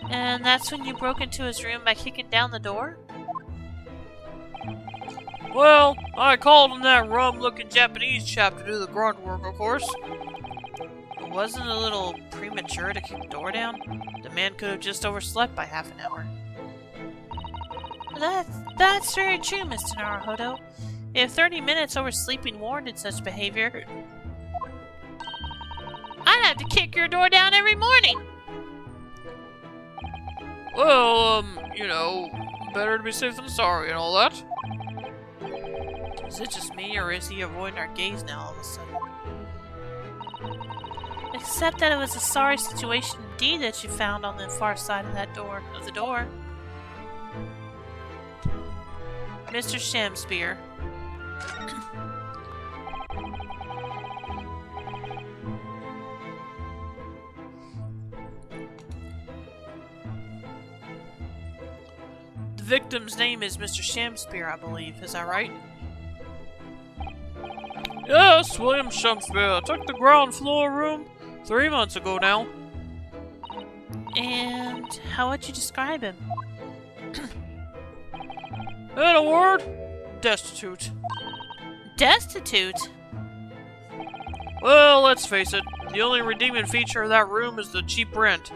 And that's when you broke into his room by kicking down the door? Well, I called on that rum-looking Japanese chap to do the grunt work, of course. But wasn't it a little premature to kick the door down? The man could have just overslept by half an hour. That's very true, Mr. Naruhodo. If 30 minutes oversleeping warranted such behavior, I'd have to kick your door down every morning. Well, you know, better to be safe than sorry and all that. Is it just me, or is he avoiding our gaze now all of a sudden? Except that it was a sorry situation indeed that you found on the far side of that door. Mr. Shamspear. The victim's name is Mr. Shamspear, I believe. Is that right? Yes, William Shamspear. Took the ground floor room 3 months ago now. And how would you describe him? In a word, destitute. Destitute? Well, let's face it, the only redeeming feature of that room is the cheap rent.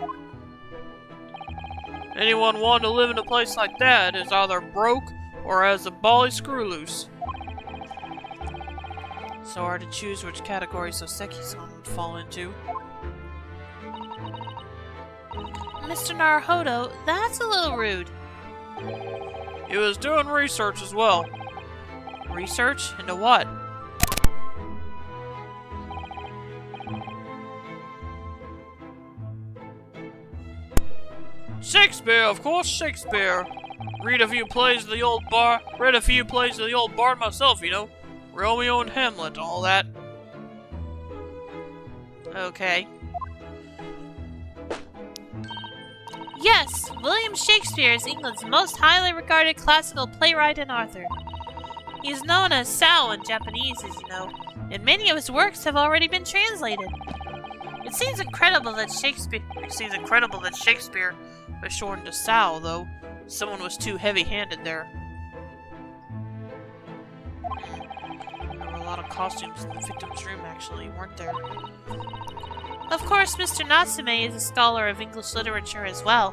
Anyone wanting to live in a place like that is either broke or has a bally screw loose. So hard to choose which category Soseki-san would fall into. Mr. Naruhodo, that's a little rude. He was doing research as well. Research? Into what? Shakespeare, of course, Shakespeare. Read a few plays of the old bard myself, you know. Romeo and Hamlet and all that. Okay. Yes, William Shakespeare is England's most highly regarded classical playwright and author. He is known as Sao in Japanese, as you know, and many of his works have already been translated. It seems incredible that Shakespeare was shortened to Sao, though. Someone was too heavy-handed there. A lot of costumes in the victim's room, actually, weren't there? Of course, Mr. Natsume is a scholar of English literature as well.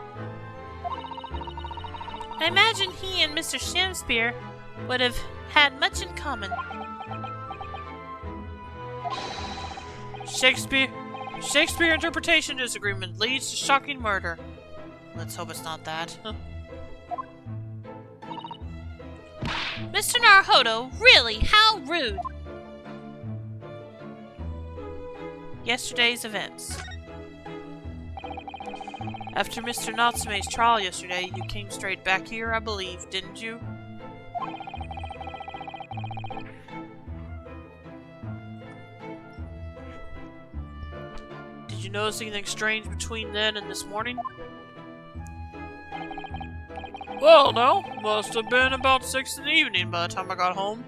I imagine he and Mr. Shamspeare would have had much in common. Shakespeare interpretation disagreement leads to shocking murder. Let's hope it's not that. Mr. Naruhodo, really, how rude! Yesterday's events. After Mr. Natsume's trial yesterday, you came straight back here, I believe, didn't you? Did you notice anything strange between then and this morning? Well, no. Must have been about 6 in the evening by the time I got home.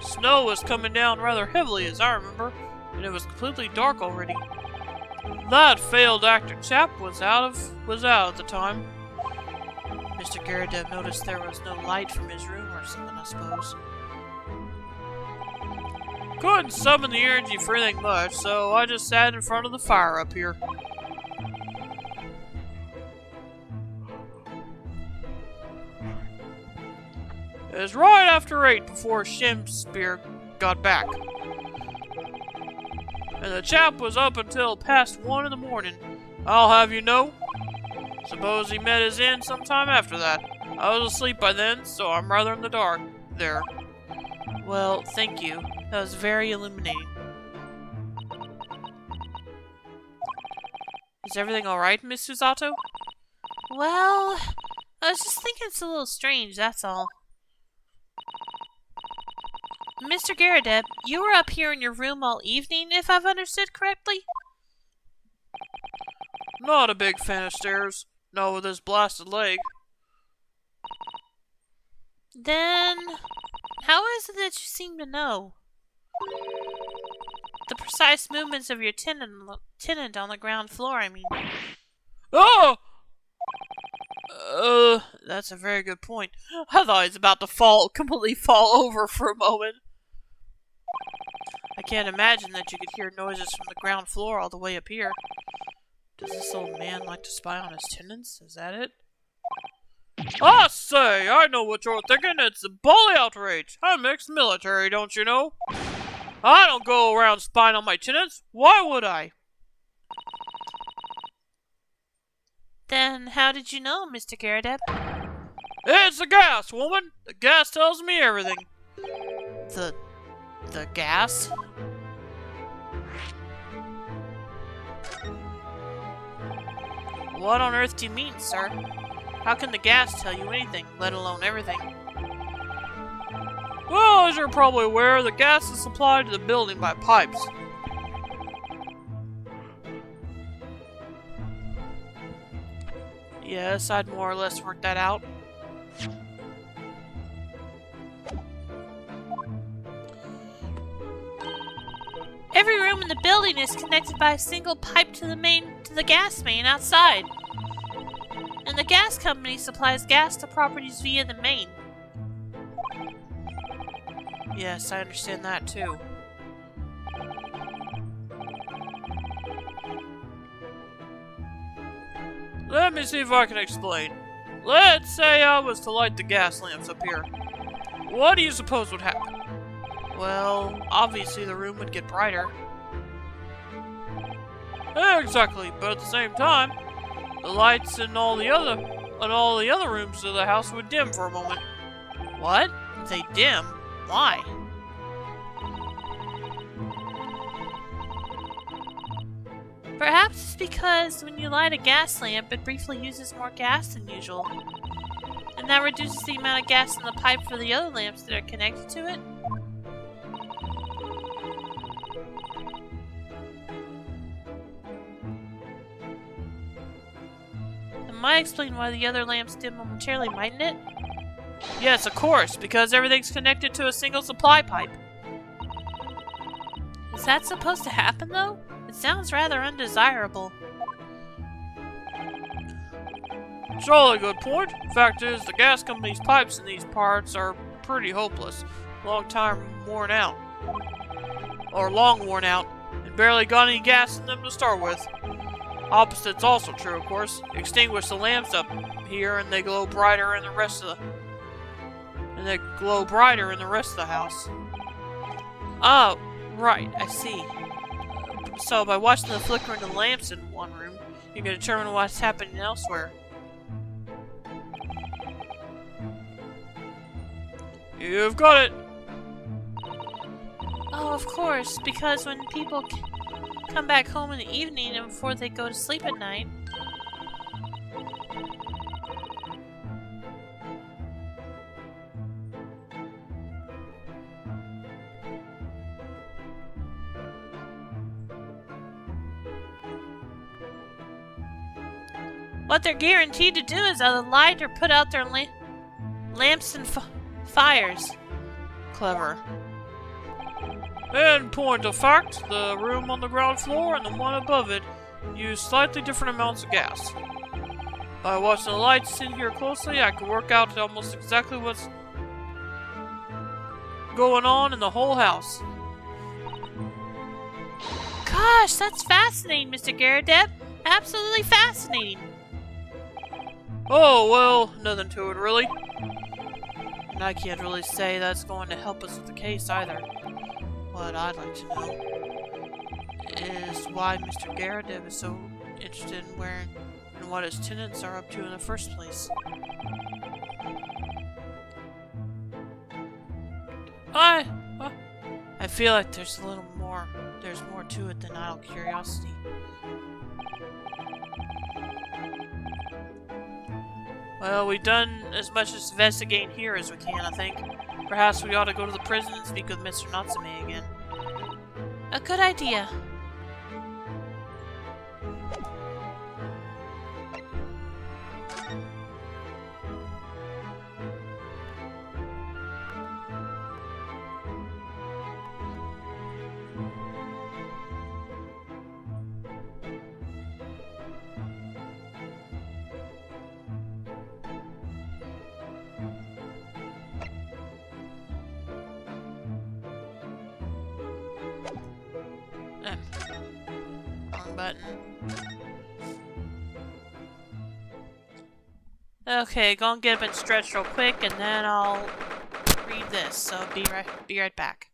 Snow was coming down rather heavily, as I remember, and it was completely dark already. That failed actor chap was out at the time. Mr. Garridev noticed there was no light from his room or something, I suppose. Couldn't summon the energy for anything much, so I just sat in front of the fire up here. It was right after 8 before Shakespeare got back. And the chap was up until past 1 in the morning. I'll have you know. Suppose he met his end sometime after that. I was asleep by then, so I'm rather in the dark there. Well, thank you. That was very illuminating. Is everything alright, Miss Susato? Well, I was just thinking it's a little strange, that's all. Mr. Garridev, you were up here in your room all evening, if I've understood correctly? Not a big fan of stairs. Not with this blasted leg. Then, how is it that you seem to know? The precise movements of your tenant on the ground floor, I mean. Oh! That's a very good point. I thought he was about to completely fall over for a moment. I can't imagine that you could hear noises from the ground floor all the way up here. Does this old man like to spy on his tenants? Is that it? I say, I know what you're thinking. It's a bully outrage. I'm ex-military, don't you know? I don't go around spying on my tenants. Why would I? Then how did you know, Mr. Garridev? It's the gas, woman. The gas tells me everything. The gas? What on earth do you mean, sir? How can the gas tell you anything, let alone everything? Well, as you're probably aware, the gas is supplied to the building by pipes. Yes, I'd more or less worked that out. Every room in the building is connected by a single pipe to the gas main outside. And the gas company supplies gas to properties via the main. Yes, I understand that too. Let me see if I can explain. Let's say I was to light the gas lamps up here. What do you suppose would happen? Well, obviously the room would get brighter. Exactly, but at the same time, the lights in all the other rooms of the house would dim for a moment. What? They dim? Why? Perhaps it's because when you light a gas lamp, it briefly uses more gas than usual. And that reduces the amount of gas in the pipe for the other lamps that are connected to it. It might explain why the other lamps dim momentarily, mightn't it? Yes, of course, because everything's connected to a single supply pipe. Is that supposed to happen, though? It sounds rather undesirable. Jolly good point. Fact is, the gas company's pipes in these parts are pretty hopeless. Long worn out, and barely got any gas in them to start with. Opposite's also true, of course. Extinguish the lamps up here, and they glow brighter in the rest of the house. Oh, right, I see. So by watching the flickering of the lamps in one room, you can determine what's happening elsewhere. You've got it! Oh, of course, because when people come back home in the evening and before they go to sleep at night. What they're guaranteed to do is either light or put out their lamps and fires. Clever. In point of fact, the room on the ground floor and the one above it use slightly different amounts of gas. By watching the lights in here closely, I can work out almost exactly what's going on in the whole house. Gosh, that's fascinating, Mr. Garadeb. Absolutely fascinating. Oh, well, nothing to it, really. And I can't really say that's going to help us with the case, either. What I'd like to know is why Mr. Garadeb is so interested in what his tenants are up to in the first place. I feel like there's more to it than idle curiosity. Well, we've done as much investigating here as we can, I think. Perhaps we ought to go to the prison and speak with Mr. Natsume again. A good idea. Wrong button. Okay, go and get up and stretch real quick, and then I'll read this. So be right back.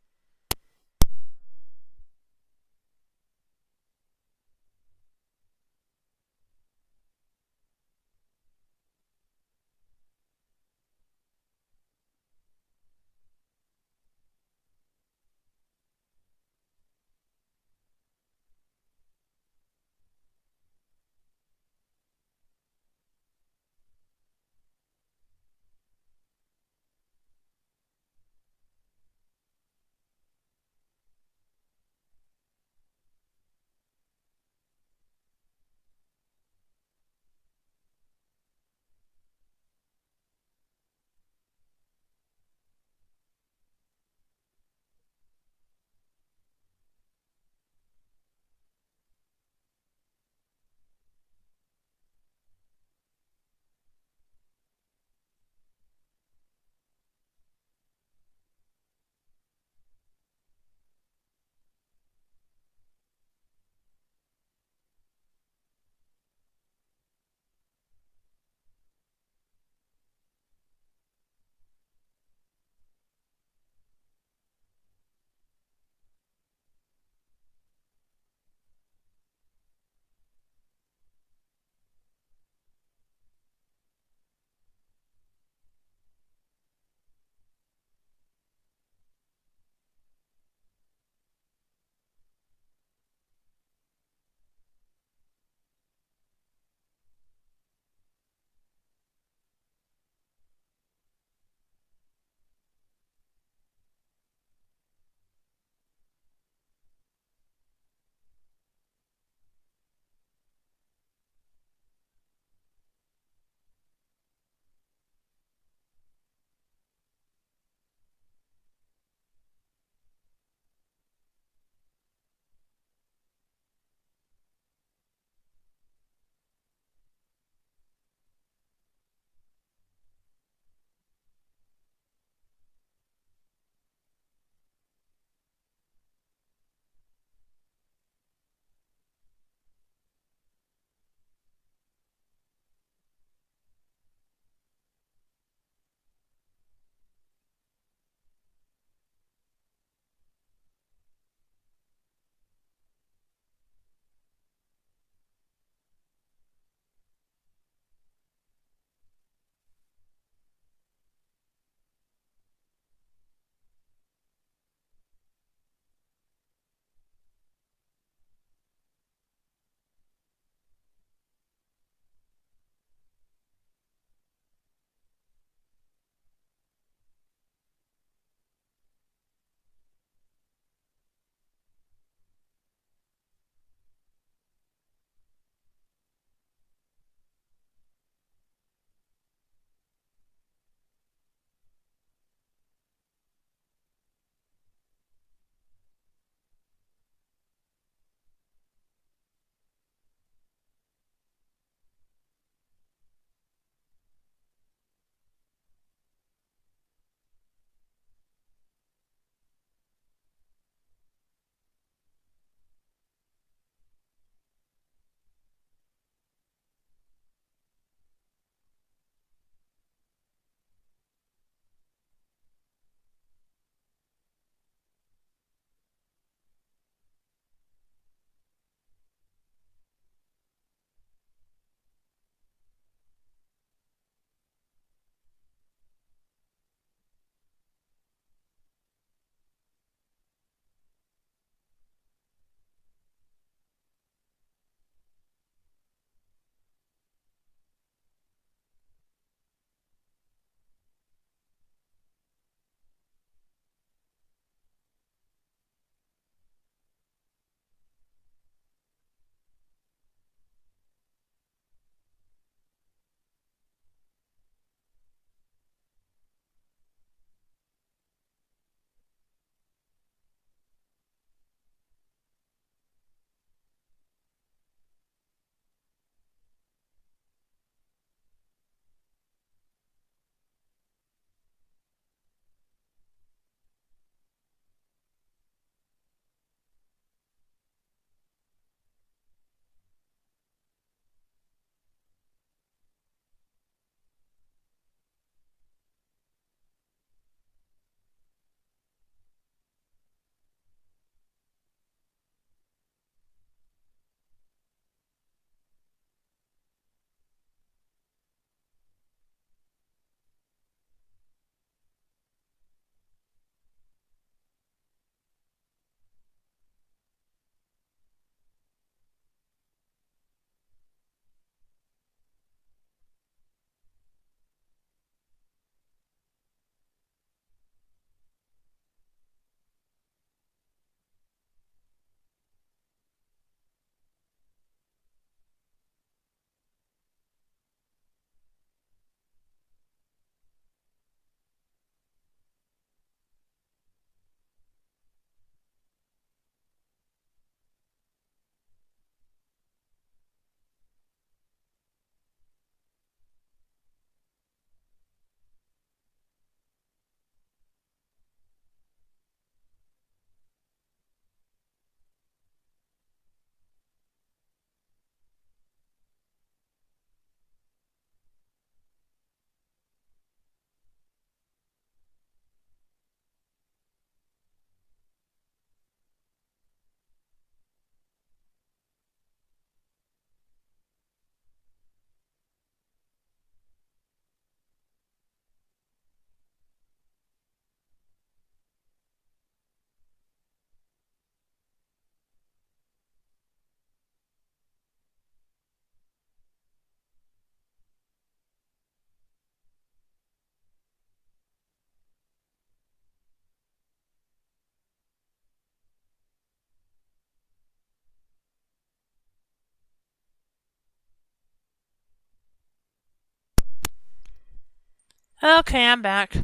Okay, I'm back.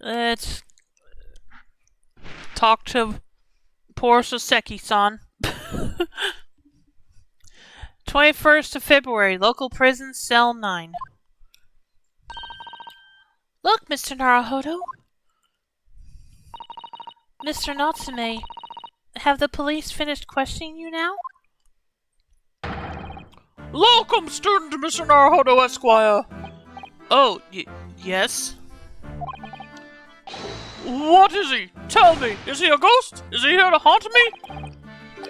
Let's talk to poor Soseki-san. 21st of February, local prison, cell 9. Look, Mr. Naruhodo. Mr. Natsume, have the police finished questioning you now? Welcome, student Mr. Naruhodo, Esquire. Oh, yes? What is he? Tell me, is he a ghost? Is he here to haunt me?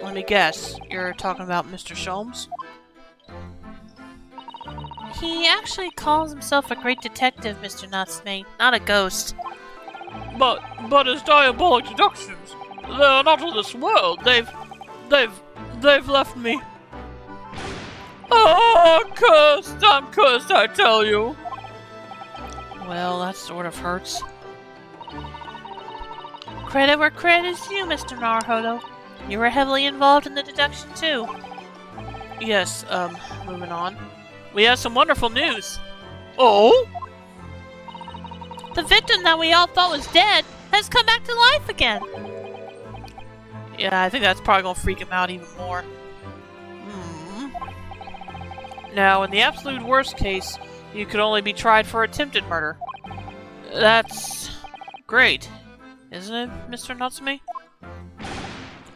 Let me guess, you're talking about Mr. Sholmes? He actually calls himself a great detective, Mr. Natsume, not a ghost. But his diabolic deductions, they're not of this world. They've left me. Oh, I'm cursed, I tell you. Well, that sort of hurts. Credit where credit is due, Mr. Naruhodo. You were heavily involved in the deduction, too. Yes, moving on. We have some wonderful news. Oh? The victim that we all thought was dead has come back to life again. Yeah, I think that's probably gonna freak him out even more. Now, in the absolute worst case, you could only be tried for attempted murder. That's great, isn't it, Mr. Natsume?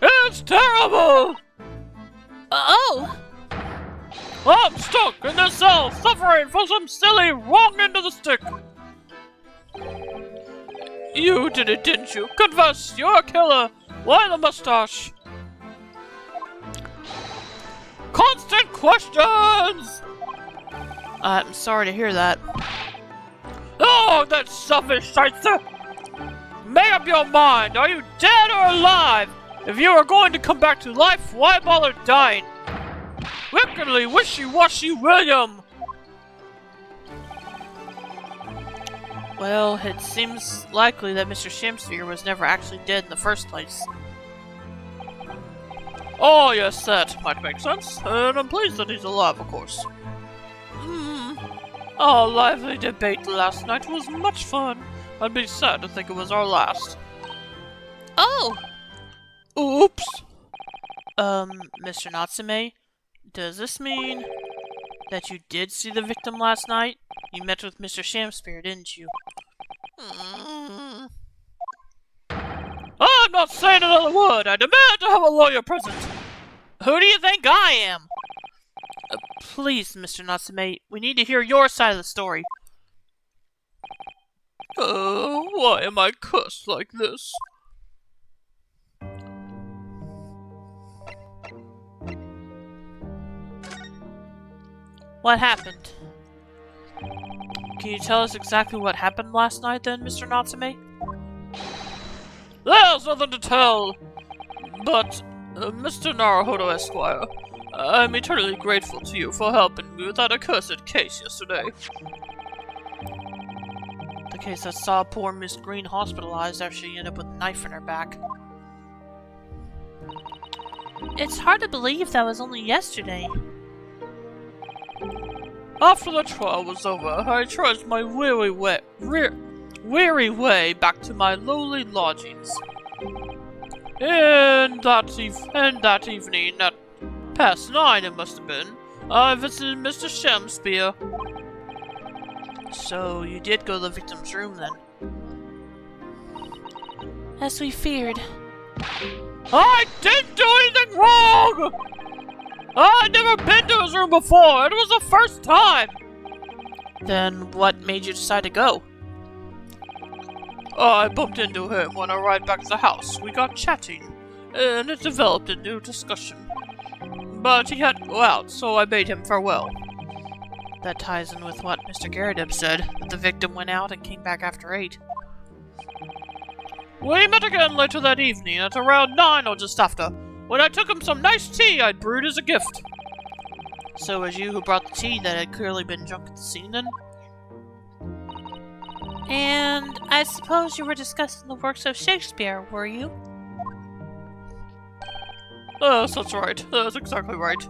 It's terrible! Oh! I'm stuck in this cell, suffering from some silly wrong end of the stick. You did it, didn't you? Confess, you're a killer. Why the mustache? Constant questions! I'm sorry to hear that. Oh, that selfish shyster! Make up your mind. Are you dead or alive? If you are going to come back to life, why bother dying? Wickedly wishy-washy William! Well, it seems likely that Mr. Shamsphere was never actually dead in the first place. Oh yes, that might make sense, and I'm pleased that he's alive, of course. Our lively debate last night was much fun. I'd be sad to think it was our last. Oh! Oops! Mr. Natsume, does this mean that you did see the victim last night? You met with Mr. Shamsphere, didn't you? I'm not saying another word! I demand to have a lawyer present! Who do you think I am? Please, Mr. Natsume, we need to hear your side of the story. Why am I cursed like this? What happened? Can you tell us exactly what happened last night then, Mr. Natsume? There's nothing to tell! But, Mr. Naruhodo Esquire, I'm eternally grateful to you for helping me with that accursed case yesterday. The case that saw poor Miss Green hospitalized after she ended up with a knife in her back. It's hard to believe that was only yesterday. After the trial was over, I trudged my weary way back to my lowly lodgings. And that evening, at past 9 it must have been, I visited Mr. Shamsphere. So, you did go to the victim's room then? As we feared. I didn't do anything wrong! I'd never been to his room before, it was the first time! Then what made you decide to go? I bumped into him on a ride back to the house. We got chatting, and it developed a new discussion. But he had to go out, so I bade him farewell. That ties in with what Mr. Garrideb said, that the victim went out and came back after 8. We met again later that evening, at around 9 or just after, when I took him some nice tea I'd brewed as a gift. So it was you who brought the tea that had clearly been drunk at the scene then? And I suppose you were discussing the works of Shakespeare, were you? Yes, that's right. That's exactly right.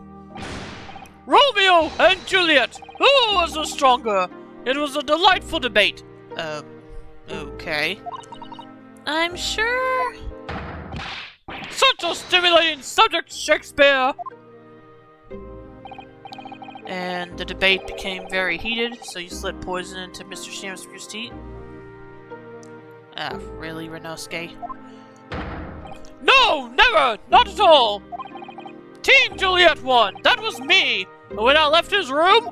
Romeo and Juliet! Who was the stronger? It was a delightful debate. Okay. I'm sure... Such a stimulating subject, Shakespeare! And the debate became very heated, so you slid poison into Mr. Shamspeare's tea. Ah, really, Renosuke? No, never! Not at all! Team Juliet won! That was me! And when I left his room,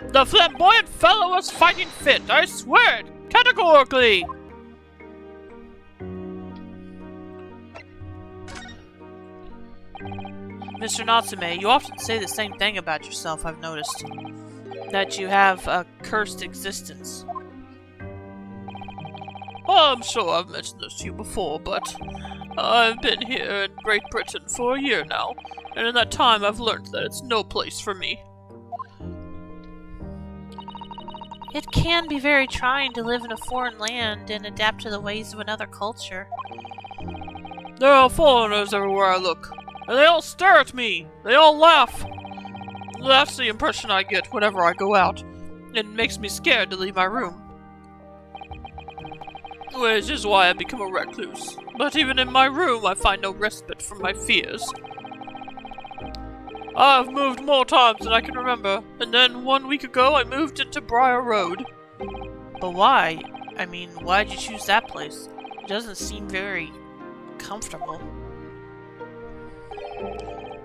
the flamboyant fellow was fighting fit, I swear it! Categorically! Mr. Natsume, you often say the same thing about yourself, I've noticed. That you have a cursed existence. I'm sure I've mentioned this to you before, but I've been here in Great Britain for a year now, and in that time I've learned that it's no place for me. It can be very trying to live in a foreign land and adapt to the ways of another culture. There are foreigners everywhere I look, and they all stare at me. They all laugh. That's the impression I get whenever I go out. It makes me scared to leave my room. Which is why I become a recluse. But even in my room, I find no respite from my fears. I've moved more times than I can remember, and then 1 week ago I moved into Briar Road. But why? I mean, why'd you choose that place? It doesn't seem very comfortable.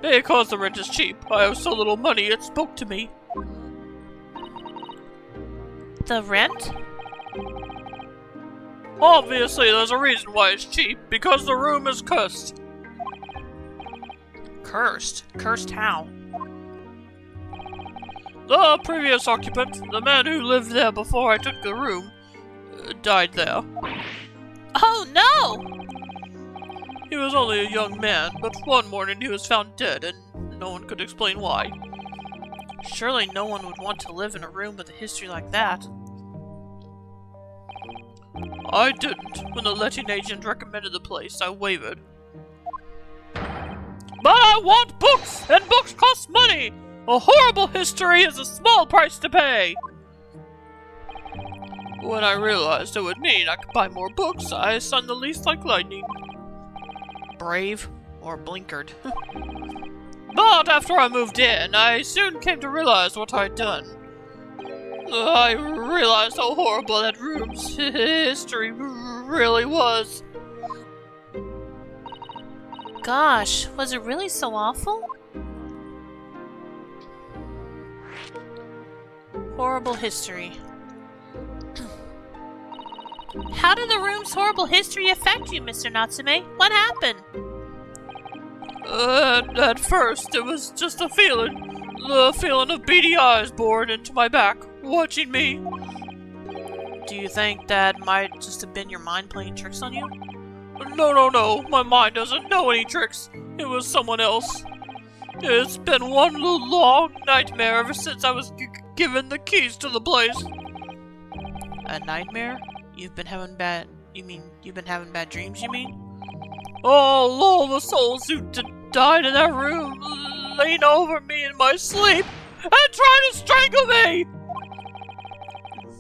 Because the rent is cheap. I have so little money it spoke to me. The rent? Obviously, there's a reason why it's cheap. Because the room is cursed. Cursed? Cursed how? The previous occupant, the man who lived there before I took the room, died there. Oh no! He was only a young man, but one morning he was found dead, and no one could explain why. Surely no one would want to live in a room with a history like that. I didn't. When the letting agent recommended the place, I wavered. But I want books! And books cost money! A horrible history is a small price to pay! When I realized it would mean I could buy more books, I signed the lease like lightning. Brave or blinkered? But after I moved in, I soon came to realize what I'd done. I realized how horrible that room's history really was. Gosh, was it really so awful? Horrible history. How did the room's horrible history affect you, Mr. Natsume? What happened? At first, it was just a feeling. The feeling of beady eyes bored into my back, watching me. Do you think that might just have been your mind playing tricks on you? No. My mind doesn't know any tricks. It was someone else. It's been one long nightmare ever since I was given the keys to the place. A nightmare? You've been having bad dreams, you mean? All the souls who died in that room lean over me in my sleep and try to strangle me!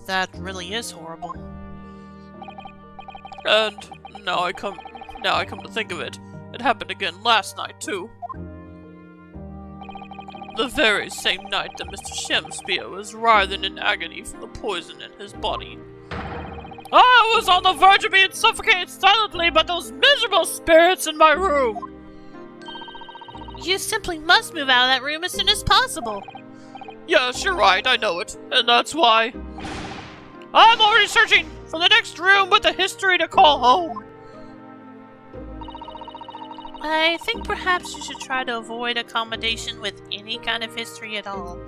That really is horrible. And now I come to think of it, it happened again last night too. The very same night that Mr. Shamspeare was writhing in agony from the poison in his body. I was on the verge of being suffocated silently by those miserable spirits in my room! You simply must move out of that room as soon as possible. Yes, you're right, I know it. And that's why I'm already searching for the next room with a history to call home. I think perhaps you should try to avoid accommodation with any kind of history at all.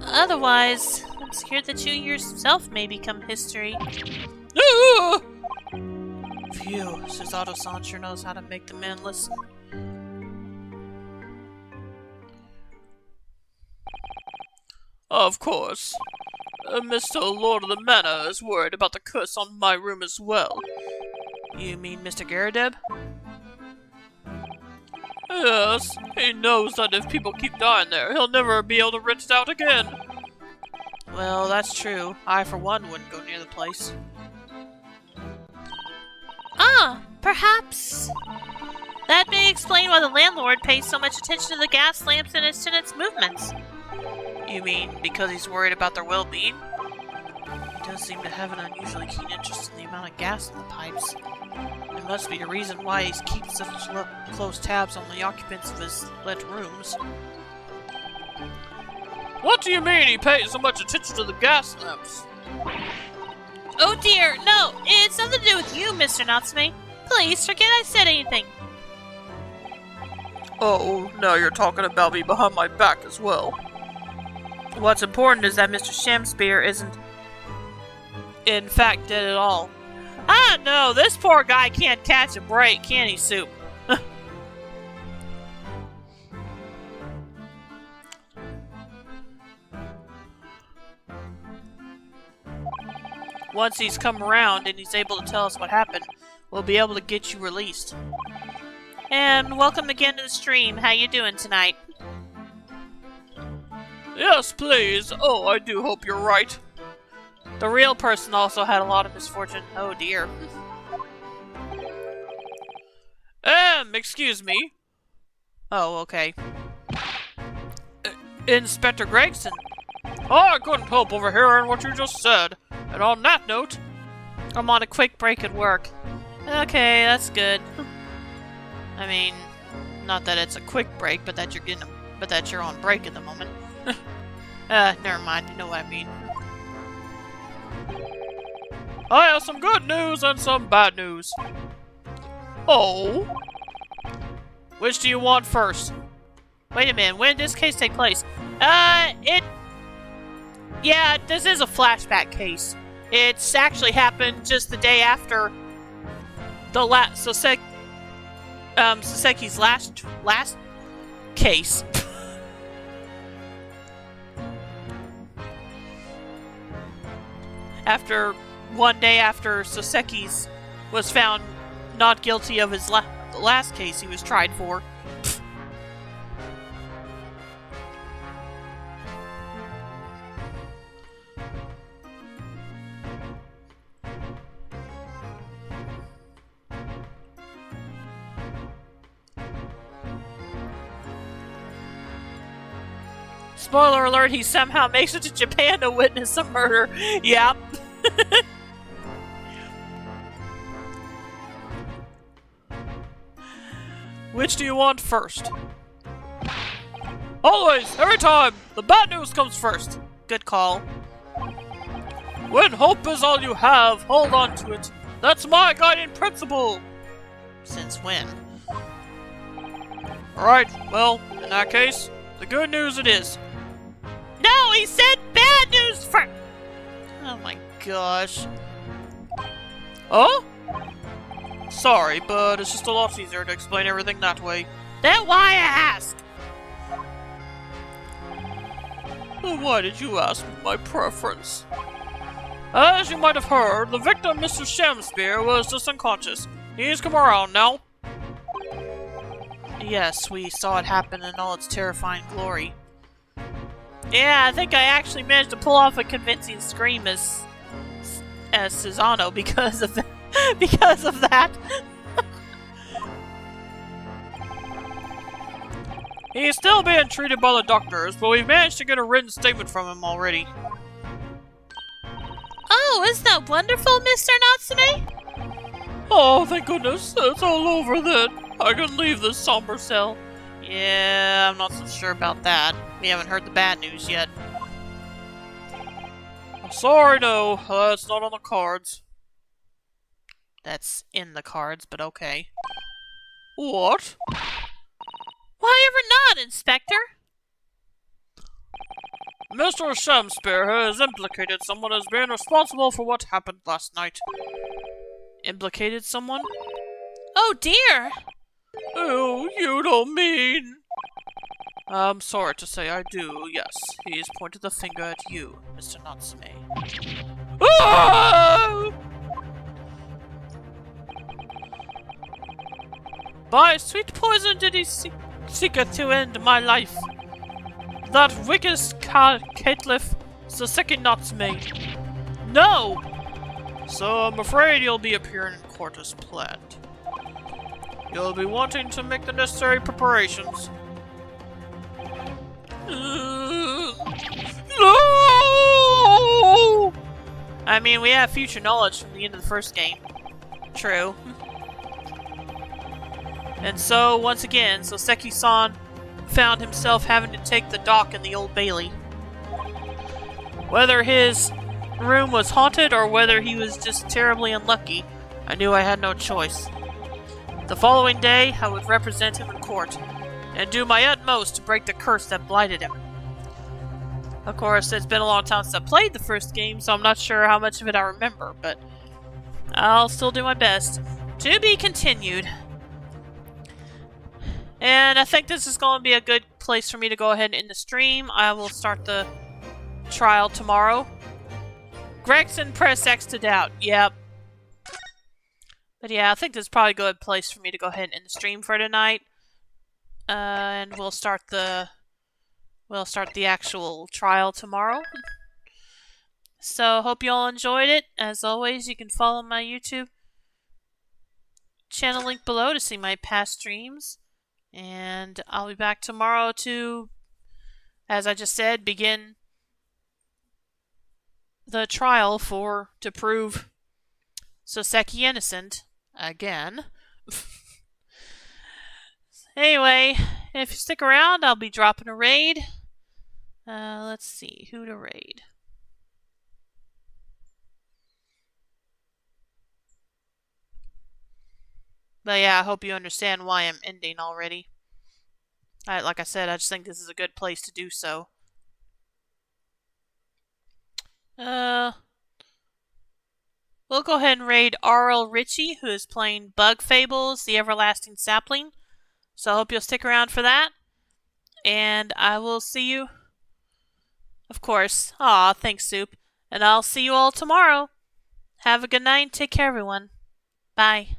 Otherwise, I'm scared that you yourself may become history. Phew, Suzato-san sure knows how to make the man listen. Of course. Mr. Lord of the Manor is worried about the curse on my room as well. You mean Mr. Garadeb? Yes, he knows that if people keep dying there, he'll never be able to rent it out again. Well, that's true. I, for one, wouldn't go near the place. Ah, perhaps that may explain why the landlord pays so much attention to the gas lamps and his tenants' movements. You mean because he's worried about their well-being? He does seem to have an unusually keen interest in the amount of gas in the pipes. There must be a reason why he's keeping such close tabs on the occupants of his let rooms. What do you mean he pays so much attention to the gas lamps? Oh dear, no, it's nothing to do with you, Mr. Natsume. Please forget I said anything. Oh, now you're talking about me behind my back as well. What's important is that Mr. Shamspear isn't, in fact, dead at all. Ah, no, this poor guy can't catch a break, can he, Soup? Once he's come around and he's able to tell us what happened, we'll be able to get you released. And welcome again to the stream. How you doing tonight? Yes, please. Oh, I do hope you're right. The real person also had a lot of misfortune. Oh dear. Excuse me. Oh, okay. Inspector Gregson. Oh, I couldn't help overhearing what you just said. And on that note, I'm on a quick break at work. Okay, that's good. I mean, not that it's a quick break, but that you're on break at the moment. Never mind, you know what I mean. I have some good news and some bad news. Oh? Which do you want first? Wait a minute, when did this case take place? Yeah, this is a flashback case. It's actually happened just the day after the Soseki's last case. One day after Soseki's was found not guilty of his the last case he was tried for. Spoiler alert, he somehow makes it to Japan to witness a murder. Yep. Which do you want first? Always, every time, the bad news comes first. Good call. When hope is all you have, hold on to it. That's my guiding principle. Since when? Alright, well, in that case, the good news it is. No, he said bad news first! Oh my gosh. Oh? Sorry, but it's just a lot easier to explain everything that way. That's why I asked. Well, why did you ask me my preference? As you might have heard, the victim, Mr. Shamspear, was just unconscious. He's come around now. Yes, we saw it happen in all its terrifying glory. Yeah, I think I actually managed to pull off a convincing scream as Susano because of that. He's still being treated by the doctors, but we've managed to get a written statement from him already. Oh, isn't that wonderful, Mr. Natsume? Oh, thank goodness, it's all over then. I can leave this somber cell. Yeah, I'm not so sure about that. We haven't heard the bad news yet. Sorry, no, that's not on the cards. That's in the cards, but okay. What? Why ever not, Inspector? Mr. Shamspear has implicated someone as being responsible for what happened last night. Implicated someone? Oh dear! Oh, you don't mean... I'm sorry to say I do, yes. He's pointed the finger at you, Mr. Natsume. Ah! By sweet poison did he seeketh to end my life. That wicked caitiff Soseki Natsume. No! So I'm afraid you'll be appearing in court as planned. You'll be wanting to make the necessary preparations. No! I mean, we have future knowledge from the end of the first game. True. And so, once again, Soseki-san found himself having to take the dock in the Old Bailey. Whether his room was haunted or whether he was just terribly unlucky, I knew I had no choice. The following day, I would represent him in court, and do my utmost to break the curse that blighted him. Of course, it's been a long time since I played the first game, so I'm not sure how much of it I remember, but I'll still do my best. To be continued. And I think this is going to be a good place for me to go ahead and end the stream. I will start the trial tomorrow. Gregson, press X to doubt. Yep. But yeah, I think this is probably a good place for me to go ahead and end the stream for tonight. And we'll start the actual trial tomorrow. So, hope you all enjoyed it. As always, you can follow my YouTube channel link below to see my past streams. And I'll be back tomorrow to, as I just said, begin the trial to prove Soseki innocent again. Anyway, if you stick around, I'll be dropping a raid. Let's see, who to raid. But yeah, I hope you understand why I'm ending already. Like I said, I just think this is a good place to do so. We'll go ahead and raid R.L. Ritchie, who is playing Bug Fables, The Everlasting Sapling. So I hope you'll stick around for that. And I will see you, of course. Aw, thanks, Soup. And I'll see you all tomorrow. Have a good night. Take care, everyone. Bye.